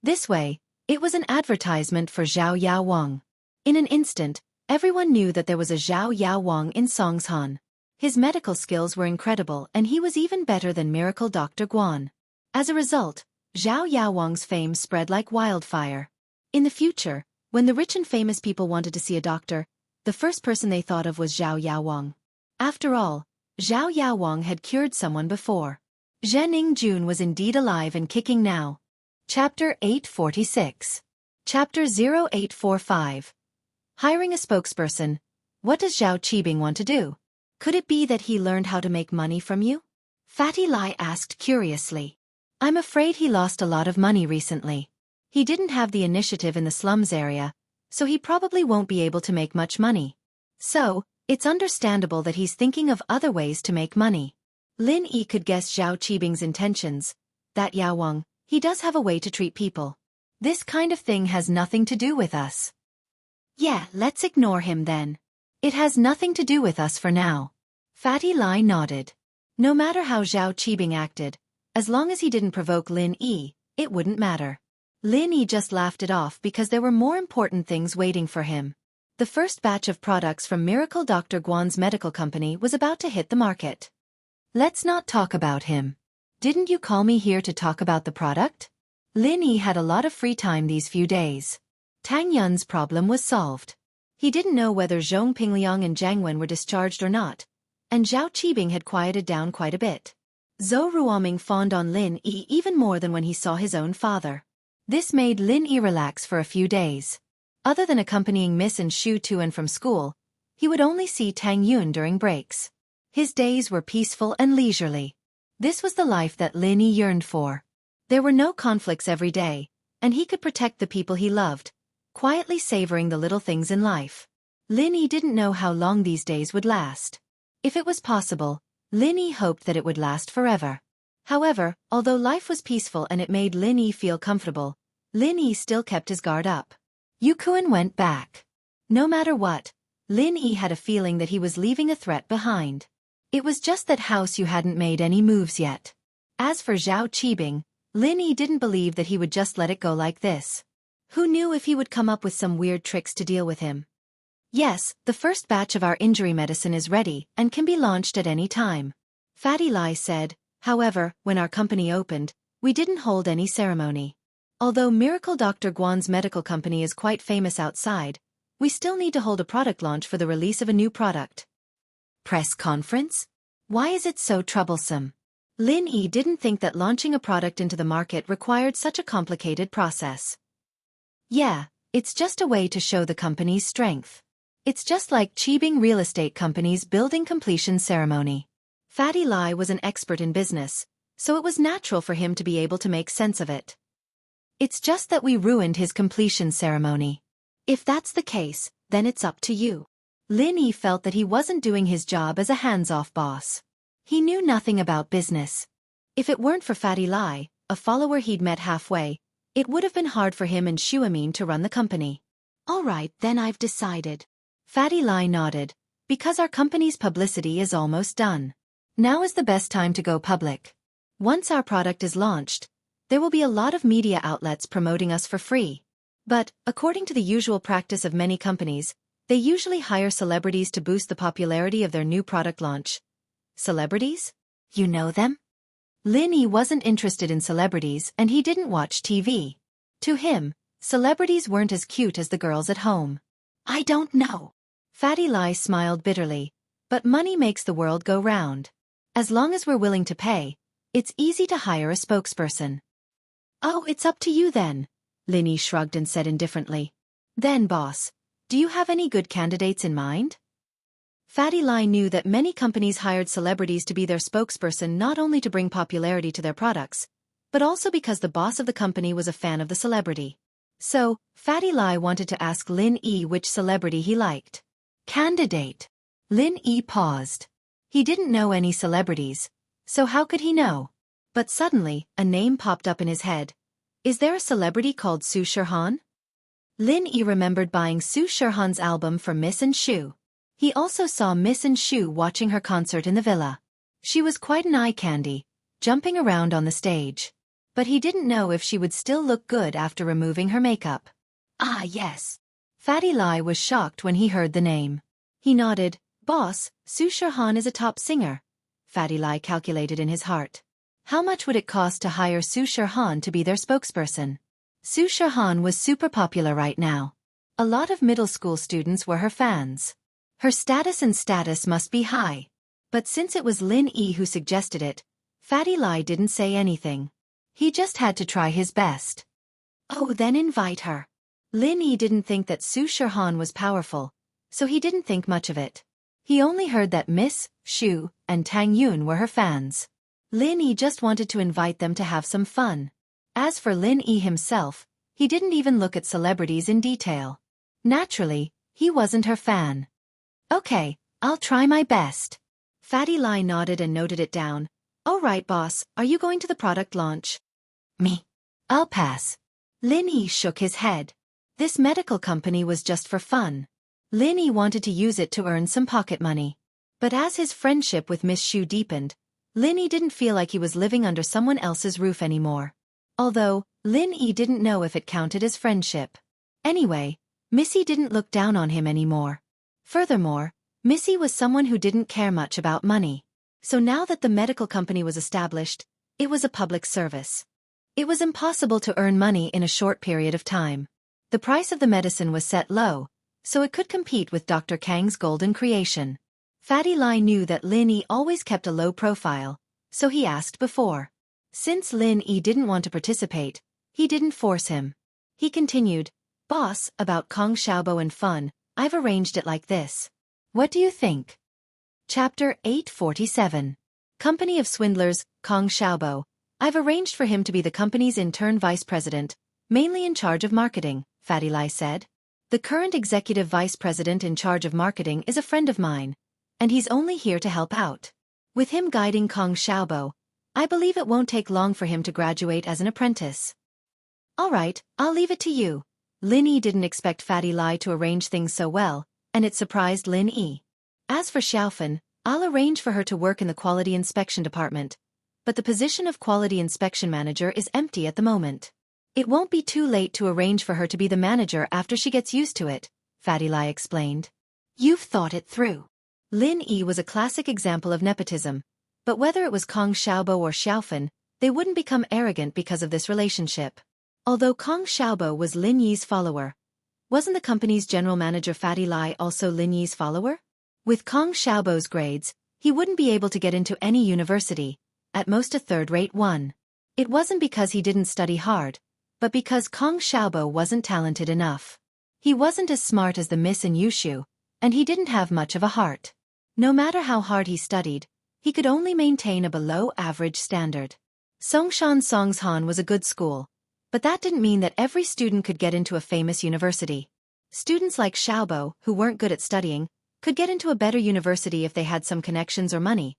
Speaker 1: This way, it was an advertisement for Zhao Yaowang. In an instant, everyone knew that there was a Zhao Yaowang in Songshan. His medical skills were incredible and he was even better than Miracle Dr. Guan. As a result, Zhao Yaowang's fame spread like wildfire. In the future, when the rich and famous people wanted to see a doctor, the first person they thought of was Zhao Yaowang. After all, Zhao Yaowang had cured someone before. Zhen Yingjun was indeed alive and kicking now. Chapter 846. Chapter 0845. Hiring a spokesperson. What does Zhao Qibing want to do? Could it be that he learned how to make money from you? Fatty Lai asked curiously. I'm afraid he lost a lot of money recently. He didn't have the initiative in the slums area, so he probably won't be able to make much money. So, it's understandable that he's thinking of other ways to make money. Lin Yi could guess Zhao Qibing's intentions. That Yaowang, he does have a way to treat people. This kind of thing has nothing to do with us. Yeah, let's ignore him then. It has nothing to do with us for now. Fatty Lai nodded. No matter how Zhao Qibing acted, as long as he didn't provoke Lin Yi, it wouldn't matter. Lin Yi just laughed it off because there were more important things waiting for him. The first batch of products from Miracle Dr. Guan's medical company was about to hit the market. Let's not talk about him. Didn't you call me here to talk about the product? Lin Yi had a lot of free time these few days. Tang Yun's problem was solved. He didn't know whether Zhong Pingliang and Jiang Wen were discharged or not, and Zhao Qibing had quieted down quite a bit. Zhou Ruoming fawned on Lin Yi even more than when he saw his own father. This made Lin Yi relax for a few days. Other than accompanying Miss and Shu to and from school, he would only see Tang Yun during breaks. His days were peaceful and leisurely. This was the life that Lin Yi yearned for. There were no conflicts every day, and he could protect the people he loved, quietly savoring the little things in life. Lin Yi didn't know how long these days would last. If it was possible, Lin Yi hoped that it would last forever. However, although life was peaceful and it made Lin Yi feel comfortable, Lin Yi still kept his guard up. Yu Kuan went back. No matter what, Lin Yi had a feeling that he was leaving a threat behind. It was just that House Yu hadn't made any moves yet. As for Zhao Qibing, Lin Yi didn't believe that he would just let it go like this. Who knew if he would come up with some weird tricks to deal with him? Yes, the first batch of our injury medicine is ready and can be launched at any time. Fatty Lai said. However, when our company opened, we didn't hold any ceremony. Although Miracle Dr. Guan's medical company is quite famous outside, we still need to hold a product launch for the release of a new product. Press conference? Why is it so troublesome? Lin Yi didn't think that launching a product into the market required such a complicated process. Yeah, it's just a way to show the company's strength. It's just like Qibing Real Estate Company's building completion ceremony. Fatty Lai was an expert in business, so it was natural for him to be able to make sense of it. It's just that we ruined his completion ceremony. If that's the case, then it's up to you. Lin Yi felt that he wasn't doing his job as a hands-off boss. He knew nothing about business. If it weren't for Fatty Lai, a follower he'd met halfway, it would have been hard for him and Xiaomin to run the company. All right, then I've decided. Fatty Lai nodded, because our company's publicity is almost done. Now is the best time to go public. Once our product is launched, there will be a lot of media outlets promoting us for free. But, according to the usual practice of many companies, they usually hire celebrities to boost the popularity of their new product launch. Celebrities? You know them? Lin Yi wasn't interested in celebrities and he didn't watch TV. To him, celebrities weren't as cute as the girls at home. I don't know. Fatty Lai smiled bitterly, but money makes the world go round. As long as we're willing to pay, it's easy to hire a spokesperson. Oh, it's up to you then, Lin Yi shrugged and said indifferently. Then boss, do you have any good candidates in mind? Fatty Lai knew that many companies hired celebrities to be their spokesperson not only to bring popularity to their products, but also because the boss of the company was a fan of the celebrity. So, Fatty Lai wanted to ask Lin Yi which celebrity he liked. Candidate. Lin Yi paused. He didn't know any celebrities, so how could he know? But suddenly, a name popped up in his head. Is there a celebrity called Su Shirhan? Lin Yi remembered buying Su Shirhan's album for Miss and Shu. He also saw Miss and Shu watching her concert in the villa. She was quite an eye candy, jumping around on the stage. But he didn't know if she would still look good after removing her makeup. Ah, yes. Fatty Lai was shocked when he heard the name. He nodded. Boss, Su Shirhan is a top singer. Fatty Lai calculated in his heart. How much would it cost to hire Su Shirhan to be their spokesperson? Su Shirhan was super popular right now. A lot of middle school students were her fans. Her status must be high. But since it was Lin Yi who suggested it, Fatty Lai didn't say anything. He just had to try his best. Oh, then invite her. Lin Yi didn't think that Su Shirhan was powerful, so he didn't think much of it. He only heard that Miss, Shu, and Tang Yun were her fans. Lin Yi just wanted to invite them to have some fun. As for Lin Yi himself, he didn't even look at celebrities in detail. Naturally, he wasn't her fan. Okay, I'll try my best. Fatty Lai nodded and noted it down. All right, boss, are you going to the product launch? Me. I'll pass. Lin Yi shook his head. This medical company was just for fun. Lin Yi wanted to use it to earn some pocket money. But as his friendship with Miss Shu deepened, Lin Yi didn't feel like he was living under someone else's roof anymore. Although, Lin Yi didn't know if it counted as friendship. Anyway, Missy didn't look down on him anymore. Furthermore, Missy was someone who didn't care much about money. So now that the medical company was established, it was a public service. It was impossible to earn money in a short period of time. The price of the medicine was set low, so it could compete with Dr. Kang's golden creation. Fatty Lai knew that Lin Yi always kept a low profile, so he asked before. Since Lin Yi didn't want to participate, he didn't force him. He continued, Boss, about Kong Xiaobo and fun, I've arranged it like this. What do you think? Chapter 847. Company of Swindlers, Kong Xiaobo. I've arranged for him to be the company's intern vice president, mainly in charge of marketing, Fatty Lai said. The current executive vice president in charge of marketing is a friend of mine, and he's only here to help out. With him guiding Kong Xiaobo, I believe it won't take long for him to graduate as an apprentice. All right, I'll leave it to you. Lin Yi didn't expect Fatty Lai to arrange things so well, and it surprised Lin Yi. As for Xiaofan, I'll arrange for her to work in the quality inspection department, but the position of quality inspection manager is empty at the moment. It won't be too late to arrange for her to be the manager after she gets used to it, Fatty Lai explained. You've thought it through. Lin Yi was a classic example of nepotism, but whether it was Kong Xiaobo or Xiaofan, they wouldn't become arrogant because of this relationship. Although Kong Xiaobo was Lin Yi's follower, wasn't the company's general manager Fatty Lai also Lin Yi's follower? With Kong Xiaobo's grades, he wouldn't be able to get into any university, at most a third-rate one. It wasn't because he didn't study hard, but because Kong Xiaobo wasn't talented enough. He wasn't as smart as the Miss and Yushu, and he didn't have much of a heart. No matter how hard he studied, he could only maintain a below-average standard. Songshan Songshan was a good school, but that didn't mean that every student could get into a famous university. Students like Xiaobo, who weren't good at studying, could get into a better university if they had some connections or money.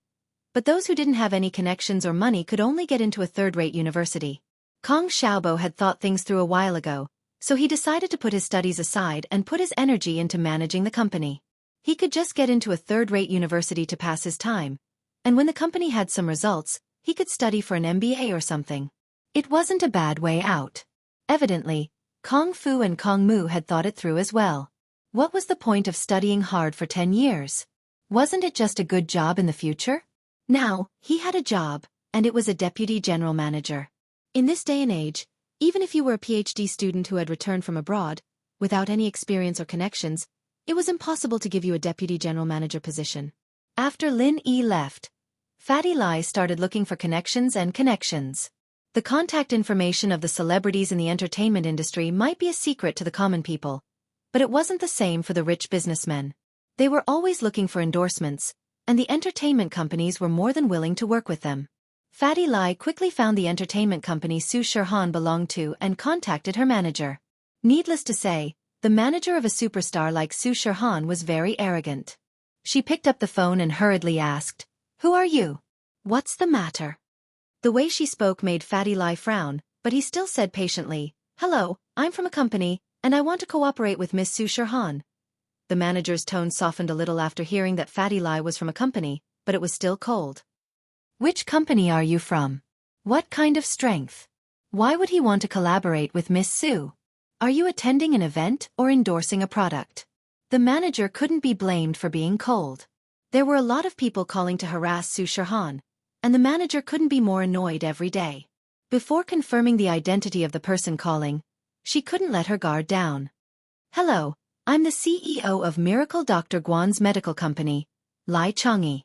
Speaker 1: But those who didn't have any connections or money could only get into a third-rate university. Kong Xiaobo had thought things through a while ago, so he decided to put his studies aside and put his energy into managing the company. He could just get into a third-rate university to pass his time, and when the company had some results, he could study for an MBA or something. It wasn't a bad way out. Evidently, Kong Fu and Kong Mu had thought it through as well. What was the point of studying hard for 10 years? Wasn't it just a good job in the future? Now, he had a job, and it was a deputy general manager. In this day and age, even if you were a PhD student who had returned from abroad, without any experience or connections, it was impossible to give you a deputy general manager position. After Lin Yi left, Fatty Lai started looking for connections and connections. The contact information of the celebrities in the entertainment industry might be a secret to the common people, but it wasn't the same for the rich businessmen. They were always looking for endorsements, and the entertainment companies were more than willing to work with them. Fatty Lai quickly found the entertainment company Su Shirhan belonged to and contacted her manager. Needless to say, the manager of a superstar like Su Shirhan was very arrogant. She picked up the phone and hurriedly asked, "Who are you? What's the matter?" The way she spoke made Fatty Lai frown, but he still said patiently, "Hello, I'm from a company, and I want to cooperate with Miss Su Shirhan." The manager's tone softened a little after hearing that Fatty Lai was from a company, but it was still cold. "Which company are you from? What kind of strength? Why would he want to collaborate with Miss Su? Are you attending an event or endorsing a product?" The manager couldn't be blamed for being cold. There were a lot of people calling to harass Su Shirhan, and the manager couldn't be more annoyed every day. Before confirming the identity of the person calling, she couldn't let her guard down. "Hello, I'm the CEO of Miracle Dr. Guan's medical company, Lai Changyi.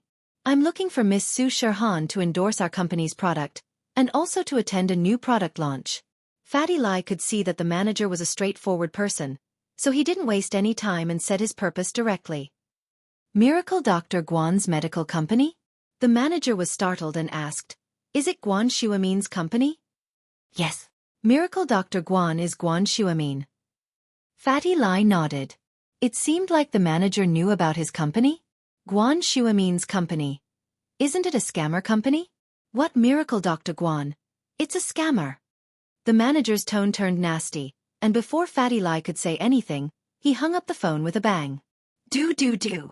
Speaker 1: I'm looking for Miss Su Shirhan to endorse our company's product, and also to attend a new product launch." Fatty Lai could see that the manager was a straightforward person, so he didn't waste any time and said his purpose directly. "Miracle Dr. Guan's medical company?" The manager was startled and asked, "Is it Guan Shuamin's company?" "Yes. Miracle Dr. Guan is Guan Shuamin." Fatty Lai nodded. It seemed like the manager knew about his company. Guan Shuamin's company. Isn't it a scammer company? What Miracle Dr. Guan? It's a scammer. The manager's tone turned nasty, and before Fatty Lai could say anything, he hung up the phone with a bang. Do.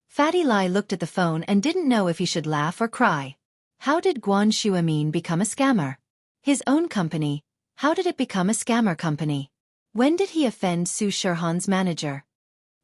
Speaker 1: Fatty Lai looked at the phone and didn't know if he should laugh or cry. How did Guan Shuamin become a scammer? His own company. How did it become a scammer company? When did he offend Su Shirhan's manager?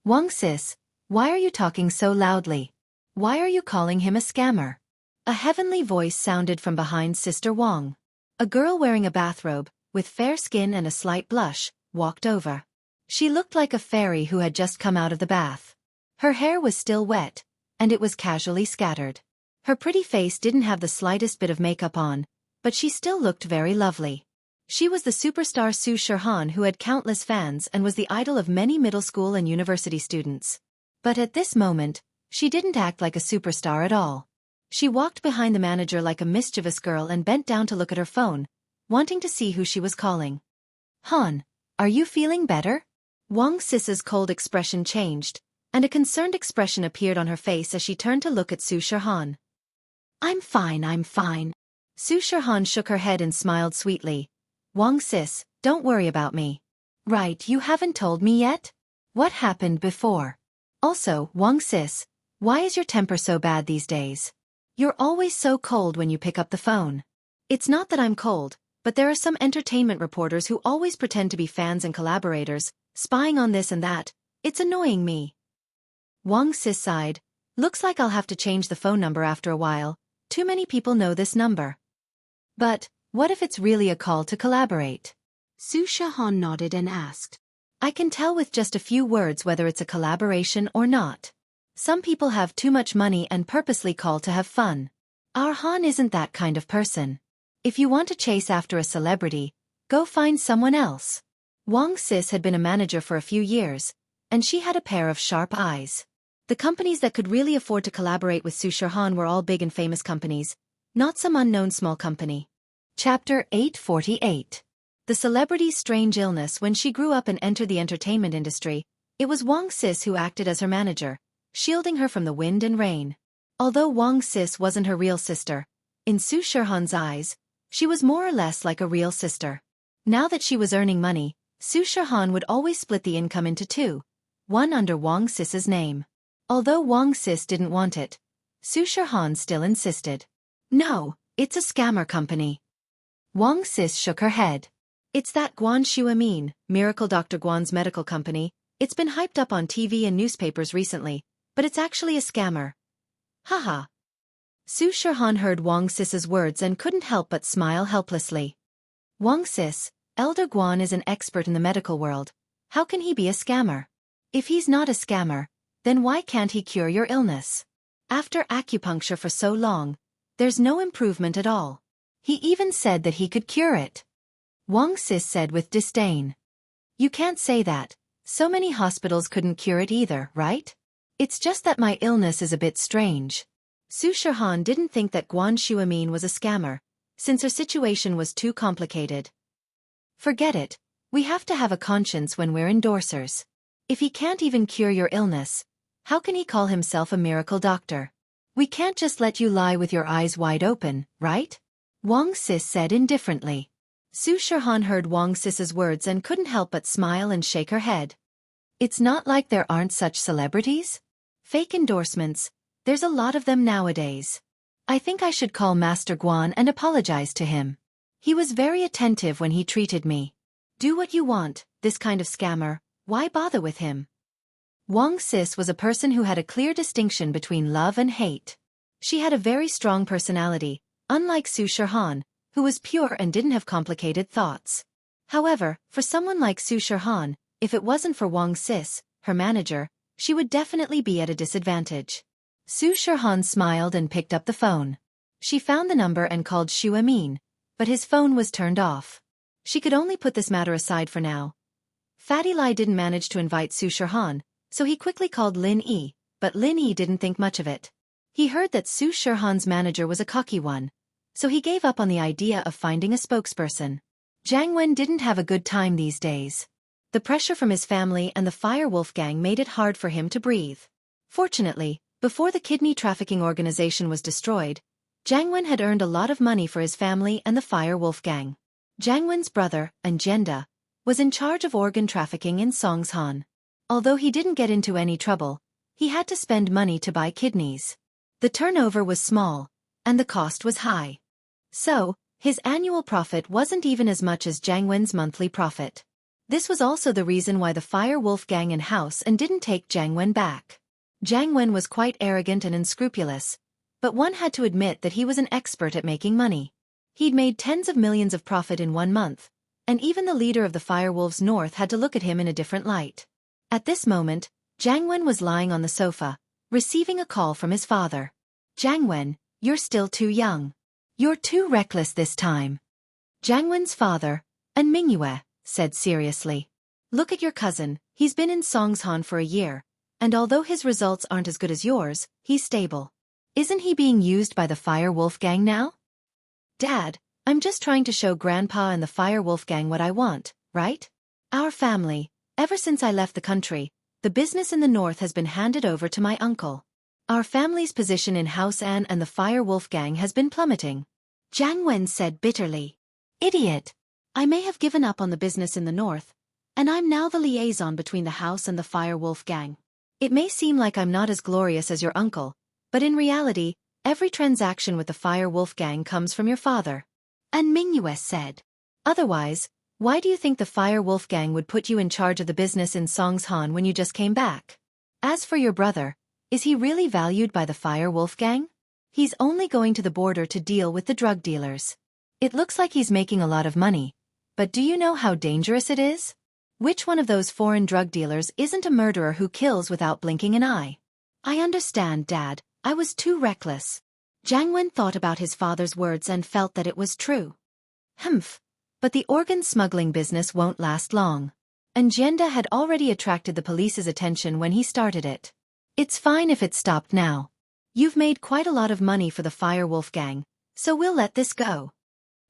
Speaker 1: "Wang sis, why are you talking so loudly? Why are you calling him a scammer?" A heavenly voice sounded from behind Sister Wang. A girl wearing a bathrobe, with fair skin and a slight blush, walked over. She looked like a fairy who had just come out of the bath. Her hair was still wet, and it was casually scattered. Her pretty face didn't have the slightest bit of makeup on, but she still looked very lovely. She was the superstar Su Shirhan who had countless fans and was the idol of many middle school and university students. But at this moment, she didn't act like a superstar at all. She walked behind the manager like a mischievous girl and bent down to look at her phone, wanting to see who she was calling. "Han, are you feeling better?" Wang Sis's cold expression changed, and a concerned expression appeared on her face as she turned to look at Su Shirhan. I'm fine. Su Shirhan shook her head and smiled sweetly. "Wang sis, don't worry about me." "Right, you haven't told me yet? What happened before? Also, Wang sis, why is your temper so bad these days? You're always so cold when you pick up the phone." "It's not that I'm cold, but there are some entertainment reporters who always pretend to be fans and collaborators, spying on this and that. It's annoying me." Wang sis sighed. "Looks like I'll have to change the phone number after a while. Too many people know this number." "But, what if it's really a call to collaborate?" Su Shirhan nodded and asked. "I can tell with just a few words whether it's a collaboration or not. Some people have too much money and purposely call to have fun. Our Han isn't that kind of person. If you want to chase after a celebrity, go find someone else." Wang sis had been a manager for a few years, and she had a pair of sharp eyes. The companies that could really afford to collaborate with Su Shirhan were all big and famous companies, not some unknown small company. Chapter 848. The celebrity's strange illness. When she grew up and entered the entertainment industry, it was Wang Sis who acted as her manager, shielding her from the wind and rain. Although Wang Sis wasn't her real sister, in Su Shihan's eyes, she was more or less like a real sister. Now that she was earning money, Su Shihan would always split the income into two, one under Wang Sis's name. Although Wang Sis didn't want it, Su Shihan still insisted. No, it's a scammer company. Wang Sis shook her head. It's that Guan Shuamin, Miracle Dr. Guan's medical company. It's been hyped up on TV and newspapers recently, but it's actually a scammer. Haha. Su Shihan heard Wang Sis's words and couldn't help but smile helplessly. Wang Sis, Elder Guan is an expert in the medical world. How can he be a scammer? If he's not a scammer, then why can't he cure your illness? After acupuncture for so long, there's no improvement at all. He even said that he could cure it. Wang Sis said with disdain. You can't say that. So many hospitals couldn't cure it either, right? It's just that my illness is a bit strange. Su Shihan didn't think that Guan Shuamin was a scammer, since her situation was too complicated. Forget it. We have to have a conscience when we're endorsers. If he can't even cure your illness, how can he call himself a miracle doctor? We can't just let you lie with your eyes wide open, right? Wang Sis said indifferently. Su Shihan heard Wang Sis's words and couldn't help but smile and shake her head. It's not like there aren't such celebrities. Fake endorsements, there's a lot of them nowadays. I think I should call Master Guan and apologize to him. He was very attentive when he treated me. Do what you want, this kind of scammer, why bother with him? Wang Sis was a person who had a clear distinction between love and hate. She had a very strong personality, unlike Su Shihan, who was pure and didn't have complicated thoughts. However, for someone like Su Shihan, if it wasn't for Wang Sis, her manager, she would definitely be at a disadvantage. Su Shihan smiled and picked up the phone. She found the number and called Xu Amin, but his phone was turned off. She could only put this matter aside for now. Fatty Lai didn't manage to invite Su Shihan, so he quickly called Lin Yi, but Lin Yi didn't think much of it. He heard that Su Shihan's manager was a cocky one, so he gave up on the idea of finding a spokesperson. Jianghu didn't have a good time these days. The pressure from his family and the Fire Wolf gang made it hard for him to breathe. Fortunately, before the kidney trafficking organization was destroyed, Jianghu had earned a lot of money for his family and the Fire Wolf gang. Jianghu's brother, Anjenda, was in charge of organ trafficking in Songshan. Although he didn't get into any trouble, he had to spend money to buy kidneys. The turnover was small, and the cost was high. So, his annual profit wasn't even as much as Jianghu's monthly profit. This was also the reason why the Fire Wolf gang in house and didn't take Jianghu back. Jianghu was quite arrogant and unscrupulous, but one had to admit that he was an expert at making money. He'd made tens of millions of profit in 1 month, and even the leader of the Firewolves North had to look at him in a different light. At this moment, Jianghu was lying on the sofa, receiving a call from his father. Jianghu, you're still too young. You're too reckless this time. Jianghu's father, An Mingyue, said seriously. Look at your cousin, he's been in Songshan for a year, and although his results aren't as good as yours, he's stable. Isn't he being used by the Fire Wolf gang now? Dad, I'm just trying to show Grandpa and the Fire Wolf gang what I want, right? Our family, ever since I left the country, the business in the north has been handed over to my uncle. Our family's position in House An and the Fire Wolf gang has been plummeting. Jianghu said bitterly. Idiot! I may have given up on the business in the north, and I'm now the liaison between the house and the Fire Wolf gang. It may seem like I'm not as glorious as your uncle, but in reality, every transaction with the Fire Wolf gang comes from your father. And Mingyue said. Otherwise, why do you think the Fire Wolf gang would put you in charge of the business in Songshan when you just came back? As for your brother, is he really valued by the Fire Wolf gang? He's only going to the border to deal with the drug dealers. It looks like he's making a lot of money, but do you know how dangerous it is? Which one of those foreign drug dealers isn't a murderer who kills without blinking an eye? I understand, Dad, I was too reckless. Jianghu thought about his father's words and felt that it was true. Humph, but the organ smuggling business won't last long. Anjenda had already attracted the police's attention when he started it. It's fine if it stopped now. You've made quite a lot of money for the Fire Wolf gang, so we'll let this go.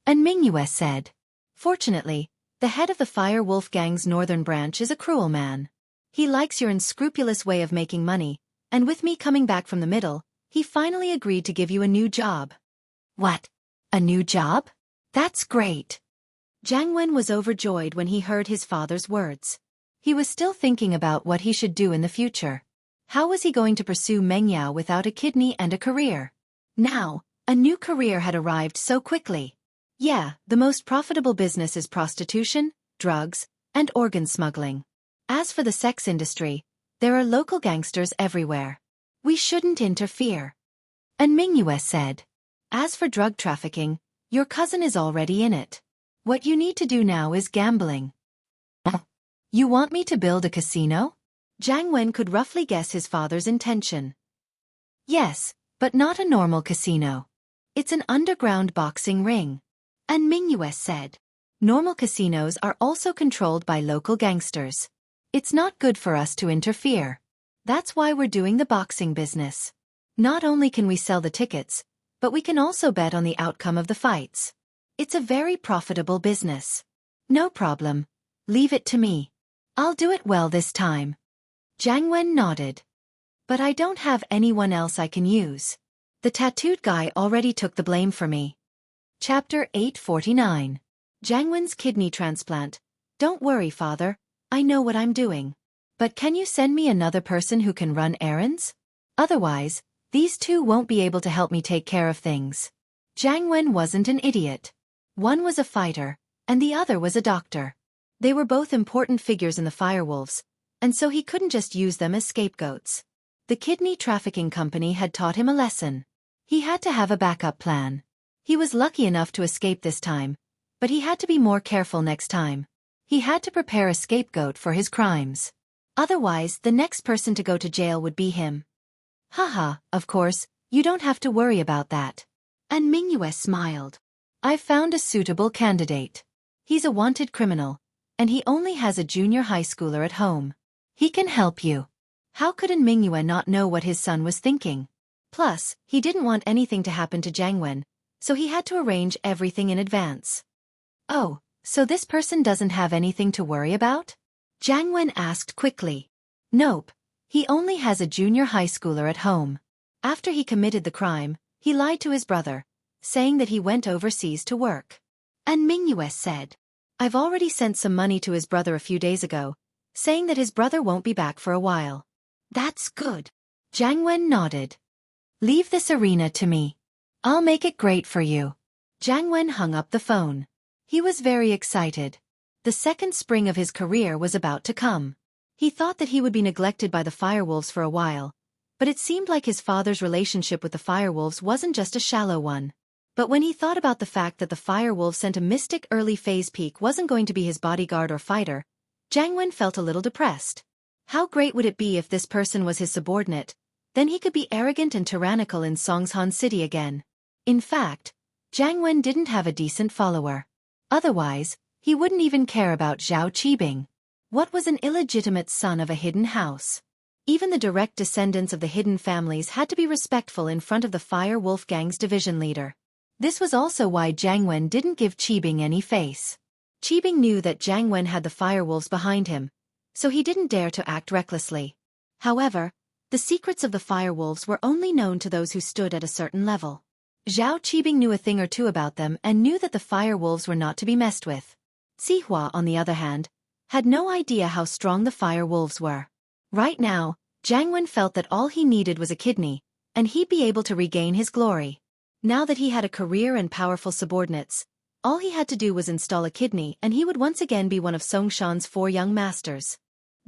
Speaker 1: And Mingyue said. Fortunately, the head of the Fire Wolf gang's northern branch is a cruel man. He likes your unscrupulous way of making money, and with me coming back from the middle, He finally agreed to give you a new job. What? A new job? That's great. Jiang Wen was overjoyed when he heard his father's words. He was still thinking about what he should do in the future. How was he going to pursue Meng Yao without a kidney and a career? Now, a new career had arrived so quickly. Yeah, the most profitable business is prostitution, drugs, and organ smuggling. As for the sex industry, there are local gangsters everywhere. We shouldn't interfere. And Mingyue said, as for drug trafficking, your cousin is already in it. What you need to do now is gambling. You want me to build a casino? Jiang Wen could roughly guess his father's intention. Yes, but not a normal casino. It's an underground boxing ring. And Mingyue said, normal casinos are also controlled by local gangsters. It's not good for us to interfere. That's why we're doing the boxing business. Not only can we sell the tickets, but we can also bet on the outcome of the fights. It's a very profitable business. No problem. Leave it to me. I'll do it well this time. Jiang Wen nodded. But I don't have anyone else I can use. The tattooed guy already took the blame for me. Chapter 849. Jiang Wen's kidney transplant. Don't worry, father. I know what I'm doing. But can you send me another person who can run errands? Otherwise, these two won't be able to help me take care of things. Jiang Wen wasn't an idiot. One was a fighter, and the other was a doctor. They were both important figures in the Firewolves, and so he couldn't just use them as scapegoats. The kidney trafficking company had taught him a lesson. He had to have a backup plan. He was lucky enough to escape this time, but he had to be more careful next time. He had to prepare a scapegoat for his crimes. Otherwise, the next person to go to jail would be him. Haha, of course, you don't have to worry about that. And Mingyue smiled. I've found a suitable candidate. He's a wanted criminal, and he only has a junior high schooler at home. He can help you. How could an Mingyue not know what his son was thinking? Plus, he didn't want anything to happen to Jiang Wen, so he had to arrange everything in advance. Oh, so this person doesn't have anything to worry about? Jiang Wen asked quickly. Nope. He only has a junior high schooler at home. After he committed the crime, he lied to his brother, saying that he went overseas to work. And Mingyue said, I've already sent some money to his brother a few days ago, saying that his brother won't be back for a while. That's good. Jiang Wen nodded. Leave this arena to me. I'll make it great for you. Jiang Wen hung up the phone. He was very excited. The second spring of his career was about to come. He thought that he would be neglected by the Firewolves for a while, but it seemed like his father's relationship with the Firewolves wasn't just a shallow one. But when he thought about the fact that the Firewolves sent a mystic early phase peak wasn't going to be his bodyguard or fighter, Jiang Wen felt a little depressed. How great would it be if this person was his subordinate? Then he could be arrogant and tyrannical in Songshan City again. In fact, Jiang Wen didn't have a decent follower. Otherwise, he wouldn't even care about Zhao Qibing. What was an illegitimate son of a hidden house? Even the direct descendants of the hidden families had to be respectful in front of the Fire Wolf Gang's division leader. This was also why Jiang Wen didn't give Qibing any face. Qibing knew that Jiang Wen had the Firewolves behind him, so he didn't dare to act recklessly. However, the secrets of the Firewolves were only known to those who stood at a certain level. Zhao Qibing knew a thing or two about them and knew that the Firewolves were not to be messed with. Sihua, on the other hand, had no idea how strong the Firewolves were. Right now, Jiang Wen felt that all he needed was a kidney, and he'd be able to regain his glory. Now that he had a career and powerful subordinates, all he had to do was install a kidney and he would once again be one of Songshan's 4 young masters.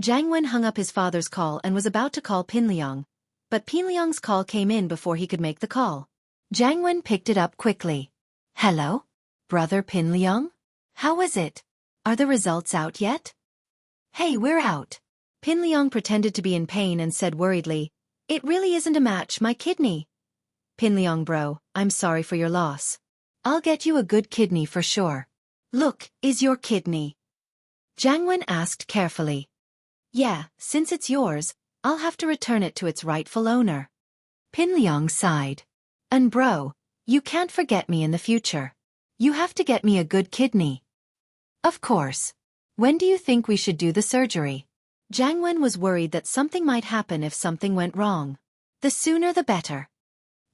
Speaker 1: Jiang Wen hung up his father's call and was about to call Pinliang, but Pinliang's call came in before he could make the call. Jiang Wen picked it up quickly. Hello? Brother Pinliang? How is it? Are the results out yet? Hey, we're out. Pinliang pretended to be in pain and said worriedly, It really isn't a match, my kidney. Pinliang bro, I'm sorry for your loss. I'll get you a good kidney for sure. Look, is your kidney? Jiang Wen asked carefully. Yeah, since it's yours, I'll have to return it to its rightful owner. Pinliang sighed. And bro, you can't forget me in the future. You have to get me a good kidney. Of course. When do you think we should do the surgery? Jiang Wen was worried that something might happen if something went wrong. The sooner the better.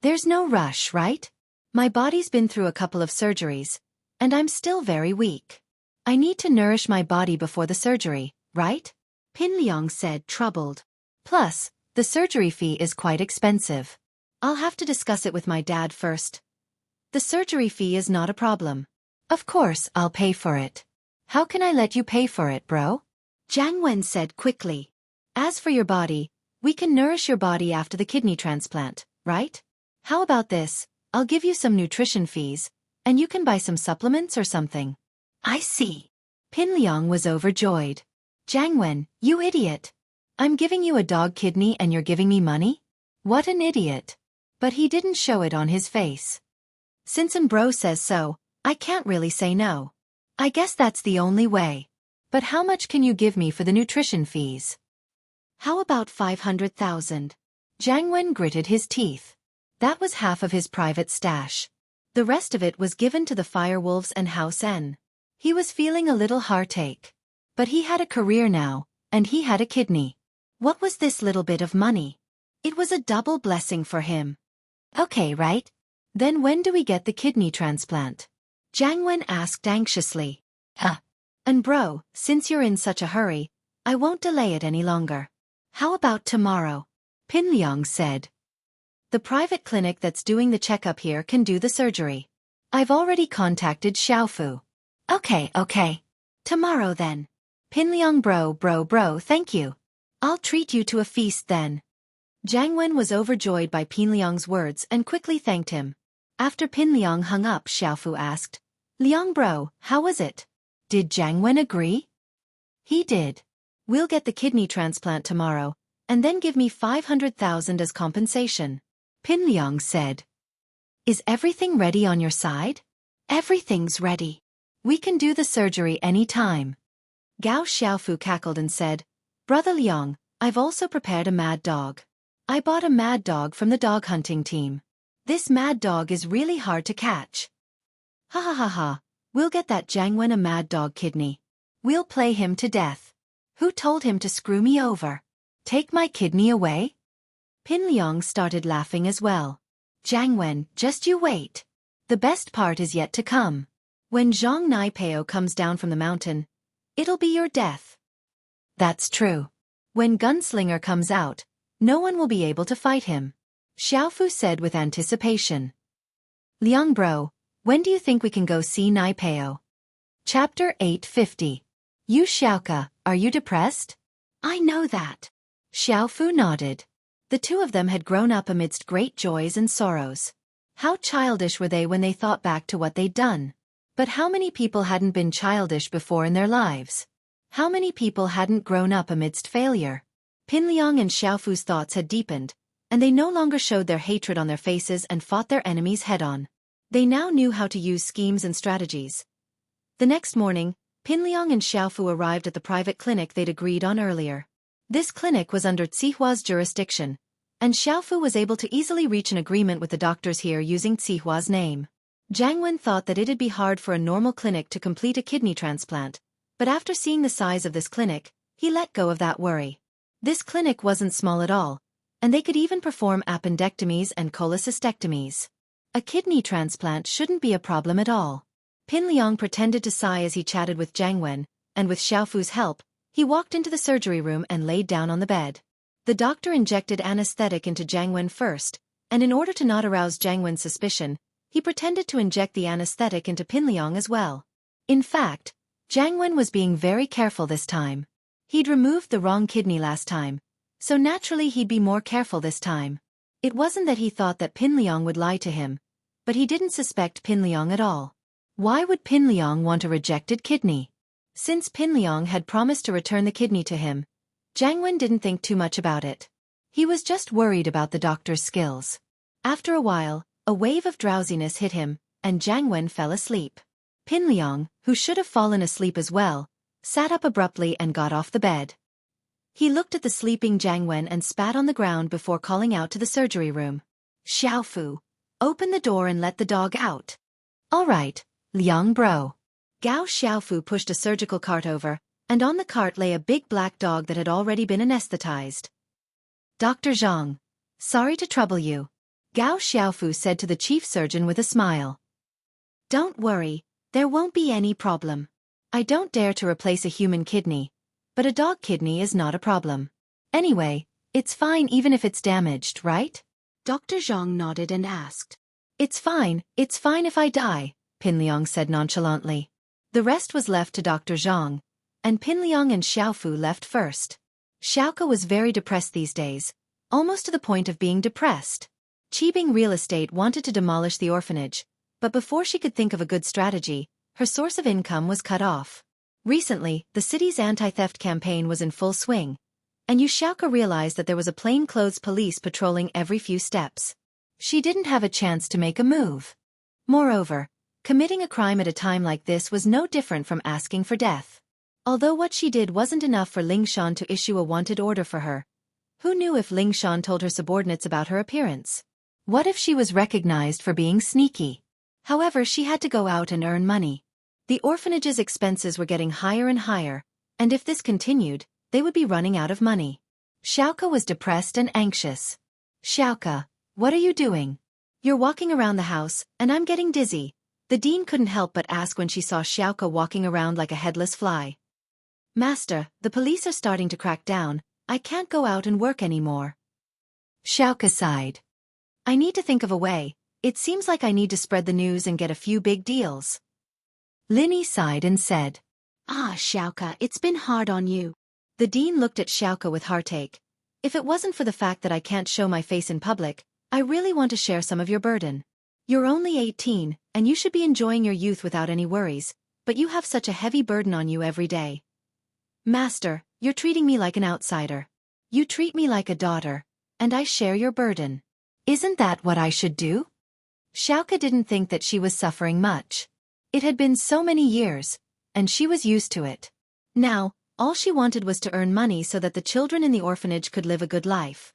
Speaker 1: There's no rush, right? My body's been through a couple of surgeries, and I'm still very weak. I need to nourish my body before the surgery, right? Pin Liang said, troubled. Plus, the surgery fee is quite expensive. I'll have to discuss it with my dad first. The surgery fee is not a problem. Of course, I'll pay for it. How can I let you pay for it, bro? Jiang Wen said quickly. As for your body, we can nourish your body after the kidney transplant, right? How about this? I'll give you some nutrition fees, and you can buy some supplements or something. I see. Pin Liang was overjoyed. Jiang Wen, you idiot. I'm giving you a dog kidney and you're giving me money? What an idiot. But he didn't show it on his face. Since an bro says so, I can't really say no. I guess that's the only way. But how much can you give me for the nutrition fees? How about 500,000? Jiang Wen gritted his teeth. That was half of his private stash. The rest of it was given to the Firewolves and House N. He was feeling a little heartache. But he had a career now, and he had a kidney. What was this little bit of money? It was a double blessing for him. Okay, right? Then when do we get the kidney transplant? Jiang Wen asked anxiously. And bro, since you're in such a hurry, I won't delay it any longer. How about tomorrow? Pin Liang said. The private clinic that's doing the checkup here can do the surgery. I've already contacted Xiaofu. Okay. Tomorrow then. Pin Liang bro, thank you. I'll treat you to a feast then. Jiang Wen was overjoyed by Pin Liang's words and quickly thanked him. After Pin Liang hung up, Xiaofu asked, Liang bro, how was it? Did Jiang Wen agree? He did. We'll get the kidney transplant tomorrow, and then give me 500,000 as compensation. Pin Liang said. Is everything ready on your side? Everything's ready. We can do the surgery any time. Gao Xiaofu cackled and said, Brother Liang, I've also prepared a mad dog. I bought a mad dog from the dog hunting team. This mad dog is really hard to catch. Ha. We'll get that Jiang Wen a mad dog kidney. We'll play him to death. Who told him to screw me over? Take my kidney away? Pin Liang started laughing as well. Jiang Wen, just you wait. The best part is yet to come. When Zhang Naipeo comes down from the mountain, it'll be your death. That's true. When Gunslinger comes out, no one will be able to fight him. Xiaofu said with anticipation. Liang bro, when do you think we can go see Naipeo? Chapter 850. You Xiaoka, are you depressed? I know that. Xiaofu nodded. The two of them had grown up amidst great joys and sorrows. How childish were they when they thought back to what they'd done? But how many people hadn't been childish before in their lives? How many people hadn't grown up amidst failure? Pin Liang and Xiaofu's thoughts had deepened, and they no longer showed their hatred on their faces and fought their enemies head-on. They now knew how to use schemes and strategies. The next morning, Pin Liang and Xiaofu arrived at the private clinic they'd agreed on earlier. This clinic was under Xihua's jurisdiction, and Xiaofu was able to easily reach an agreement with the doctors here using Xihua's name. Jiang Wen thought that it'd be hard for a normal clinic to complete a kidney transplant, but after seeing the size of this clinic, he let go of that worry. This clinic wasn't small at all, and they could even perform appendectomies and cholecystectomies. A kidney transplant shouldn't be a problem at all. Pin Liang pretended to sigh as he chatted with Jiang Wen, and with Xiaofu's help, he walked into the surgery room and laid down on the bed. The doctor injected anesthetic into Jiang Wen first, and in order to not arouse Jiang Wen's suspicion, he pretended to inject the anesthetic into Pin Liang as well. In fact, Jiang Wen was being very careful this time. He'd removed the wrong kidney last time, so naturally he'd be more careful this time. It wasn't that he thought that Pin Liang would lie to him, but he didn't suspect Pin Liang at all. Why would Pin Liang want a rejected kidney? Since Pin Liang had promised to return the kidney to him, Jiang Wen didn't think too much about it. He was just worried about the doctor's skills. After a while, a wave of drowsiness hit him, and Jiang Wen fell asleep. Pin Liang, who should have fallen asleep as well, sat up abruptly and got off the bed. He looked at the sleeping Jiang Wen and spat on the ground before calling out to the surgery room. Xiaofu, open the door and let the dog out. All right, Liang bro. Gao Xiaofu pushed a surgical cart over, and on the cart lay a big black dog that had already been anesthetized. Dr. Zhang. Sorry to trouble you. Gao Xiaofu said to the chief surgeon with a smile. Don't worry, there won't be any problem. I don't dare to replace a human kidney, but a dog kidney is not a problem. Anyway, it's fine even if it's damaged, right? Dr. Zhang nodded and asked. It's fine if I die, Pin Liang said nonchalantly. The rest was left to Dr. Zhang, and Pin Liang and Xiaofu left first. Xiaoka was very depressed these days, almost to the point of being depressed. Qibing Real Estate wanted to demolish the orphanage, but before she could think of a good strategy, her source of income was cut off. Recently, the city's anti-theft campaign was in full swing, and Xiaoka realized that there was a plainclothes police patrolling every few steps. She didn't have a chance to make a move. Moreover, committing a crime at a time like this was no different from asking for death. Although what she did wasn't enough for Ling Shan to issue a wanted order for her. Who knew if Ling Shan told her subordinates about her appearance? What if she was recognized for being sneaky? However, she had to go out and earn money. The orphanage's expenses were getting higher and higher, and if this continued, they would be running out of money. Xiaoka was depressed and anxious. Xiaoka, what are you doing? You're walking around the house, and I'm getting dizzy. The dean couldn't help but ask when she saw Xiaoka walking around like a headless fly. Master, the police are starting to crack down. I can't go out and work anymore. Xiaoka sighed. I need to think of a way. It seems like I need to spread the news and get a few big deals. Linny sighed and said, Xiaoka, it's been hard on you. The dean looked at Xiaoka with heartache. If it wasn't for the fact that I can't show my face in public, I really want to share some of your burden. You're only 18, and you should be enjoying your youth without any worries, but you have such a heavy burden on you every day. Master, you're treating me like an outsider. You treat me like a daughter, and I share your burden. Isn't that what I should do? Xiaoka didn't think that she was suffering much. It had been so many years, and she was used to it. Now, all she wanted was to earn money so that the children in the orphanage could live a good life.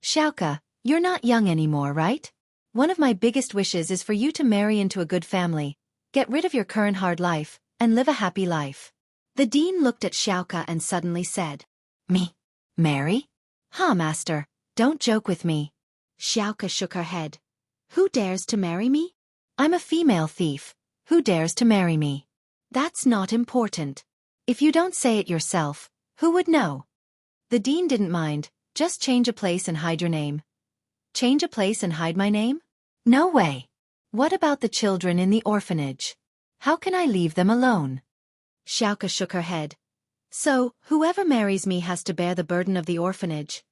Speaker 1: Xiaoka, you're not young anymore, right? One of my biggest wishes is for you to marry into a good family, get rid of your current hard life, and live a happy life. The dean looked at Xiaoka and suddenly said, Me? Marry? Master, don't joke with me. Xiaoka shook her head. Who dares to marry me? I'm a female thief. Who dares to marry me? That's not important. If you don't say it yourself, who would know? The dean didn't mind. Just change a place and hide your name. Change a place and hide my name? No way. What about the children in the orphanage? How can I leave them alone? Xiaoka shook her head. So, whoever marries me has to bear the burden of the orphanage.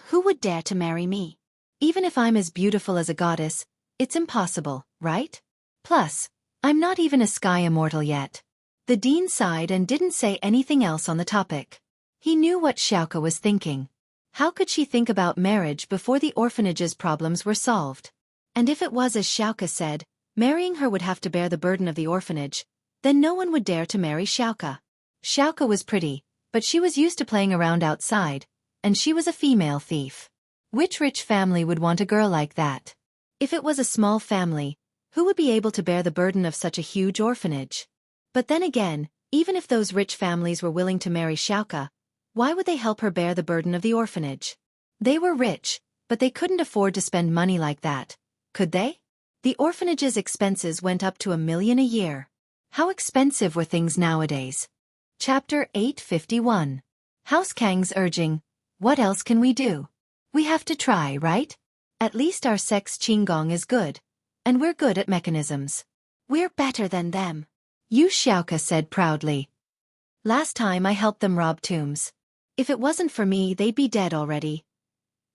Speaker 1: Who would dare to marry me? Even if I'm as beautiful as a goddess, it's impossible, right? Plus, I'm not even a sky immortal yet. The dean sighed and didn't say anything else on the topic. He knew what Xiaoka was thinking. How could she think about marriage before the orphanage's problems were solved? And if it was as Xiaoka said, marrying her would have to bear the burden of the orphanage, then no one would dare to marry Xiaoka. Xiaoka was pretty, but she was used to playing around outside, and she was a female thief. Which rich family would want a girl like that? If it was a small family, who would be able to bear the burden of such a huge orphanage? But then again, even if those rich families were willing to marry Xiaoka, why would they help her bear the burden of the orphanage? They were rich, but they couldn't afford to spend money like that, could they? The orphanage's expenses went up to $1 million a year. How expensive were things nowadays? Chapter 851. House Kang's urging, what else can we do? We have to try, right? At least our sex Qinggong is good. And we're good at mechanisms. We're better than them. Yu Xiaoka said proudly. Last time I helped them rob tombs. If it wasn't for me, they'd be dead already.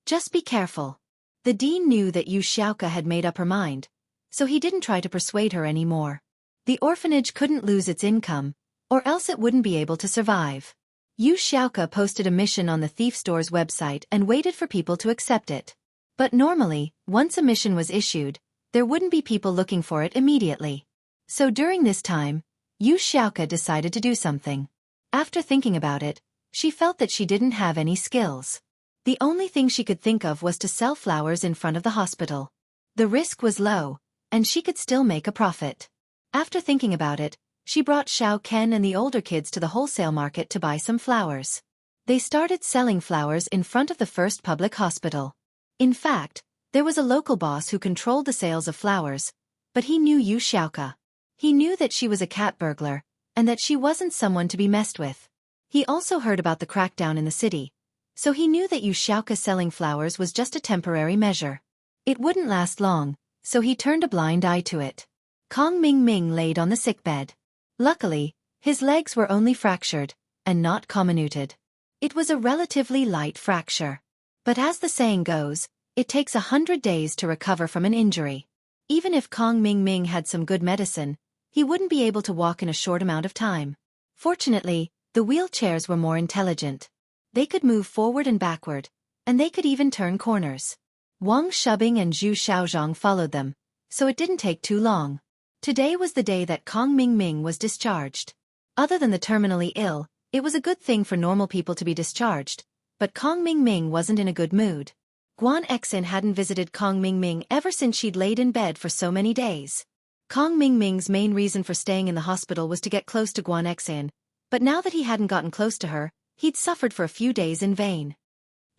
Speaker 1: Just be careful. The dean knew that Yu Xiaoka had made up her mind, so he didn't try to persuade her anymore. The orphanage couldn't lose its income, or else it wouldn't be able to survive. Yu Xiaoka posted a mission on the thief store's website and waited for people to accept it. But normally, once a mission was issued, there wouldn't be people looking for it immediately. So during this time, Yu Xiaoka decided to do something. After thinking about it, she felt that she didn't have any skills. The only thing she could think of was to sell flowers in front of the hospital. The risk was low, and she could still make a profit. After thinking about it, she brought Xiao Ken and the older kids to the wholesale market to buy some flowers. They started selling flowers in front of the first public hospital. In fact, There was a local boss who controlled the sales of flowers, but he knew Xianxia. He knew that she was a cat burglar, and that she wasn't someone to be messed with. He also heard about the crackdown in the city, so he knew that Xianxia selling flowers was just a temporary measure. It wouldn't last long, so he turned a blind eye to it. Kong Ming laid on the sickbed. Luckily, his legs were only fractured, and not comminuted. It was a relatively light fracture. But as the saying goes, it takes 100 days to recover from an injury. Even if Kong Ming had some good medicine, he wouldn't be able to walk in a short amount of time. Fortunately, the wheelchairs were more intelligent. They could move forward and backward, and they could even turn corners. Wang Shubing and Zhu Xiaozhang followed them, so it didn't take too long. Today was the day that Kong Ming was discharged. Other than the terminally ill, it was a good thing for normal people to be discharged, but Kong Ming wasn't in a good mood. Guan Exin hadn't visited Kong Ming ever since she'd laid in bed for so many days. Kong Ming's main reason for staying in the hospital was to get close to Guan Exin, but now that he hadn't gotten close to her, he'd suffered for a few days in vain.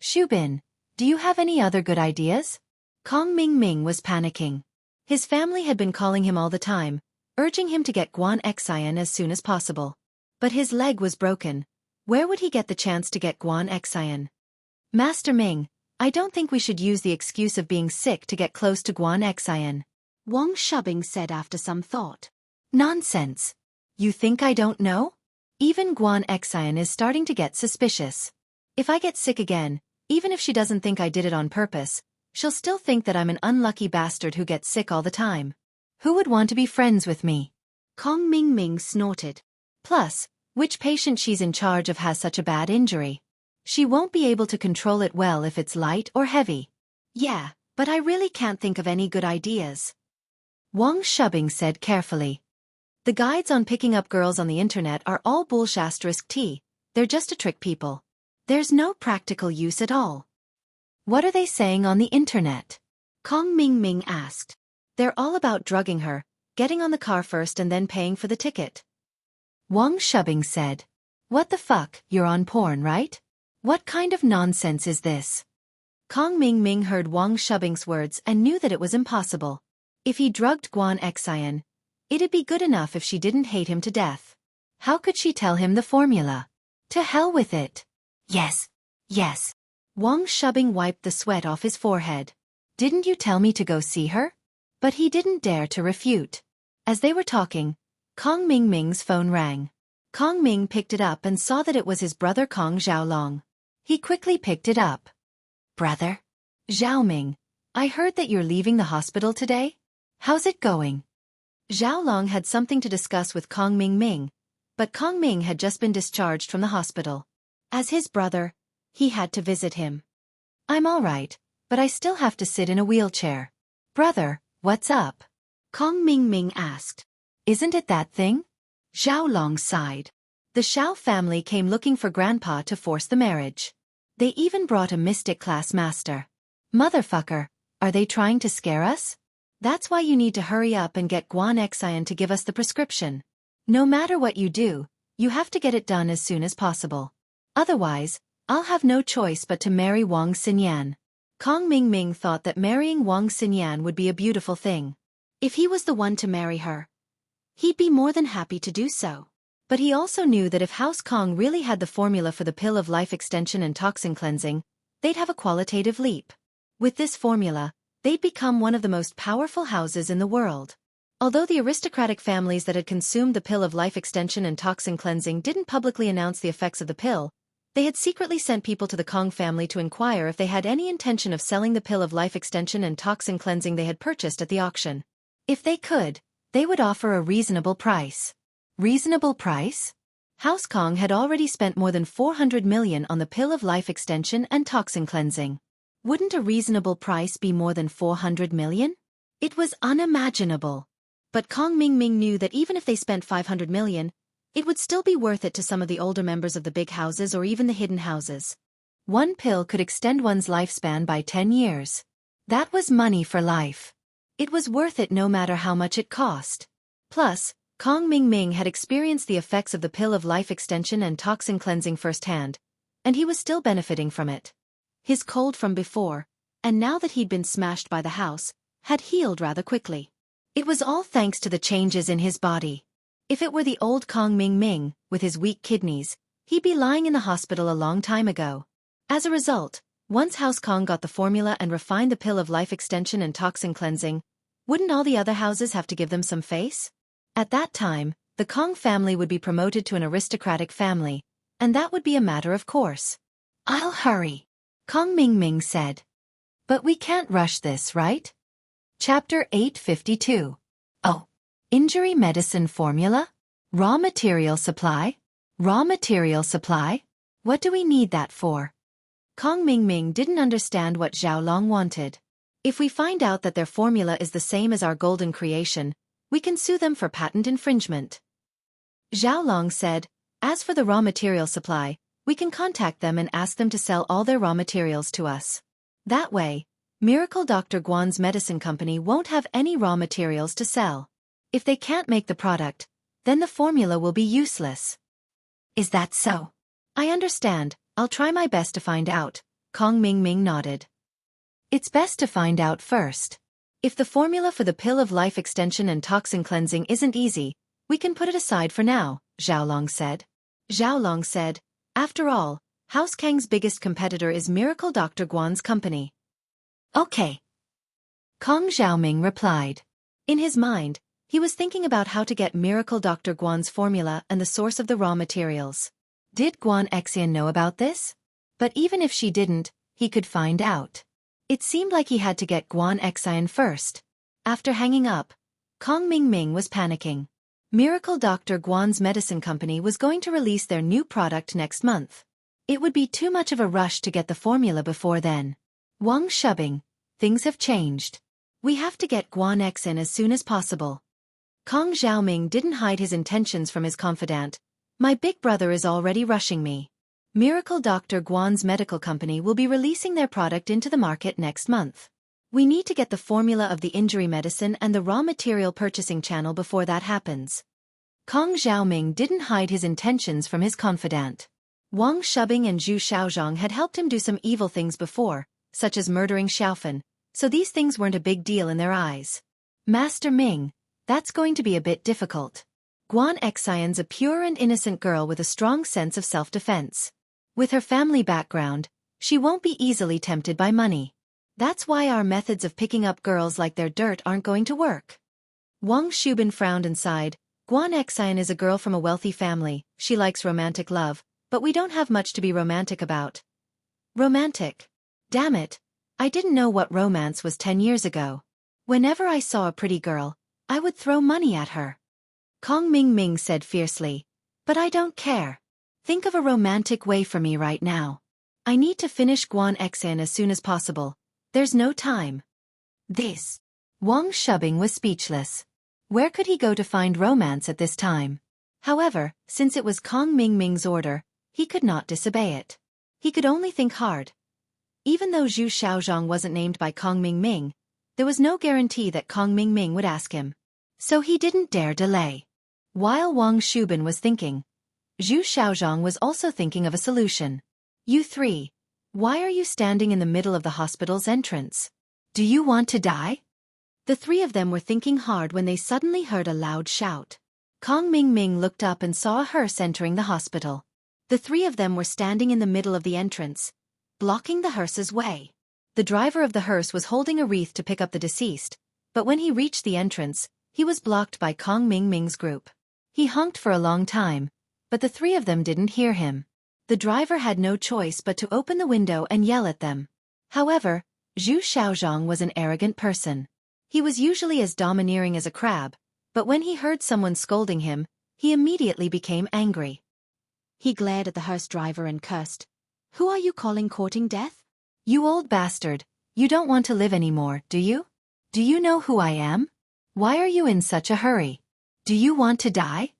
Speaker 1: Shubin, do you have any other good ideas? Kong Ming was panicking. His family had been calling him all the time, urging him to get Guan Exin as soon as possible. But his leg was broken. Where would he get the chance to get Guan Exin? Master Ming, I don't think we should use the excuse of being sick to get close to Guan Exin. Wang Shubing said after some thought. Nonsense. You think I don't know? Even Guan Exin is starting to get suspicious. If I get sick again, even if she doesn't think I did it on purpose, she'll still think that I'm an unlucky bastard who gets sick all the time. Who would want to be friends with me? Kong Ming snorted. Plus, which patient she's in charge of has such a bad injury? She won't be able to control it well if it's light or heavy. Yeah, but I really can't think of any good ideas. Wang Shubing said carefully. The guides on picking up girls on the internet are all bullshit. They're just to trick people. There's no practical use at all. What are they saying on the internet? Kong Ming asked. They're all about drugging her, getting on the car first and then paying for the ticket. Wang Shubing said. What the fuck, you're on porn, right? What kind of nonsense is this? Kong Ming heard Wang Shubing's words and knew that it was impossible. If he drugged Guan Exin, it'd be good enough if she didn't hate him to death. How could she tell him the formula? To hell with it. Yes. Wang Shubing wiped the sweat off his forehead. Didn't you tell me to go see her? But he didn't dare to refute. As they were talking, Kong Ming's phone rang. Kong Ming picked it up and saw that it was his brother Kong Xiaolong. He quickly picked it up. Brother? Xiaoming, I heard that you're leaving the hospital today? How's it going? Xiaolong had something to discuss with Kong Ming, but Kong Ming had just been discharged from the hospital. As his brother, he had to visit him. I'm all right, but I still have to sit in a wheelchair. Brother, what's up? Kong Ming asked. Isn't it that thing? Xiaolong sighed. The Xiao family came looking for Grandpa to force the marriage. They even brought a mystic class master. Motherfucker, are they trying to scare us? That's why you need to hurry up and get Guan Exin to give us the prescription. No matter what you do, you have to get it done as soon as possible. Otherwise, I'll have no choice but to marry Wang Xinyan. Kong Ming thought that marrying Wang Xinyan would be a beautiful thing. If he was the one to marry her, he'd be more than happy to do so. But he also knew that if House Kong really had the formula for the pill of life extension and toxin cleansing, they'd have a qualitative leap. With this formula, they'd become one of the most powerful houses in the world. Although the aristocratic families that had consumed the pill of life extension and toxin cleansing didn't publicly announce the effects of the pill, they had secretly sent people to the Kong family to inquire if they had any intention of selling the pill of life extension and toxin cleansing they had purchased at the auction. If they could, they would offer a reasonable price. Reasonable price? House Kong had already spent more than 400 million on the pill of life extension and toxin cleansing. Wouldn't a reasonable price be more than 400 million? It was unimaginable. But Kong Ming knew that even if they spent 500 million, it would still be worth it to some of the older members of the big houses or even the hidden houses. One pill could extend one's lifespan by 10 years. That was money for life. It was worth it no matter how much it cost. Plus, Kong Ming had experienced the effects of the pill of life extension and toxin cleansing firsthand, and he was still benefiting from it. His cold from before, and now that he'd been smashed by the house, had healed rather quickly. It was all thanks to the changes in his body. If it were the old Kong Ming Ming, with his weak kidneys, he'd be lying in the hospital a long time ago. As a result, once House Kong got the formula and refined the pill of life extension and toxin cleansing, wouldn't all the other houses have to give them some face? At that time, the Kong family would be promoted to an aristocratic family, and that would be a matter of course. "I'll hurry," Kong Ming Ming said. "But we can't rush this, right?" Chapter 852. Oh. Injury medicine formula? Raw material supply? Raw material supply? What do we need that for? Kong Ming Ming didn't understand what Zhao Long wanted. If we find out that their formula is the same as our golden creation, we can sue them for patent infringement. Zhao Long said, as for the raw material supply, we can contact them and ask them to sell all their raw materials to us. That way, Miracle Dr. Guan's medicine company won't have any raw materials to sell. If they can't make the product, then the formula will be useless. Is that so? I understand. I'll try my best to find out, Kong Ming Ming nodded. It's best to find out first. If the formula for the pill of life extension and toxin cleansing isn't easy, we can put it aside for now, Zhao Long said. Zhao Long said, after all, House Kang's biggest competitor is Miracle Dr. Guan's company. Okay. Kong Xiaoming replied. In his mind, he was thinking about how to get Miracle Dr. Guan's formula and the source of the raw materials. Did Xianxia know about this? But even if she didn't, he could find out. It seemed like he had to get Xianxia first. After hanging up, Kong Ming Ming was panicking. Miracle Dr. Guan's medicine company was going to release their new product next month. It would be too much of a rush to get the formula before then. Wang Shubing, things have changed. We have to get Xianxia as soon as possible. Kong Xiaoming didn't hide his intentions from his confidant. My big brother is already rushing me. Miracle Dr. Guan's medical company will be releasing their product into the market next month. We need to get the formula of the injury medicine and the raw material purchasing channel before that happens. Kong Xiaoming didn't hide his intentions from his confidant. Wang Shubing and Zhu Xiaozhong had helped him do some evil things before, such as murdering Xiaofan, so these things weren't a big deal in their eyes. Master Ming, that's going to be a bit difficult. Xianxian's a pure and innocent girl with a strong sense of self-defense. With her family background, she won't be easily tempted by money. That's why our methods of picking up girls like their dirt aren't going to work. Wang Shubin frowned and sighed. Xianxian is a girl from a wealthy family, she likes romantic love, but we don't have much to be romantic about. Romantic? Damn it, I didn't know what romance was 10 years ago. Whenever I saw a pretty girl, I would throw money at her. Kong Ming Ming said fiercely. But I don't care. Think of a romantic way for me right now. I need to finish Xianxian as soon as possible. There's no time. This. Wang Shubing was speechless. Where could he go to find romance at this time? However, since it was Kong Ming Ming's order, he could not disobey it. He could only think hard. Even though Zhu Xiaozhong wasn't named by Kong Ming Ming, there was no guarantee that Kong Ming Ming would ask him. So he didn't dare delay. While Wang Shubin was thinking, Zhu Xiaozhong was also thinking of a solution. You three, why are you standing in the middle of the hospital's entrance? Do you want to die? The three of them were thinking hard when they suddenly heard a loud shout. Kong Ming Ming looked up and saw a hearse entering the hospital. The three of them were standing in the middle of the entrance, blocking the hearse's way. The driver of the hearse was holding a wreath to pick up the deceased, but when he reached the entrance, he was blocked by Kong Ming Ming's group. He honked for a long time, but the three of them didn't hear him. The driver had no choice but to open the window and yell at them. However, Zhu Xiaozhong was an arrogant person. He was usually as domineering as a crab, but when he heard someone scolding him, he immediately became angry. He glared at the hearse driver and cursed. Who are you calling courting death? You old bastard, you don't want to live anymore, do you? Do you know who I am? Why are you in such a hurry? Do you want to die?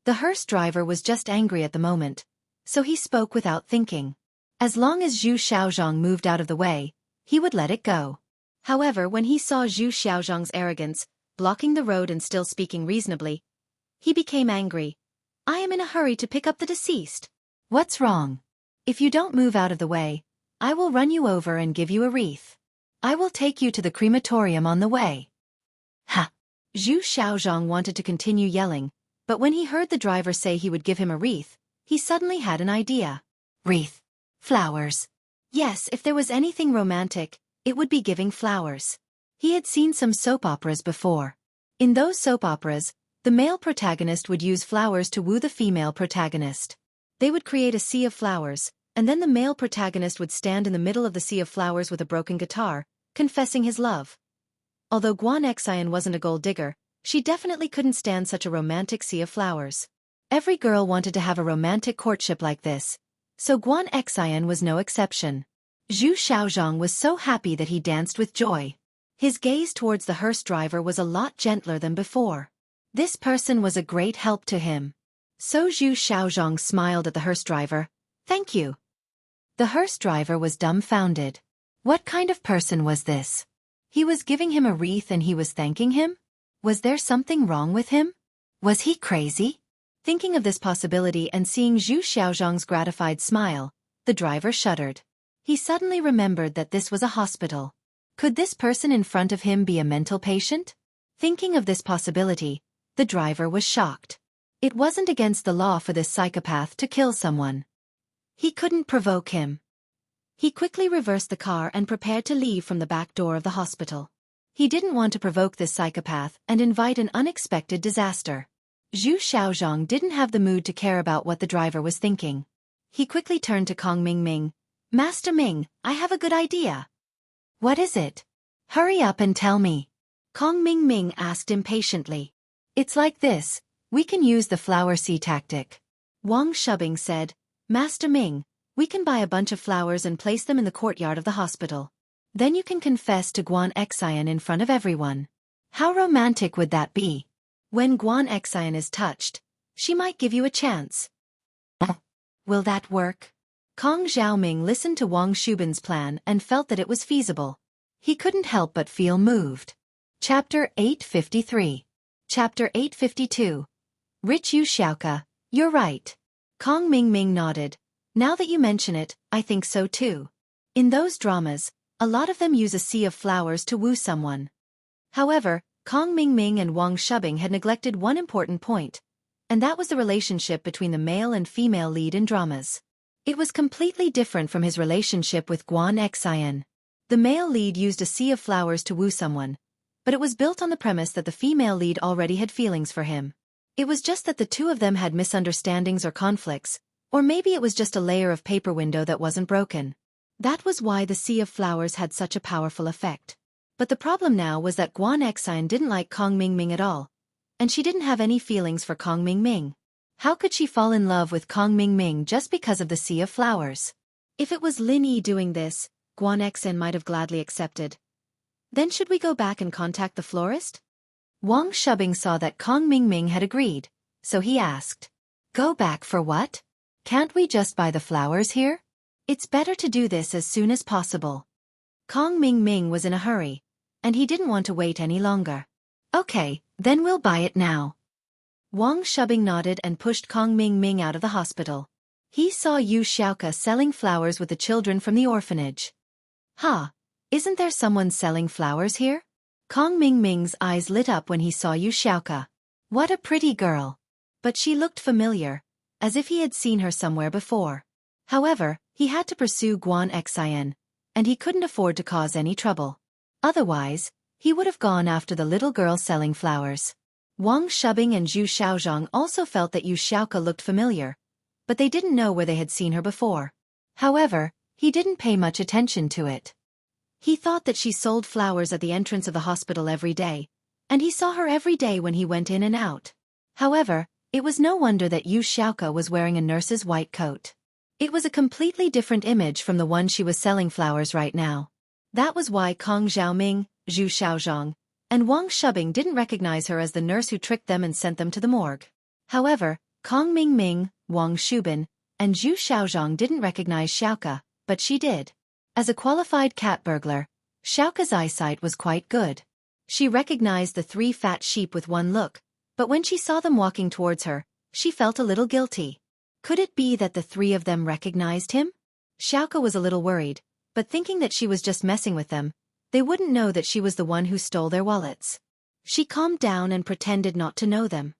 Speaker 1: The hearse driver was just angry at the moment, so he spoke without thinking. As long as Zhu Xiaozhong moved out of the way, he would let it go. However, when he saw Zhu Xiaozhong's arrogance, blocking the road and still speaking reasonably, he became angry. I am in a hurry to pick up the deceased. What's wrong? If you don't move out of the way, I will run you over and give you a wreath. I will take you to the crematorium on the way. Ha! Zhu Xiaozhang wanted to continue yelling, but when he heard the driver say he would give him a wreath, he suddenly had an idea. Wreath. Flowers. Yes, if there was anything romantic, it would be giving flowers. He had seen some soap operas before. In those soap operas, the male protagonist would use flowers to woo the female protagonist. They would create a sea of flowers, and then the male protagonist would stand in the middle of the sea of flowers with a broken guitar, confessing his love. Although Xianxia wasn't a gold digger, she definitely couldn't stand such a romantic sea of flowers. Every girl wanted to have a romantic courtship like this, so Xianxia was no exception. Zhu Xiaozhang was so happy that he danced with joy. His gaze towards the hearse driver was a lot gentler than before. This person was a great help to him. So Zhu Xiaozhang smiled at the hearse driver. Thank you. The hearse driver was dumbfounded. What kind of person was this? He was giving him a wreath and he was thanking him? Was there something wrong with him? Was he crazy? Thinking of this possibility and seeing Zhu Xiaozhang's gratified smile, the driver shuddered. He suddenly remembered that this was a hospital. Could this person in front of him be a mental patient? Thinking of this possibility, the driver was shocked. It wasn't against the law for this psychopath to kill someone. He couldn't provoke him. He quickly reversed the car and prepared to leave from the back door of the hospital. He didn't want to provoke this psychopath and invite an unexpected disaster. Zhu Xiaozhang didn't have the mood to care about what the driver was thinking. He quickly turned to Kong Mingming. Master Ming, I have a good idea. What is it? Hurry up and tell me. Kong Mingming asked impatiently. It's like this, we can use the flower sea tactic. Wang Shubing said, Master Ming, we can buy a bunch of flowers and place them in the courtyard of the hospital. Then you can confess to Xianxia in front of everyone. How romantic would that be? When Xianxia is touched, she might give you a chance. Will that work? Kong Xiaoming listened to Wang Shubin's plan and felt that it was feasible. He couldn't help but feel moved. Chapter 853. Chapter 852. Rich Yu Xiaoka, you're right. Kong Mingming nodded. Now that you mention it, I think so too. In those dramas, a lot of them use a sea of flowers to woo someone. However, Kong Mingming and Wang Shubing had neglected one important point, and that was the relationship between the male and female lead in dramas. It was completely different from his relationship with Xianxia. The male lead used a sea of flowers to woo someone, but it was built on the premise that the female lead already had feelings for him. It was just that the two of them had misunderstandings or conflicts, or maybe it was just a layer of paper window that wasn't broken. That was why the sea of flowers had such a powerful effect. But the problem now was that Xianxia didn't like Kong Mingming at all, and she didn't have any feelings for Kong Mingming. How could she fall in love with Kong Mingming just because of the sea of flowers? If it was Lin Yi doing this, Xianxia might have gladly accepted. Then should we go back and contact the florist? Wang Shubing saw that Kong Mingming had agreed, so he asked. Go back for what? Can't we just buy the flowers here? It's better to do this as soon as possible. Kong Mingming was in a hurry, and he didn't want to wait any longer. Okay, then we'll buy it now. Wang Shubing nodded and pushed Kong Mingming out of the hospital. He saw Yu Xiaoka selling flowers with the children from the orphanage. Isn't there someone selling flowers here? Kong Mingming's eyes lit up when he saw Yu Xiaoka. What a pretty girl. But she looked familiar, as if he had seen her somewhere before. However, he had to pursue Xianxia, and he couldn't afford to cause any trouble. Otherwise, he would have gone after the little girl selling flowers. Wang Shubing and Zhu Xiaozhang also felt that Yu Xiaoka looked familiar, but they didn't know where they had seen her before. However, he didn't pay much attention to it. He thought that she sold flowers at the entrance of the hospital every day, and he saw her every day when he went in and out. However, it was no wonder that Yu Xiaoka was wearing a nurse's white coat. It was a completely different image from the one she was selling flowers right now. That was why Kong Xiaoming, Zhu Xiaozhang, and Wang Shubing didn't recognize her as the nurse who tricked them and sent them to the morgue. However, Kong Mingming, Wang Shubin, and Zhu Xiaozhang didn't recognize Xiaoka, but she did. As a qualified cat burglar, Xiaoka's eyesight was quite good. She recognized the 3 fat sheep with one look, but when she saw them walking towards her, she felt a little guilty. Could it be that the 3 of them recognized him? Xiaoka was a little worried, but thinking that she was just messing with them, They wouldn't know that she was the one who stole their wallets. She calmed down and pretended not to know them.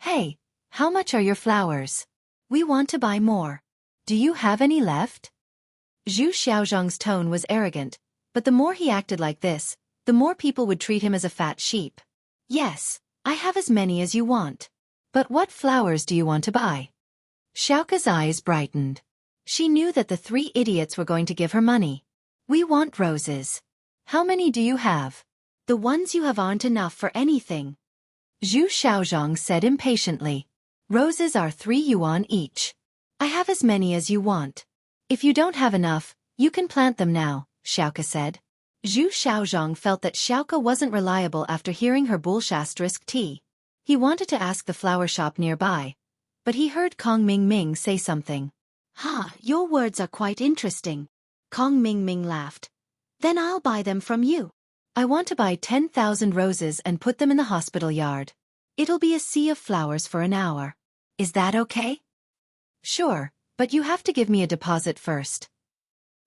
Speaker 1: Hey, how much are your flowers? We want to buy more. Do you have any left? Zhu Xiaozhang's tone was arrogant, but the more he acted like this, the more people would treat him as a fat sheep. Yes, I have as many as you want. But what flowers do you want to buy? Xiaoka's eyes brightened. She knew that the three idiots were going to give her money. We want roses. How many do you have? The ones you have aren't enough for anything. Zhu Xiaozhang said impatiently. Roses are 3 yuan each. I have as many as you want. If you don't have enough, you can plant them now, Xiaoka said. Zhu Xiaozhang felt that Xiaoka wasn't reliable after hearing her bullshit tea. He wanted to ask the flower shop nearby, but he heard Kong Mingming say something. Your words are quite interesting. Kong Mingming laughed. Then I'll buy them from you. I want to buy 10,000 roses and put them in the hospital yard. It'll be a sea of flowers for an hour. Is that okay? Sure, but you have to give me a deposit first.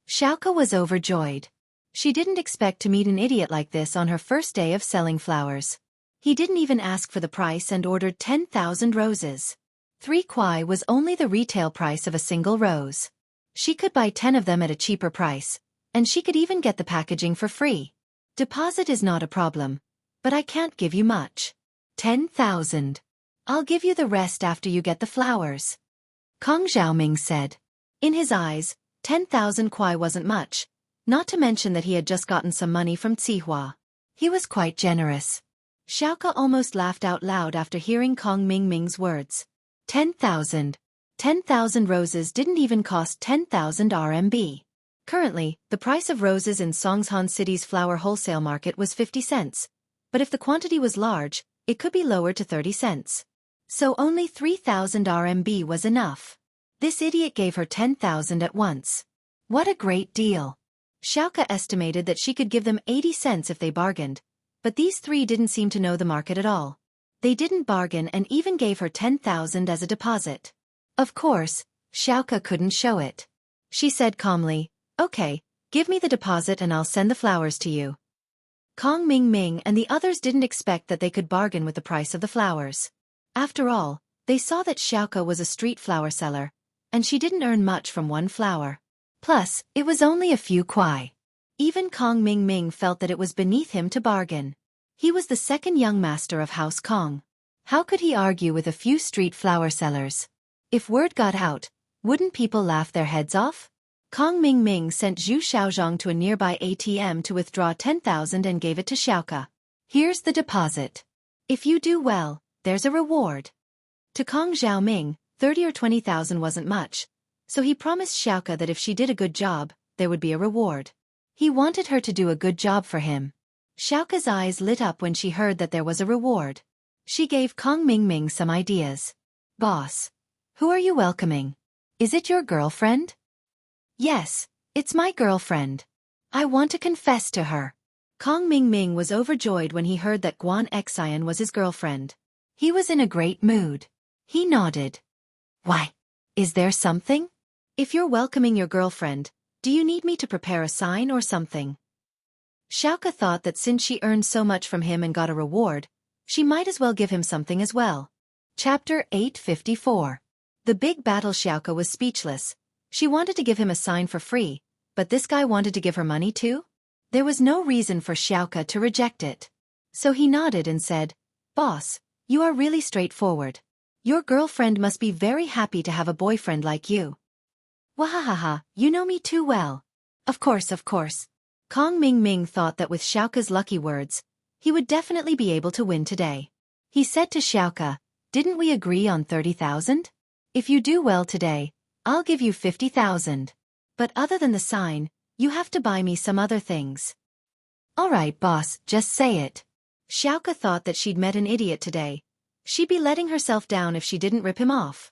Speaker 1: Xiaoka was overjoyed. She didn't expect to meet an idiot like this on her first day of selling flowers. He didn't even ask for the price and ordered 10,000 roses. 3 kuai was only the retail price of a single rose. She could buy 10 of them at a cheaper price, and she could even get the packaging for free. Deposit is not a problem, but I can't give you much. 10,000. I'll give you the rest after you get the flowers. Kong Xiaoming said. In his eyes, 10,000 kuai wasn't much, not to mention that he had just gotten some money from Zihua. He was quite generous. Xiaoka almost laughed out loud after hearing Kong Mingming's words. 10,000. 10,000 roses didn't even cost 10,000 RMB. Currently, the price of roses in Songshan City's flower wholesale market was 50 cents, but if the quantity was large, it could be lowered to 30 cents. So only 3,000 RMB was enough. This idiot gave her 10,000 at once. What a great deal. Xiaoka estimated that she could give them 80 cents if they bargained, but these three didn't seem to know the market at all. They didn't bargain and even gave her 10,000 as a deposit. Of course, Xiaoka couldn't show it. She said calmly, Okay, give me the deposit and I'll send the flowers to you. Kong Mingming and the others didn't expect that they could bargain with the price of the flowers. After all, they saw that Xiaoka was a street flower seller, and she didn't earn much from one flower. Plus, it was only a few kuai. Even Kong Mingming felt that it was beneath him to bargain. He was the second young master of House Kong. How could he argue with a few street flower sellers? If word got out, wouldn't people laugh their heads off? Kong Mingming sent Zhu Xiaozhang to a nearby ATM to withdraw 10,000 and gave it to Xiaoka. Here's the deposit. If you do well, there's a reward. To Kong Xiaoming, 30 or 20,000 wasn't much, so he promised Xiaoka that if she did a good job, there would be a reward. He wanted her to do a good job for him. Xiaoka's eyes lit up when she heard that there was a reward. She gave Kong Mingming some ideas. Boss, who are you welcoming? Is it your girlfriend? Yes, it's my girlfriend. I want to confess to her. Kong Mingming was overjoyed when he heard that Guan Xian was his girlfriend. He was in a great mood. He nodded. Why? Is there something? If you're welcoming your girlfriend, do you need me to prepare a sign or something? Xiaoka thought that since she earned so much from him and got a reward, she might as well give him something as well. Chapter 854. The big battle. Xiaoka was speechless. She wanted to give him a sign for free, but this guy wanted to give her money too? There was no reason for Xiaoka to reject it. So he nodded and said, Boss, you are really straightforward. Your girlfriend must be very happy to have a boyfriend like you. Wahahaha, you know me too well. Of course, of course. Kong Mingming thought that with Xiaoka's lucky words, he would definitely be able to win today. He said to Xiaoka, Didn't we agree on 30,000? If you do well today, I'll give you 50,000. But other than the sign, you have to buy me some other things. All right, boss, just say it. Xiaoka thought that she'd met an idiot today. She'd be letting herself down if she didn't rip him off.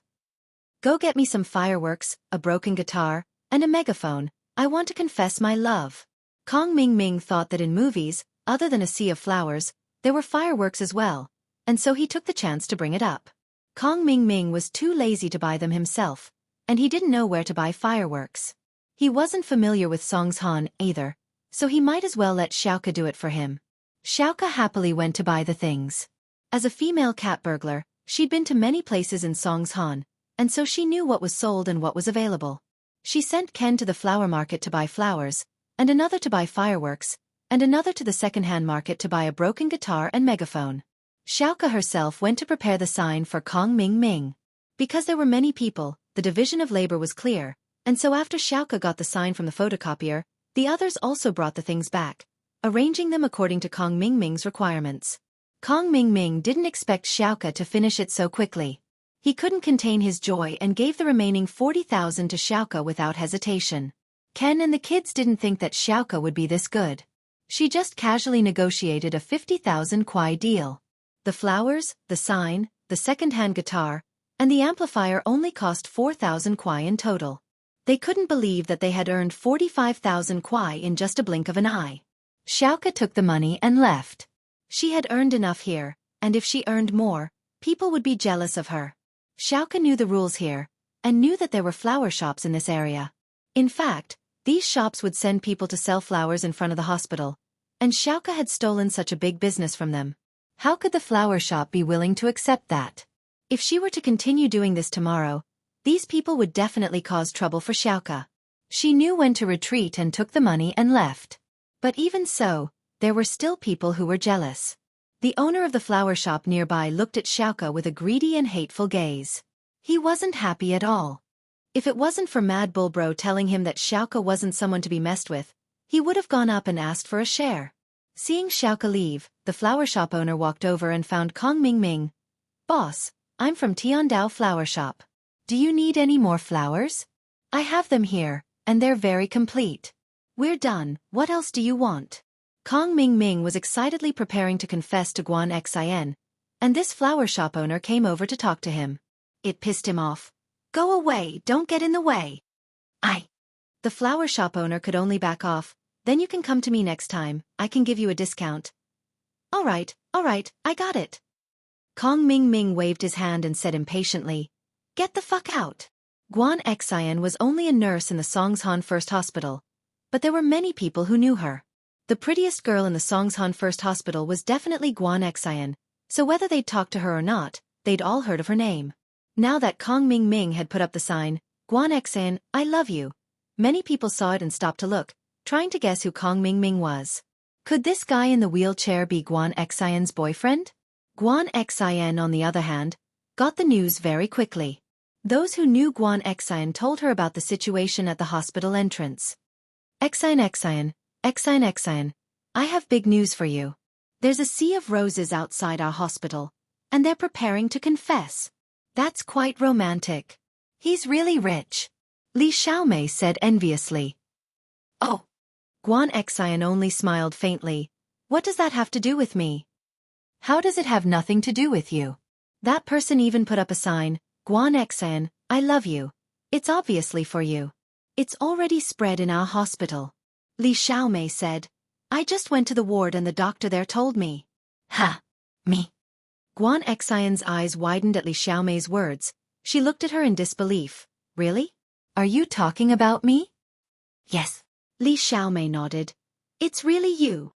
Speaker 1: Go get me some fireworks, a broken guitar, and a megaphone. I want to confess my love. Kong Mingming thought that in movies, other than a sea of flowers, there were fireworks as well, and so he took the chance to bring it up. Kong Mingming was too lazy to buy them himself, and he didn't know where to buy fireworks. He wasn't familiar with Songshan either, so he might as well let Xiaoka do it for him. Xiaoka happily went to buy the things. As a female cat burglar, she'd been to many places in Songshan, and so she knew what was sold and what was available. She sent Ken to the flower market to buy flowers, and another to buy fireworks, and another to the second-hand market to buy a broken guitar and megaphone. Xiaoka herself went to prepare the sign for Kong Ming Ming. Because there were many people, the division of labor was clear, and so after Xiaoka got the sign from the photocopier, the others also brought the things back, arranging them according to Kong Ming Ming's requirements. Kong Ming Ming didn't expect Xiaoka to finish it so quickly. He couldn't contain his joy and gave the remaining 40,000 to Xiaoka without hesitation. Ken and the kids didn't think that Xiaoka would be this good. She just casually negotiated a 50,000 kuai deal. The flowers, the sign, the second-hand guitar, and the amplifier only cost 4,000 kuai in total. They couldn't believe that they had earned 45,000 kuai in just a blink of an eye. Xiaoka took the money and left. She had earned enough here, and if she earned more, people would be jealous of her. Xiaoka knew the rules here, and knew that there were flower shops in this area. In fact, these shops would send people to sell flowers in front of the hospital, and Xiaoka had stolen such a big business from them. How could the flower shop be willing to accept that? If she were to continue doing this tomorrow, these people would definitely cause trouble for Xiaoka. She knew when to retreat and took the money and left. But even so, there were still people who were jealous. The owner of the flower shop nearby looked at Xiaoka with a greedy and hateful gaze. He wasn't happy at all. If it wasn't for Mad Bull Bro telling him that Xiaoka wasn't someone to be messed with, he would have gone up and asked for a share. Seeing Xiaoka leave, the flower shop owner walked over and found Kong Ming Ming. "Boss, I'm from Tiandao Flower Shop. Do you need any more flowers? I have them here, and they're very complete. We're done, what else do you want?" Kong Ming Ming was excitedly preparing to confess to Guan Xian, and this flower shop owner came over to talk to him. It pissed him off. "Go away, don't get in the way." The flower shop owner could only back off. "Then you can come to me next time, I can give you a discount." All right, I got it." Kong Ming Ming waved his hand and said impatiently, "Get the fuck out." Guan Xian was only a nurse in the Songshan First Hospital, but there were many people who knew her. The prettiest girl in the Songshan First Hospital was definitely Guan Xian, so whether they'd talked to her or not, they'd all heard of her name. Now that Kong Ming Ming had put up the sign, "Guan Xian, I love you," many people saw it and stopped to look, trying to guess who Kong Ming Ming was. Could this guy in the wheelchair be Guan Xian's boyfriend? Guan Xian, on the other hand, got the news very quickly. Those who knew Guan Xian told her about the situation at the hospital entrance. Xian, I have big news for you. There's a sea of roses outside our hospital, and they're preparing to confess. That's quite romantic. He's really rich," Li Xiaomei said enviously. "Oh." Guan Xian only smiled faintly. "What does that have to do with me?" "How does it have nothing to do with you? That person even put up a sign, 'Guan Xian, I love you.' It's obviously for you. It's already spread in our hospital," Li Xiaomei said. "I just went to the ward and the doctor there told me." "Ha! Me?" Guan Xian's eyes widened at Li Xiaomei's words. She looked at her in disbelief. "Really? Are you talking about me?" "Yes." Li Xiaomei nodded. "It's really you."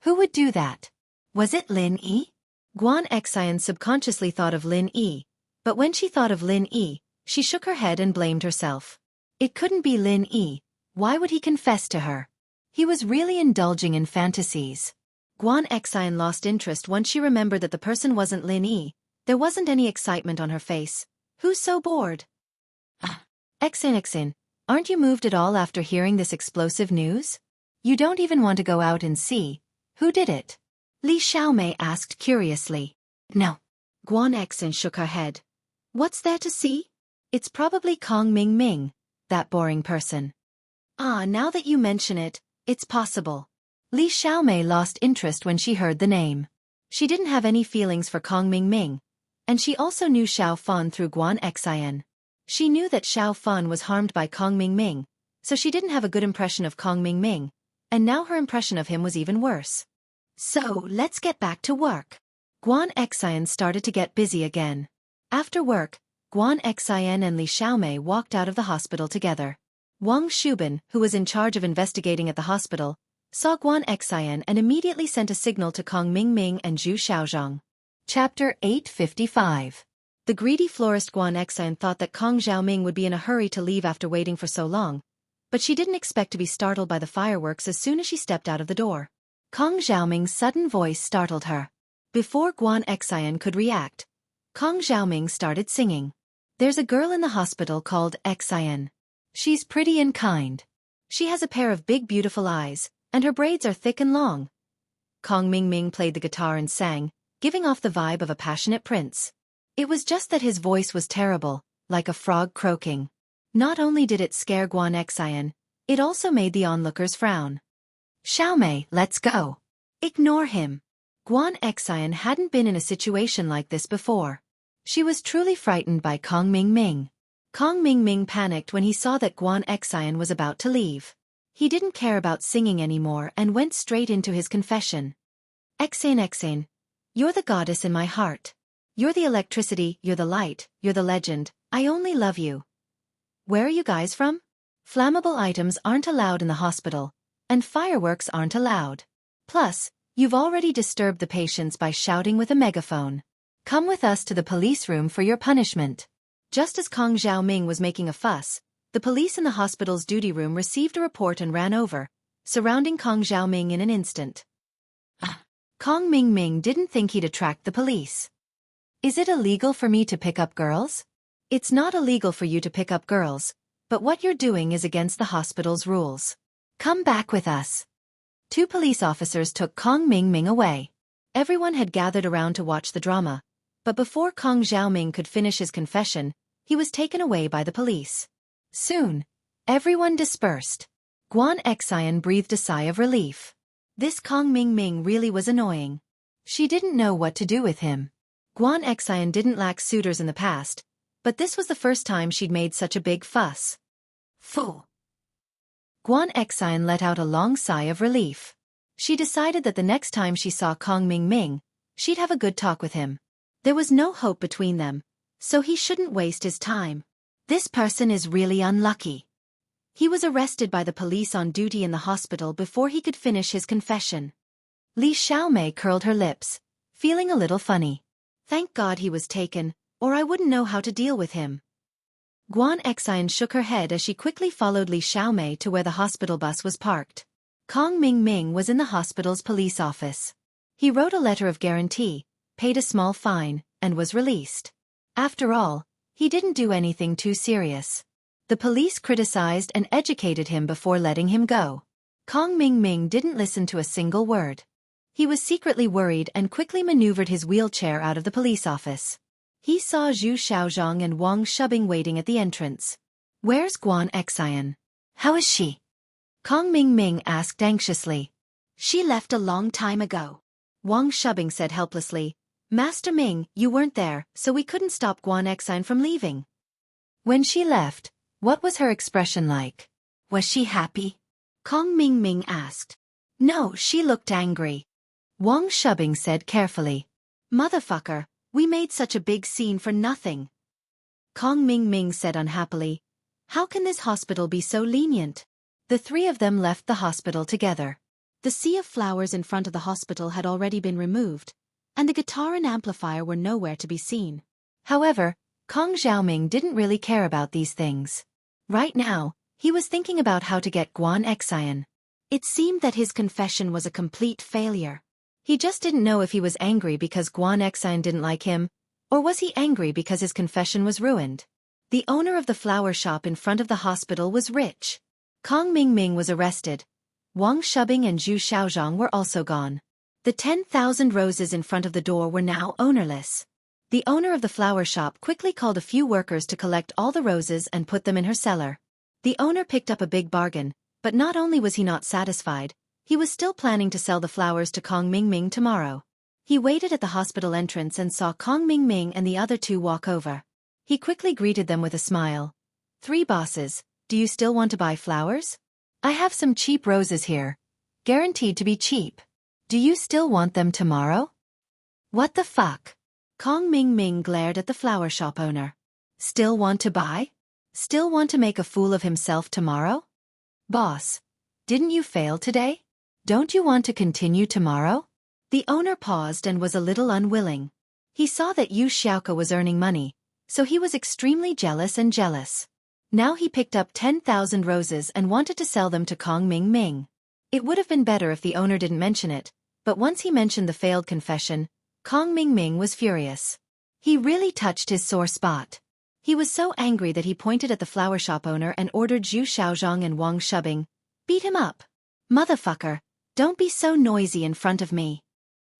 Speaker 1: Who would do that? Was it Lin Yi? Guan Xian subconsciously thought of Lin Yi, but when she thought of Lin Yi, she shook her head and blamed herself. It couldn't be Lin Yi. Why would he confess to her? He was really indulging in fantasies. Guan Xian lost interest once she remembered that the person wasn't Lin Yi. There wasn't any excitement on her face. Who's so bored? Xin, aren't you moved at all after hearing this explosive news? You don't even want to go out and see. Who did it? Li Xiaomei asked curiously. No. Guan Xin shook her head. What's there to see? It's probably Kong Ming Ming, that boring person. Now that you mention it, it's possible. Li Xiaomei lost interest when she heard the name. She didn't have any feelings for Kong Ming Ming, and she also knew Xiao Fan through Guan Xian. She knew that Xiao Fan was harmed by Kong Ming Ming, so she didn't have a good impression of Kong Ming Ming, and now her impression of him was even worse. So, let's get back to work. Guan Xian started to get busy again. After work, Guan Xian and Li Xiaomei walked out of the hospital together. Wang Shubin, who was in charge of investigating at the hospital, saw Guan Xian and immediately sent a signal to Kong Mingming and Zhu Xiaozhang. Chapter 855. The greedy florist Guan Xian thought that Kong Xiaoming would be in a hurry to leave after waiting for so long, but she didn't expect to be startled by the fireworks as soon as she stepped out of the door. Kong Xiaoming's sudden voice startled her. Before Guan Xian could react, Kong Xiaoming started singing. There's a girl in the hospital called Xian. She's pretty and kind. She has a pair of big beautiful eyes, and her braids are thick and long. Kong Mingming played the guitar and sang, giving off the vibe of a passionate prince. It was just that his voice was terrible, like a frog croaking. Not only did it scare Guan Xian, it also made the onlookers frown. Xiaomei, let's go. Ignore him. Guan Xian hadn't been in a situation like this before. She was truly frightened by Kong Mingming. Kong Mingming panicked when he saw that Guan Xian was about to leave. He didn't care about singing anymore and went straight into his confession. Xian, you're the goddess in my heart. You're the electricity, you're the light, you're the legend, I only love you. Where are you guys from? Flammable items aren't allowed in the hospital, and fireworks aren't allowed. Plus, you've already disturbed the patients by shouting with a megaphone. Come with us to the police room for your punishment. Just as Kong Xiaoming was making a fuss, the police in the hospital's duty room received a report and ran over, surrounding Kong Xiaoming in an instant. Kong Mingming didn't think he'd attract the police. Is it illegal for me to pick up girls? It's not illegal for you to pick up girls, but what you're doing is against the hospital's rules. Come back with us. 2 police officers took Kong Mingming away. Everyone had gathered around to watch the drama, but before Kong Xiaoming could finish his confession, he was taken away by the police. Soon, everyone dispersed. Guan Xian breathed a sigh of relief. This Kong Mingming really was annoying. She didn't know what to do with him. Guan Xian didn't lack suitors in the past, but this was the first time she'd made such a big fuss. Fool. Guan Xian let out a long sigh of relief. She decided that the next time she saw Kong Mingming, she'd have a good talk with him. There was no hope between them, so he shouldn't waste his time. This person is really unlucky. He was arrested by the police on duty in the hospital before he could finish his confession. Li Xiaomei curled her lips, feeling a little funny. Thank God he was taken, or I wouldn't know how to deal with him. Guan Xian shook her head as she quickly followed Li Xiaomei to where the hospital bus was parked. Kong Mingming was in the hospital's police office. He wrote a letter of guarantee, paid a small fine, and was released. After all, he didn't do anything too serious. The police criticized and educated him before letting him go. Kong Mingming didn't listen to a single word. He was secretly worried and quickly maneuvered his wheelchair out of the police office. He saw Zhu Xiaozhang and Wang Shubing waiting at the entrance. Where's Guan Xian? How is she? Kong Mingming asked anxiously. She left a long time ago. Wang Shubing said helplessly. Master Ming, you weren't there, so we couldn't stop Guan Xian from leaving. When she left, what was her expression like? Was she happy? Kong Mingming asked. No, she looked angry. Wang Shubing said carefully. Motherfucker, we made such a big scene for nothing. Kong Mingming said unhappily. How can this hospital be so lenient? The 3 of them left the hospital together. The sea of flowers in front of the hospital had already been removed, and the guitar and amplifier were nowhere to be seen. However, Kong Xiaoming didn't really care about these things. Right now, he was thinking about how to get Guan Xian. It seemed that his confession was a complete failure. He just didn't know if he was angry because Guan Xian didn't like him, or was he angry because his confession was ruined. The owner of the flower shop in front of the hospital was rich. Kong Mingming was arrested. Wang Shubing and Zhu Xiaozhang were also gone. The 10,000 roses in front of the door were now ownerless. The owner of the flower shop quickly called a few workers to collect all the roses and put them in her cellar. The owner picked up a big bargain, but not only was he not satisfied, he was still planning to sell the flowers to Kong Mingming tomorrow. He waited at the hospital entrance and saw Kong Mingming and the other 2 walk over. He quickly greeted them with a smile. 3 bosses, do you still want to buy flowers? I have some cheap roses here. Guaranteed to be cheap. Do you still want them tomorrow? What the fuck? Kong Mingming glared at the flower shop owner. Still want to buy? Still want to make a fool of himself tomorrow? Boss, didn't you fail today? Don't you want to continue tomorrow? The owner paused and was a little unwilling. He saw that Xiaoka was earning money, so he was extremely jealous. Now he picked up 10,000 roses and wanted to sell them to Kong Ming. It would have been better if the owner didn't mention it, but once he mentioned the failed confession, Kong Ming was furious. He really touched his sore spot. He was so angry that he pointed at the flower shop owner and ordered Zhu Xiaozhang and Wang Shubing, "Beat him up. Motherfucker, don't be so noisy in front of me."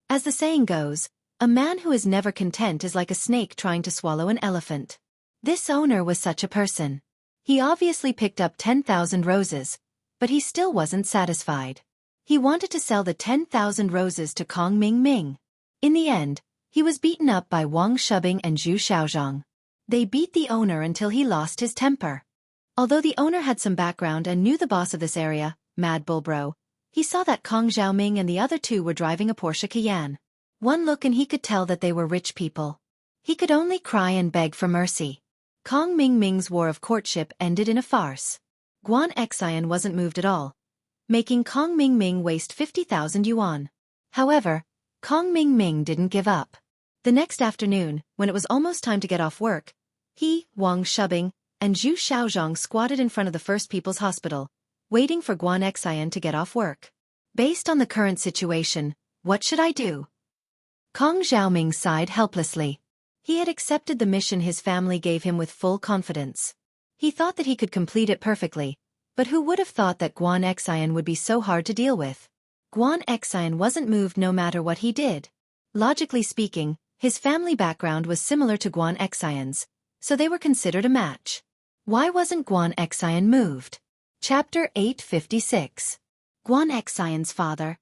Speaker 1: As the saying goes, a man who is never content is like a snake trying to swallow an elephant. This owner was such a person. He obviously picked up 10,000 roses, but he still wasn't satisfied. He wanted to sell the 10,000 roses to Kong Ming. In the end, he was beaten up by Wang Shubing and Zhu Xiaozhang. They beat the owner until he lost his temper. Although the owner had some background and knew the boss of this area, Mad Bull Bro, he saw that Kong Xiaoming and the other two were driving a Porsche Cayenne. One look and he could tell that they were rich people. He could only cry and beg for mercy. Kong Ming's war of courtship ended in a farce. Guan Xian wasn't moved at all, making Kong Ming waste 50,000 yuan. However, Kong Ming didn't give up. The next afternoon, when it was almost time to get off work, he, Wang Shubing, and Zhu Xiaozhang squatted in front of the First People's Hospital, waiting for Guan Xian to get off work. Based on the current situation, what should I do? Kong Xiaoming sighed helplessly. He had accepted the mission his family gave him with full confidence. He thought that he could complete it perfectly, but who would have thought that Guan Xian would be so hard to deal with? Guan Xian wasn't moved no matter what he did. Logically speaking, his family background was similar to Guan Xian's, so they were considered a match. Why wasn't Guan Xian moved? Chapter 856. Guan Xian's father.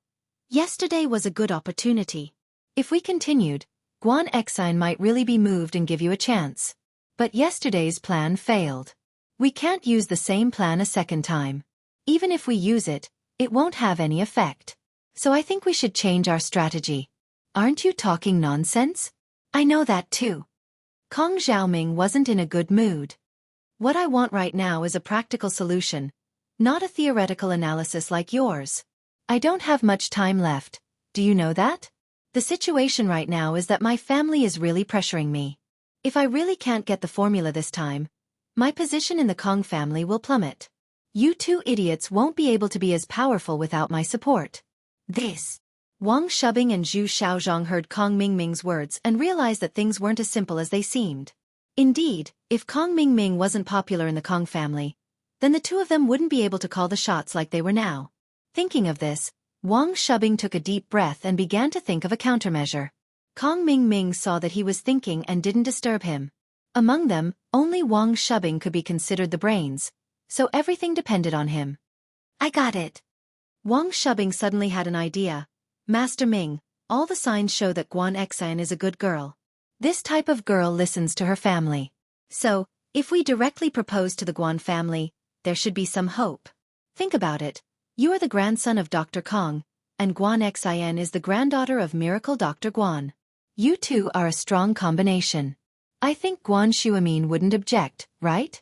Speaker 1: Yesterday was a good opportunity. If we continued, Guan Xian might really be moved and give you a chance. But yesterday's plan failed. We can't use the same plan a second time. Even if we use it, it won't have any effect. So I think we should change our strategy. Aren't you talking nonsense? I know that too. Kong Xiaoming wasn't in a good mood. What I want right now is a practical solution, not a theoretical analysis like yours. I don't have much time left, do you know that? The situation right now is that my family is really pressuring me. If I really can't get the formula this time, my position in the Kong family will plummet. You two idiots won't be able to be as powerful without my support. This. Wang Shubing and Zhu Xiaozhang heard Kong Ming's words and realized that things weren't as simple as they seemed. Indeed, if Kong Ming wasn't popular in the Kong family, then the two of them wouldn't be able to call the shots like they were now. Thinking of this, Wang Shubing took a deep breath and began to think of a countermeasure. Kong Ming saw that he was thinking and didn't disturb him. Among them, only Wang Shubing could be considered the brains, so everything depended on him. I got it. Wang Shubing suddenly had an idea. Master Ming, all the signs show that Guan Xian is a good girl. This type of girl listens to her family. So, if we directly propose to the Guan family, there should be some hope. Think about it. You are the grandson of Dr. Kong, and Guan Xian is the granddaughter of Miracle Dr. Guan. You two are a strong combination. I think Guan Shuamin wouldn't object, right?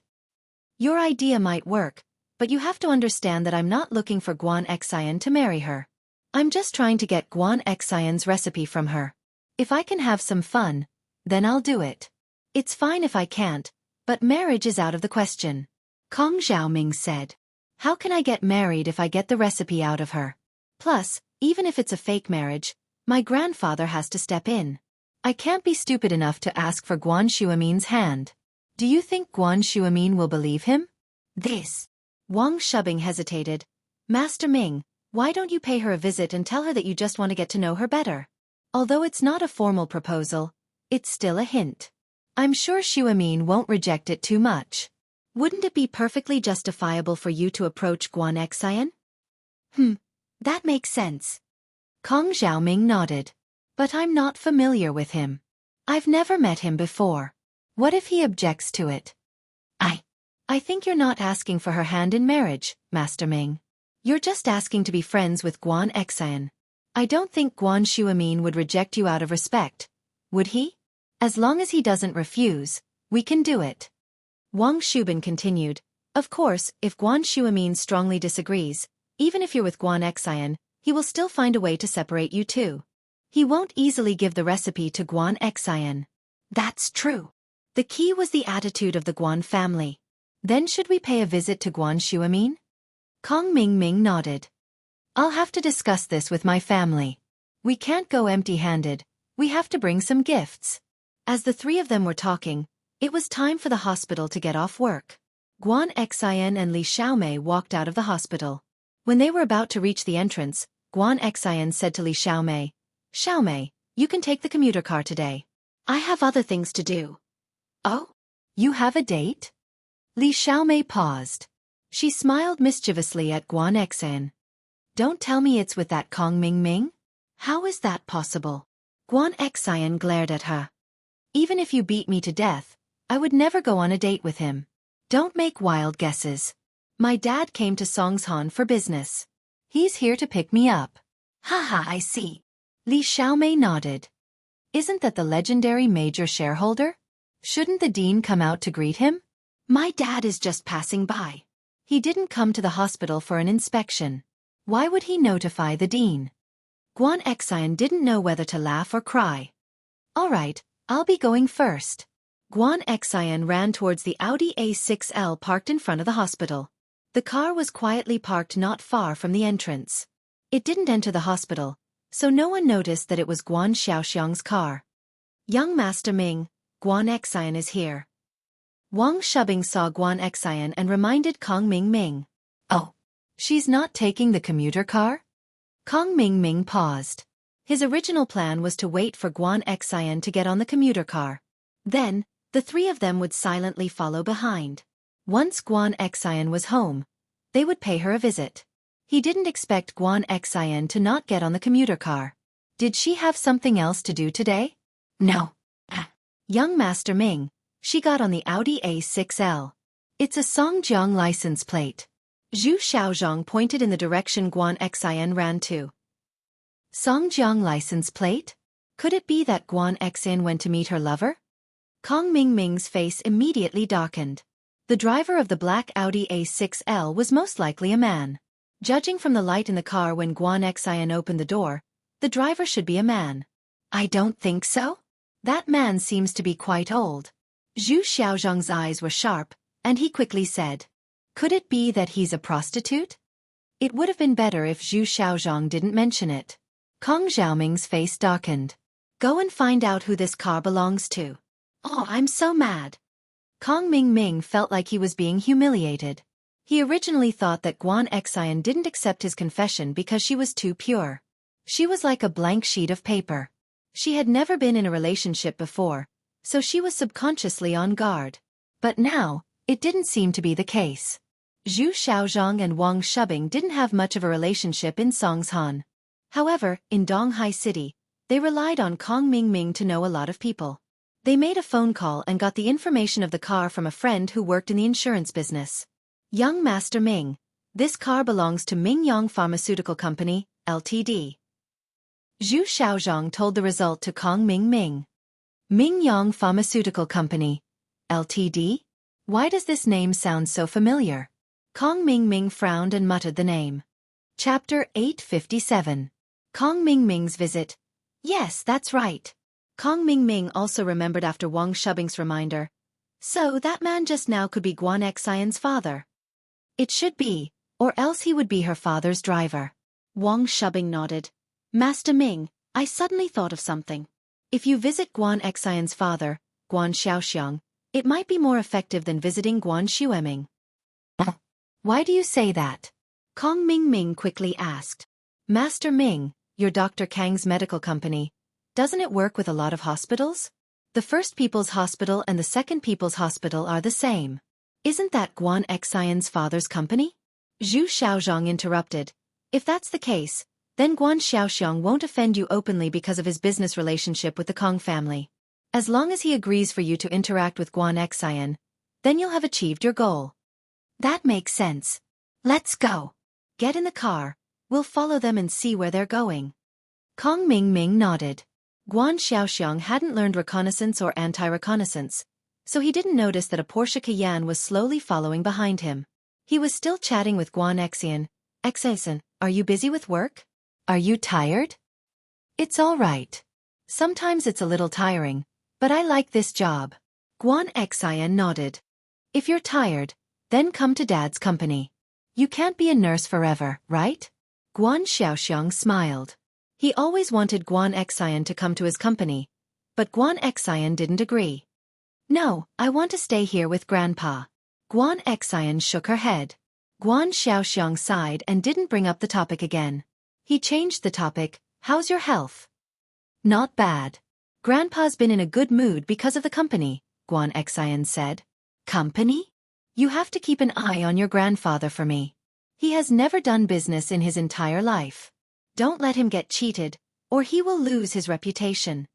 Speaker 1: Your idea might work, but you have to understand that I'm not looking for Guan Xian to marry her. I'm just trying to get Guan Xian's recipe from her. If I can have some fun, then I'll do it. It's fine if I can't, but marriage is out of the question. Kong Xiaoming said. How can I get married if I get the recipe out of her? Plus, even if it's a fake marriage, my grandfather has to step in. I can't be stupid enough to ask for Guan Shuamin's hand. Do you think Guan Shuamin will believe him? This. Wang Shubing hesitated. Master Ming, why don't you pay her a visit and tell her that you just want to get to know her better? Although it's not a formal proposal, it's still a hint. I'm sure Shuamin won't reject it too much. Wouldn't it be perfectly justifiable for you to approach Guan Xian? That makes sense. Kong Xiaoming nodded. But I'm not familiar with him. I've never met him before. What if he objects to it? I think you're not asking for her hand in marriage, Master Ming. You're just asking to be friends with Guan Xian. I don't think Guan Shuamin would reject you out of respect, would he? As long as he doesn't refuse, we can do it. Wang Shubin continued. Of course, if Guan Shuamin strongly disagrees, even if you're with Guan Xian, he will still find a way to separate you two. He won't easily give the recipe to Guan Xian. That's true. The key was the attitude of the Guan family. Then should we pay a visit to Guan Shuamin? Kong Mingming nodded. I'll have to discuss this with my family. We can't go empty-handed, we have to bring some gifts. As the three of them were talking, it was time for the hospital to get off work. Guan Xian and Li Xiaomei walked out of the hospital. When they were about to reach the entrance, Guan Xian said to Li Xiaomei, Xiaomei, you can take the commuter car today. I have other things to do. Oh? You have a date? Li Xiaomei paused. She smiled mischievously at Guan Xian. Don't tell me it's with that Kong Mingming? How is that possible? Guan Xian glared at her. Even if you beat me to death, I would never go on a date with him. Don't make wild guesses. My dad came to Songshan for business. He's here to pick me up. Haha, I see. Li Xiaomei nodded. Isn't that the legendary major shareholder? Shouldn't the dean come out to greet him? My dad is just passing by. He didn't come to the hospital for an inspection. Why would he notify the dean? Guan Xian didn't know whether to laugh or cry. All right, I'll be going first. Guan Xian ran towards the Audi A6L parked in front of the hospital. The car was quietly parked not far from the entrance. It didn't enter the hospital, so no one noticed that it was Guan Xiaoxiang's car. Young Master Ming, Guan Xian is here. Wang Shubing saw Guan Xian and reminded Kong Mingming. Oh, she's not taking the commuter car? Kong Mingming paused. His original plan was to wait for Guan Xian to get on the commuter car. Then, the three of them would silently follow behind. Once Guan Xian was home, they would pay her a visit. He didn't expect Guan Xian to not get on the commuter car. Did she have something else to do today? No. Young Master Ming, she got on the Audi A6L. It's a Songjiang license plate. Zhu Xiaozhong pointed in the direction Guan Xian ran to. Songjiang license plate? Could it be that Guan Xian went to meet her lover? Kong Mingming's face immediately darkened. The driver of the black Audi A6L was most likely a man. Judging from the light in the car when Guan Xian opened the door, the driver should be a man. I don't think so. That man seems to be quite old. Zhu Xiaozhong's eyes were sharp, and he quickly said, could it be that he's a prostitute? It would have been better if Zhu Xiaozhong didn't mention it. Kong Xiaoming's face darkened. Go and find out who this car belongs to. Oh, I'm so mad. Kong Mingming felt like he was being humiliated. He originally thought that Guan Xian didn't accept his confession because she was too pure. She was like a blank sheet of paper. She had never been in a relationship before, so she was subconsciously on guard. But now, it didn't seem to be the case. Zhu Xiaozhong and Wang Shubing didn't have much of a relationship in Songshan. However, in Donghai City, they relied on Kong Mingming to know a lot of people. They made a phone call and got the information of the car from a friend who worked in the insurance business. Young Master Ming, this car belongs to Mingyang Pharmaceutical Company, Ltd. Zhu Xiaozhong told the result to Kong Mingming. Mingyang Pharmaceutical Company, Ltd? Why does this name sound so familiar? Kong Mingming frowned and muttered the name. Chapter 857. Kong Mingming's visit. Yes, that's right. Kong Mingming also remembered after Wang Shubing's reminder. So that man just now could be Guan Xian's father. It should be, or else he would be her father's driver. Wang Shubing nodded. Master Ming, I suddenly thought of something. If you visit Guan Xian's father, Guan Xiaoxiang, it might be more effective than visiting Guan Xueming. Why do you say that? Kong Mingming quickly asked. Master Ming, your Dr. Kang's medical company, doesn't it work with a lot of hospitals? The First People's Hospital and the Second People's Hospital are the same. Isn't that Guan Xian's father's company? Zhu Xiaozhong interrupted. If that's the case, then Guan Xiaoxiang won't offend you openly because of his business relationship with the Kong family. As long as he agrees for you to interact with Guan Xian, then you'll have achieved your goal. That makes sense. Let's go. Get in the car, we'll follow them and see where they're going. Kong Mingming nodded. Guan Xiaoxiang hadn't learned reconnaissance or anti-reconnaissance, so he didn't notice that a Porsche Cayenne was slowly following behind him. He was still chatting with Xian. Xian, are you busy with work? Are you tired? It's all right. Sometimes it's a little tiring, but I like this job. Xian nodded. If you're tired, then come to Dad's company. You can't be a nurse forever, right? Xiaoxiang smiled. He always wanted Xian to come to his company, but Xian didn't agree. No, I want to stay here with Grandpa. Xian shook her head. Xiaoxiang sighed and didn't bring up the topic again. He changed the topic. How's your health? Not bad. Grandpa's been in a good mood because of the company, Xian said. Company? You have to keep an eye on your grandfather for me. He has never done business in his entire life. Don't let him get cheated, or he will lose his reputation.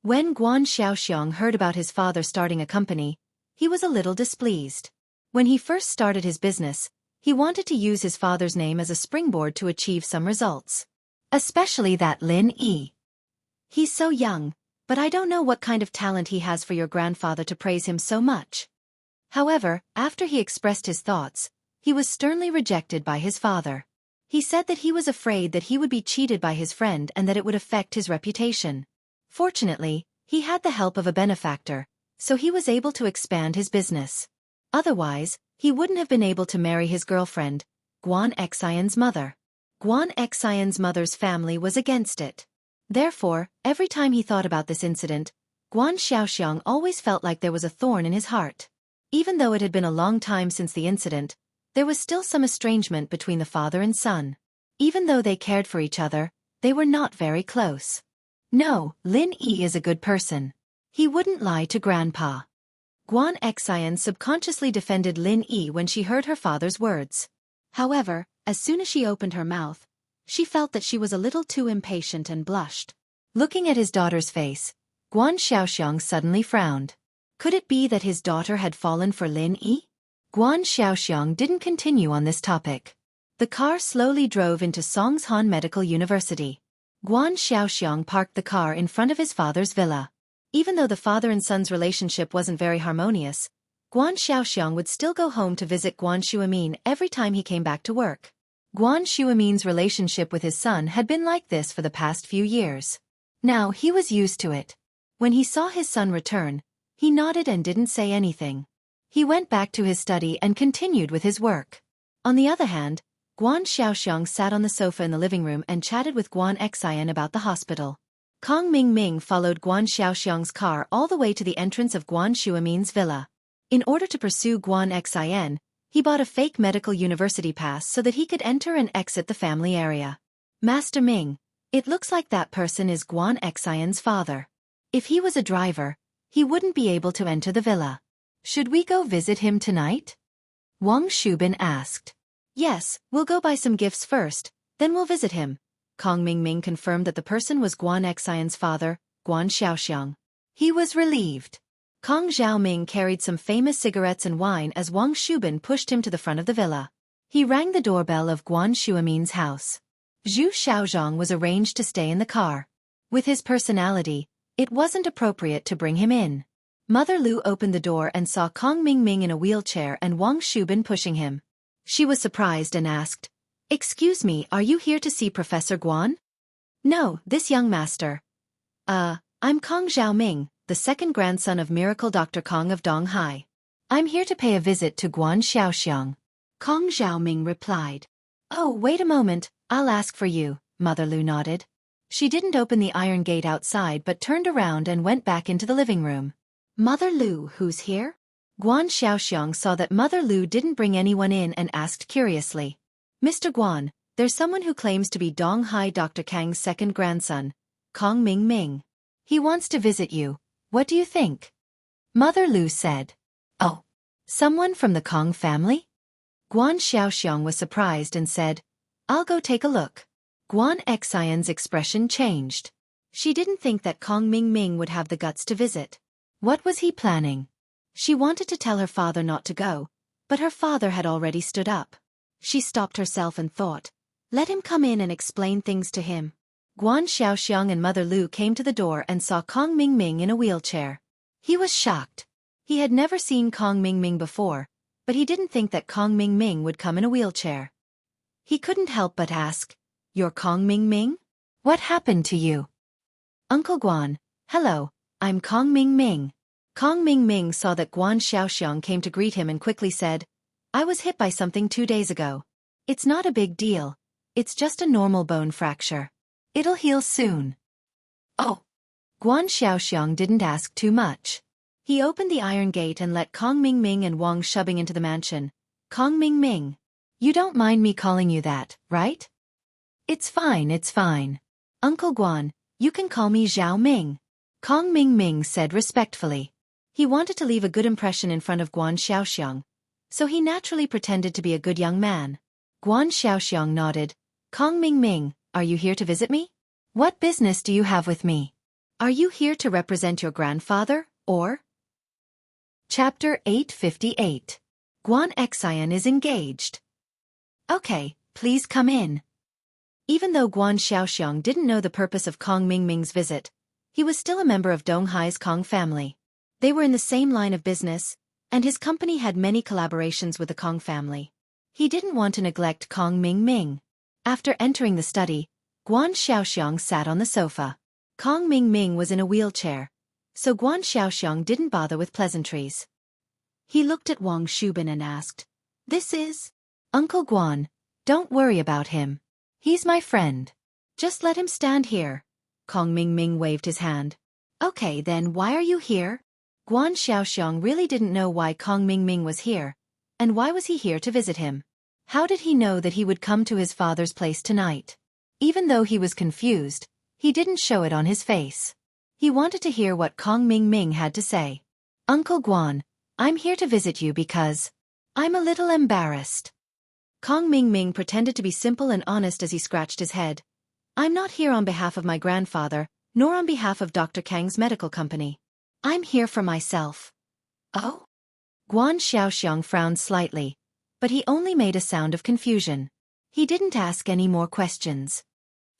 Speaker 1: When Xiaoxiang heard about his father starting a company, he was a little displeased. When he first started his business, he wanted to use his father's name as a springboard to achieve some results. Especially that Lin Yi. He's so young, but I don't know what kind of talent he has for your grandfather to praise him so much. However, after he expressed his thoughts, he was sternly rejected by his father. He said that he was afraid that he would be cheated by his friend and that it would affect his reputation. Fortunately, he had the help of a benefactor, so he was able to expand his business. Otherwise, he wouldn't have been able to marry his girlfriend, Xian's mother. Xian's mother's family was against it. Therefore, every time he thought about this incident, Xiaoxiang always felt like there was a thorn in his heart. Even though it had been a long time since the incident, there was still some estrangement between the father and son. Even though they cared for each other, they were not very close. No, Lin Yi is a good person. He wouldn't lie to Grandpa. Xian subconsciously defended Lin Yi when she heard her father's words. However, as soon as she opened her mouth, she felt that she was a little too impatient and blushed. Looking at his daughter's face, Xiaoxiang suddenly frowned. Could it be that his daughter had fallen for Lin Yi? Xiaoxiang didn't continue on this topic. The car slowly drove into Songshan Medical University. Xiaoxiang parked the car in front of his father's villa. Even though the father and son's relationship wasn't very harmonious, Xiaoxiang would still go home to visit Xuemin every time he came back to work. Xuemin's relationship with his son had been like this for the past few years. Now he was used to it. When he saw his son return, he nodded and didn't say anything. He went back to his study and continued with his work. On the other hand, Xiaoxiang sat on the sofa in the living room and chatted with Xian about the hospital. Kong Mingming followed Xiaoxiang's car all the way to the entrance of Xuemin's villa. In order to pursue Xian, he bought a fake medical university pass so that he could enter and exit the family area. Master Ming, it looks like that person is Xian's father. If he was a driver, he wouldn't be able to enter the villa. Should we go visit him tonight? Wang Shubin asked. Yes, we'll go buy some gifts first, then we'll visit him. Kong Mingming confirmed that the person was Xian's father, Xiaoxiang. He was relieved. Kong Xiaoming carried some famous cigarettes and wine as Wang Shubin pushed him to the front of the villa. He rang the doorbell of Xuemin's house. Zhu Xiaozhong was arranged to stay in the car. With his personality, it wasn't appropriate to bring him in. Mother Lu opened the door and saw Kong Mingming in a wheelchair and Wang Shubin pushing him. She was surprised and asked, "Excuse me, are you here to see Professor Guan?" "No, this young master." I'm Kong Xiaoming, the second grandson of Miracle Dr. Kong of Donghai. I'm here to pay a visit to Guan Xiaoxiang." Kong Xiaoming replied. "Oh, wait a moment, I'll ask for you," Mother Lu nodded. She didn't open the iron gate outside but turned around and went back into the living room. "Mother Lu, who's here?" Guan Xiaoxiang saw that Mother Lu didn't bring anyone in and asked curiously. "Mr. Guan, there's someone who claims to be Donghai Dr. Kang's second grandson, Kong Mingming. He wants to visit you. What do you think?" Mother Lu said. "Oh, someone from the Kong family?" Guan Xiaoxiang was surprised and said, "I'll go take a look." Xian's expression changed. She didn't think that Kong Mingming would have the guts to visit. What was he planning? She wanted to tell her father not to go, but her father had already stood up. She stopped herself and thought, let him come in and explain things to him. Guan Xiaoxiang and Mother Lu came to the door and saw Kong Mingming in a wheelchair. He was shocked. He had never seen Kong Mingming before, but he didn't think that Kong Mingming would come in a wheelchair. He couldn't help but ask, "You're Kong Mingming? What happened to you?" "Uncle Guan, hello, I'm Kong Mingming." Kong Mingming saw that Guan Xiaoxiang came to greet him and quickly said, "I was hit by something 2 days ago. It's not a big deal. It's just a normal bone fracture. It'll heal soon." "Oh." Guan Xiaoxiang didn't ask too much. He opened the iron gate and let Kong Mingming and Wang shoving into the mansion. "Kong Mingming, you don't mind me calling you that, right?" It's fine. "Uncle Guan, you can call me Zhao Ming," Kong Mingming said respectfully. He wanted to leave a good impression in front of Guan Xiaoxiang, so he naturally pretended to be a good young man. Guan Xiaoxiang nodded. "Kong Mingming, are you here to visit me? What business do you have with me? Are you here to represent your grandfather, or?" Chapter 858. Guan Xian is engaged. "Okay, please come in." Even though Guan Xiaoxiang didn't know the purpose of Kong Mingming's visit, he was still a member of Donghai's Kong family. They were in the same line of business, and his company had many collaborations with the Kong family. He didn't want to neglect Kong Mingming. After entering the study, Guan Xiaoxiang sat on the sofa. Kong Mingming was in a wheelchair, so Guan Xiaoxiang didn't bother with pleasantries. He looked at Wang Shubin and asked, "This is Uncle Guan. Don't worry about him. He's my friend. Just let him stand here." Kong Mingming waved his hand. "Okay, then why are you here?" Guan Xiaoxiang really didn't know why Kong Mingming was here, and why was he here to visit him? How did he know that he would come to his father's place tonight? Even though he was confused, he didn't show it on his face. He wanted to hear what Kong Mingming had to say. "Uncle Guan, I'm here to visit you because I'm a little embarrassed." Kong Mingming pretended to be simple and honest as he scratched his head. "I'm not here on behalf of my grandfather, nor on behalf of Dr. Kang's medical company. I'm here for myself." "Oh?" Guan Xiaoxiang frowned slightly, but he only made a sound of confusion. He didn't ask any more questions.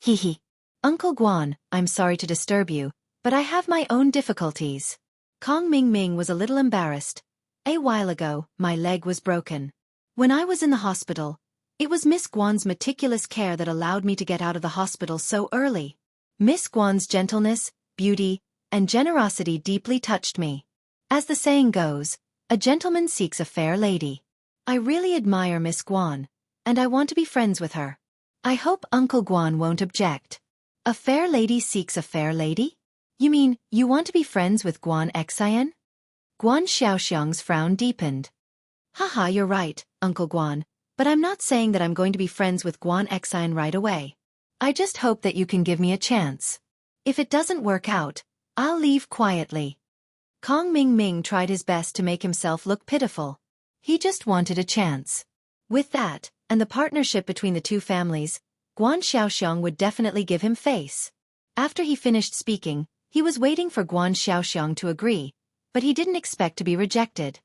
Speaker 1: "Hee. Uncle Guan, I'm sorry to disturb you, but I have my own difficulties." Kong Mingming was a little embarrassed. "A while ago, my leg was broken. When I was in the hospital, it was Miss Guan's meticulous care that allowed me to get out of the hospital so early. Miss Guan's gentleness, beauty, and generosity deeply touched me. As the saying goes, a gentleman seeks a fair lady. I really admire Miss Guan, and I want to be friends with her. I hope Uncle Guan won't object." "A fair lady seeks a fair lady? You mean you want to be friends with Guan Xian?" Guan Xiaoxiang's frown deepened. "Haha, you're right, Uncle Guan, but I'm not saying that I'm going to be friends with Guan Xian right away. I just hope that you can give me a chance. If it doesn't work out, I'll leave quietly." Kong Mingming tried his best to make himself look pitiful. He just wanted a chance. With that, and the partnership between the two families, Guan Xiaoxiang would definitely give him face. After he finished speaking, he was waiting for Guan Xiaoxiang to agree, but he didn't expect to be rejected.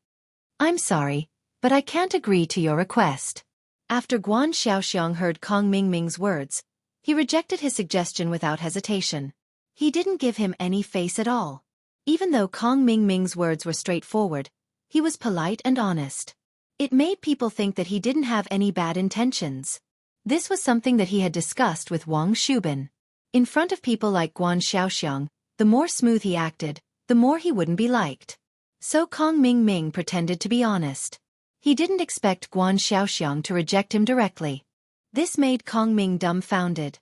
Speaker 1: "I'm sorry, but I can't agree to your request." After Guan Xiaoxiang heard Kong Mingming's words, he rejected his suggestion without hesitation. He didn't give him any face at all. Even though Kong Mingming's words were straightforward, he was polite and honest. It made people think that he didn't have any bad intentions. This was something that he had discussed with Wang Shubin. In front of people like Guan Xiaoxiang, the more smooth he acted, the more he wouldn't be liked. So Kong Mingming pretended to be honest. He didn't expect Guan Xiaoxiang to reject him directly. This made Kong Ming dumbfounded.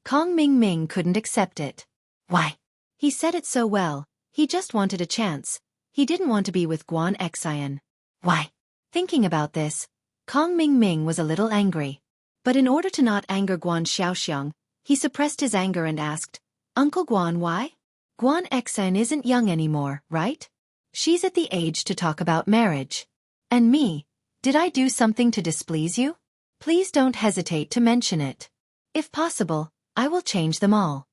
Speaker 1: Kong Mingming couldn't accept it. Why? He said it so well, he just wanted a chance. He didn't want to be with Guan Xian. Why? Thinking about this, Kong Mingming was a little angry. But in order to not anger Guan Xiaoxiang, he suppressed his anger and asked, "Uncle Guan, why? Guan Xian isn't young anymore, right? She's at the age to talk about marriage. And me, did I do something to displease you? Please don't hesitate to mention it. If possible, I will change them all.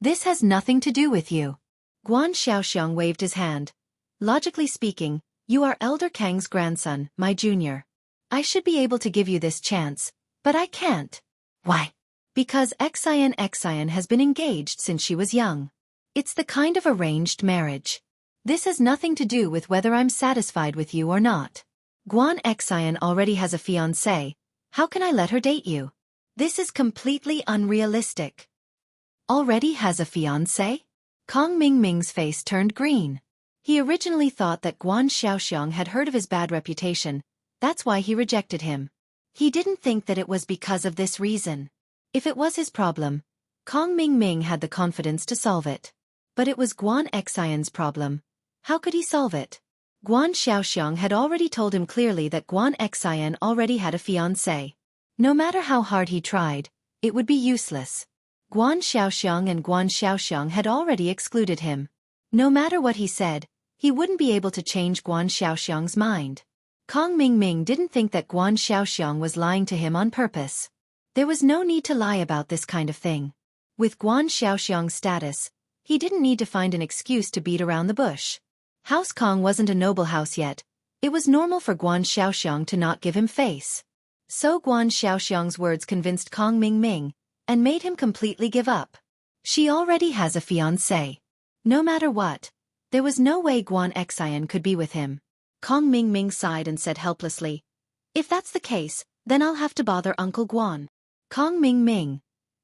Speaker 1: This has nothing to do with you." Guan Xiaoxiang waved his hand. "Logically speaking, you are Elder Kang's grandson, my junior. I should be able to give you this chance, but I can't." Why? Because Xian has been engaged since she was young. It's the kind of arranged marriage. This has nothing to do with whether I'm satisfied with you or not. Guan Xian already has a fiancé. How can I let her date you? This is completely unrealistic. Already has a fiancé? Kong Mingming's face turned green. He originally thought that Guan Xiaoxiang had heard of his bad reputation. That's why he rejected him. He didn't think that it was because of this reason. If it was his problem, Kong Mingming had the confidence to solve it. But it was Guan Xian's problem. How could he solve it? Guan Xiaoxiang had already told him clearly that Guan Xian already had a fiancé. No matter how hard he tried, it would be useless. Guan Xiaoxiang and Guan Xiaoxiang had already excluded him. No matter what he said, he wouldn't be able to change Guan Xiaoxiang's mind. Kong Mingming didn't think that Guan Xiaoxiang was lying to him on purpose. There was no need to lie about this kind of thing. With Guan Xiaoxiang's status, he didn't need to find an excuse to beat around the bush. House Kong wasn't a noble house yet. It was normal for Guan Xiaoxiang to not give him face. So Guan Xiaoxiang's words convinced Kong Mingming and made him completely give up. She already has a fiancé. No matter what, there was no way Guan Xian could be with him. Kong Mingming sighed and said helplessly, "If that's the case, then I'll have to bother Uncle Guan." Kong Mingming,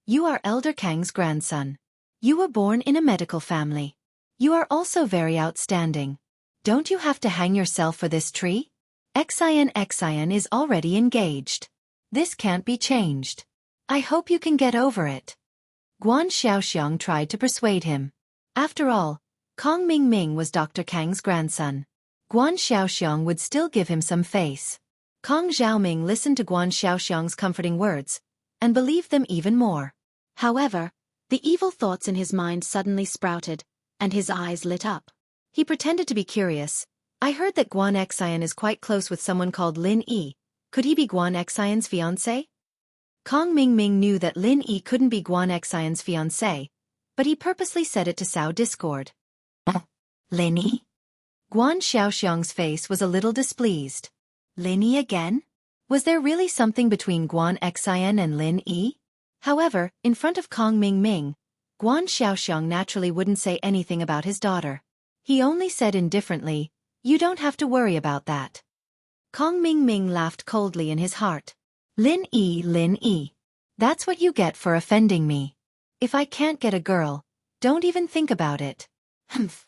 Speaker 1: you are Elder Kang's grandson. You were born in a medical family. You are also very outstanding. Don't you have to hang yourself for this tree? Xian is already engaged. This can't be changed. I hope you can get over it. Guan Xiaoxiang tried to persuade him. After all, Kong Mingming was Dr. Kang's grandson. Guan Xiaoxiang would still give him some face. Kong Xiaoming listened to Guan Xiaoxiang's comforting words and believed them even more. However, the evil thoughts in his mind suddenly sprouted, and his eyes lit up. He pretended to be curious. I heard that Guan Xian is quite close with someone called Lin Yi. Could he be Guan Xian's fiancé? Kong Mingming knew that Lin Yi couldn't be Guan Xian's fiancé, but he purposely said it to sow discord. Lin Yi? Guan Xiaoxiang's face was a little displeased. Lin Yi again? Was there really something between Guan Xian and Lin Yi? However, in front of Kong Mingming, Guan Xiaoxiang naturally wouldn't say anything about his daughter. He only said indifferently, "You don't have to worry about that." Kong Mingming laughed coldly in his heart. Lin Yi. That's what you get for offending me. If I can't get a girl, don't even think about it. Humph.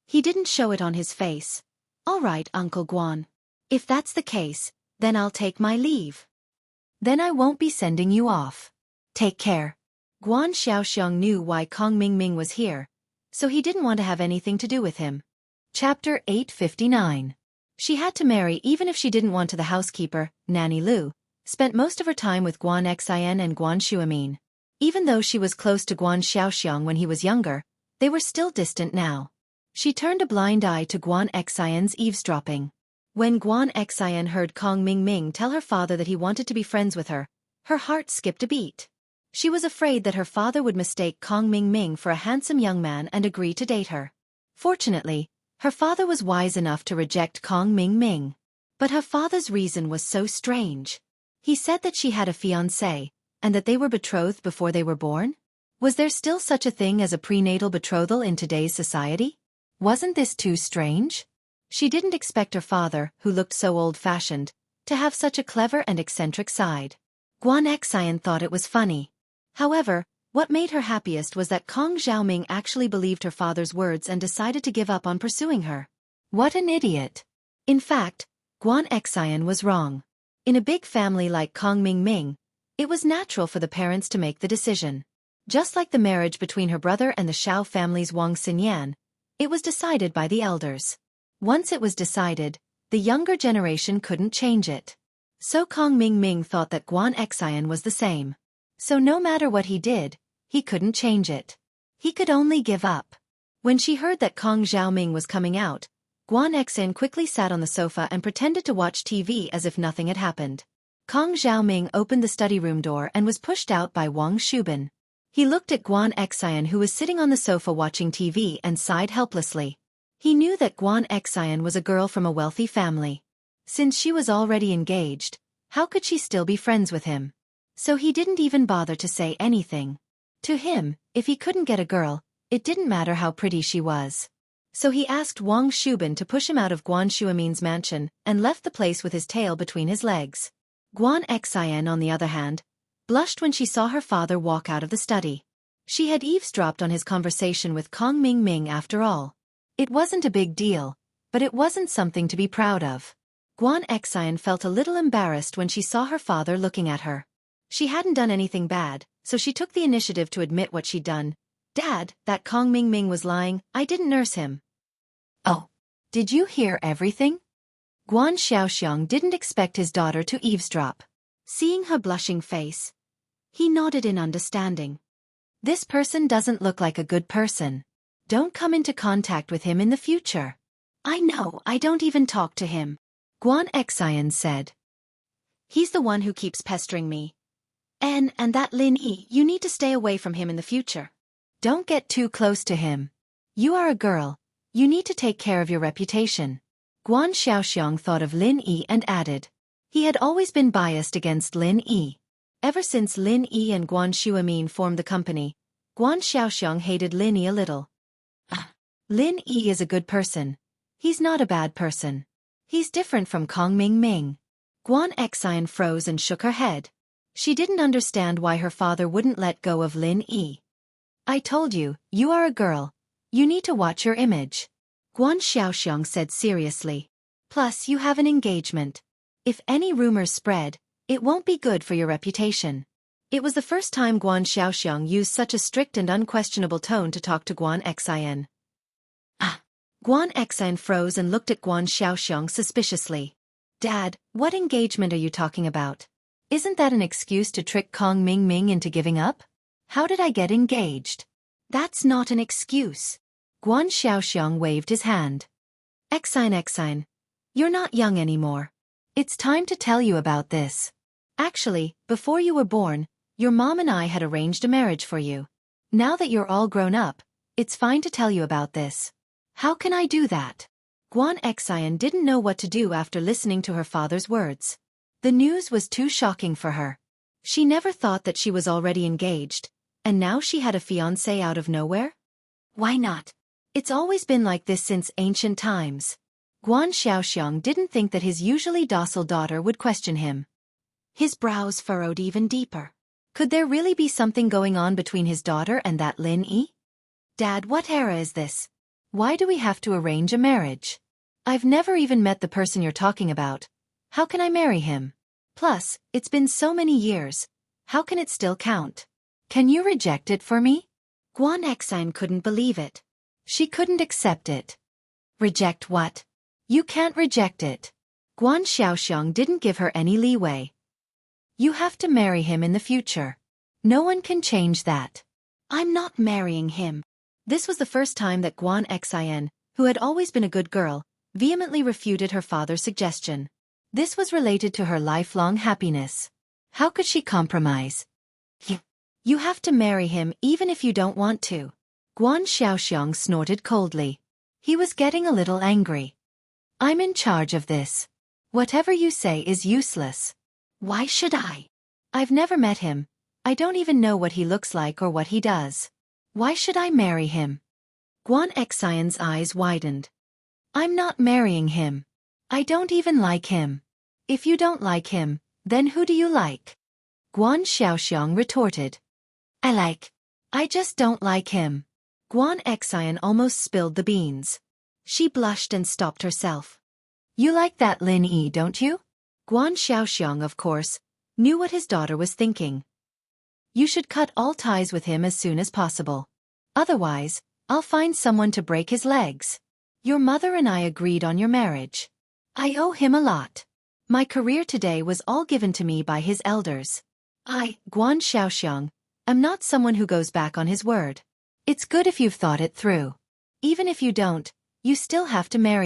Speaker 1: He didn't show it on his face. All right, Uncle Guan. If that's the case, then I'll take my leave. Then I won't be sending you off. Take care. Guan Xiaoxiang knew why Kong Mingming was here, so he didn't want to have anything to do with him. Chapter 859. She had to marry even if she didn't want to. The housekeeper, Nanny Lu, spent most of her time with Guan Xian and Guan Shuamin. Even though she was close to Guan Xiaoxiang when he was younger, they were still distant now. She turned a blind eye to Guan Xian's eavesdropping. When Guan Xian heard Kong Mingming tell her father that he wanted to be friends with her, her heart skipped a beat. She was afraid that her father would mistake Kong Mingming for a handsome young man and agree to date her. Fortunately, her father was wise enough to reject Kong Mingming. But her father's reason was so strange. He said that she had a fiancé, and that they were betrothed before they were born? Was there still such a thing as a prenatal betrothal in today's society? Wasn't this too strange? She didn't expect her father, who looked so old-fashioned, to have such a clever and eccentric side. Guan Xian thought it was funny. However, what made her happiest was that Kong Xiaoming actually believed her father's words and decided to give up on pursuing her. What an idiot! In fact, Guan Xian was wrong. In a big family like Kong Mingming, it was natural for the parents to make the decision. Just like the marriage between her brother and the Shao family's Wang Xinyan, it was decided by the elders. Once it was decided, the younger generation couldn't change it. So Kong Mingming thought that Guan Xian was the same. So no matter what he did, he couldn't change it. He could only give up. When she heard that Kong Xiaoming was coming out, Guan Xian quickly sat on the sofa and pretended to watch TV as if nothing had happened. Kong Xiaoming opened the study room door and was pushed out by Wang Shubin. He looked at Guan Xian, who was sitting on the sofa watching TV, and sighed helplessly. He knew that Guan Xian was a girl from a wealthy family. Since she was already engaged, how could she still be friends with him? So he didn't even bother to say anything. To him, if he couldn't get a girl, it didn't matter how pretty she was. So he asked Wang Shubin to push him out of Guan Shuamin's mansion and left the place with his tail between his legs. Guan Xian, on the other hand, blushed when she saw her father walk out of the study. She had eavesdropped on his conversation with Kong Ming after all. It wasn't a big deal, but it wasn't something to be proud of. Guan Xian felt a little embarrassed when she saw her father looking at her. She hadn't done anything bad, so she took the initiative to admit what she'd done. Dad, that Kong Ming was lying, I didn't nurse him. Oh, did you hear everything? Guan Xiaoxiang didn't expect his daughter to eavesdrop. Seeing her blushing face, he nodded in understanding. This person doesn't look like a good person. Don't come into contact with him in the future. I know, I don't even talk to him, Guan Xian said. He's the one who keeps pestering me. And that Lin Yi, you need to stay away from him in the future. Don't get too close to him. You are a girl. You need to take care of your reputation. Guan Xiaoxiang thought of Lin Yi and added. He had always been biased against Lin Yi. Ever since Lin Yi and Guan Shuamin formed the company, Guan Xiaoxiang hated Lin Yi a little. Lin Yi is a good person. He's not a bad person. He's different from Kong Ming. Guan Xian froze and shook her head. She didn't understand why her father wouldn't let go of Lin Yi. I told you, you are a girl. You need to watch your image, Guan Xiaoxiang said seriously. Plus, you have an engagement. If any rumors spread, it won't be good for your reputation. It was the first time Guan Xiaoxiang used such a strict and unquestionable tone to talk to Guan Xian. Guan Xian froze and looked at Guan Xiaoxiang suspiciously. Dad, what engagement are you talking about? Isn't that an excuse to trick Kong Ming into giving up? How did I get engaged? That's not an excuse. Guan Xiaoxiang waved his hand. Xian, you're not young anymore. It's time to tell you about this. Actually, before you were born, your mom and I had arranged a marriage for you. Now that you're all grown up, it's fine to tell you about this. How can I do that? Guan Xian didn't know what to do after listening to her father's words. The news was too shocking for her. She never thought that she was already engaged, and now she had a fiancé out of nowhere? Why not? It's always been like this since ancient times. Guan Xiaoxiang didn't think that his usually docile daughter would question him. His brows furrowed even deeper. Could there really be something going on between his daughter and that Lin Yi? Dad, what era is this? Why do we have to arrange a marriage? I've never even met the person you're talking about. How can I marry him? Plus, it's been so many years. How can it still count? Can you reject it for me? Guan Xian couldn't believe it. She couldn't accept it. Reject what? You can't reject it. Guan Xiaoxiang didn't give her any leeway. You have to marry him in the future. No one can change that. I'm not marrying him. This was the first time that Guan Xian, who had always been a good girl, vehemently refuted her father's suggestion. This was related to her lifelong happiness. How could she compromise? You have to marry him even if you don't want to. Guan Xiaoxiang snorted coldly. He was getting a little angry. I'm in charge of this. Whatever you say is useless. Why should I? I've never met him. I don't even know what he looks like or what he does. Why should I marry him? Guan Xian's eyes widened. I'm not marrying him. I don't even like him. If you don't like him, then who do you like? Guan Xiaoxiang retorted. I just don't like him. Guan Xian almost spilled the beans. She blushed and stopped herself. You like that Lin Yi, don't you? Guan Xiaoxiang, of course, knew what his daughter was thinking. You should cut all ties with him as soon as possible. Otherwise, I'll find someone to break his legs. Your mother and I agreed on your marriage. I owe him a lot. My career today was all given to me by his elders. Guan Xiaoxiang, am not someone who goes back on his word. It's good if you've thought it through. Even if you don't, you still have to marry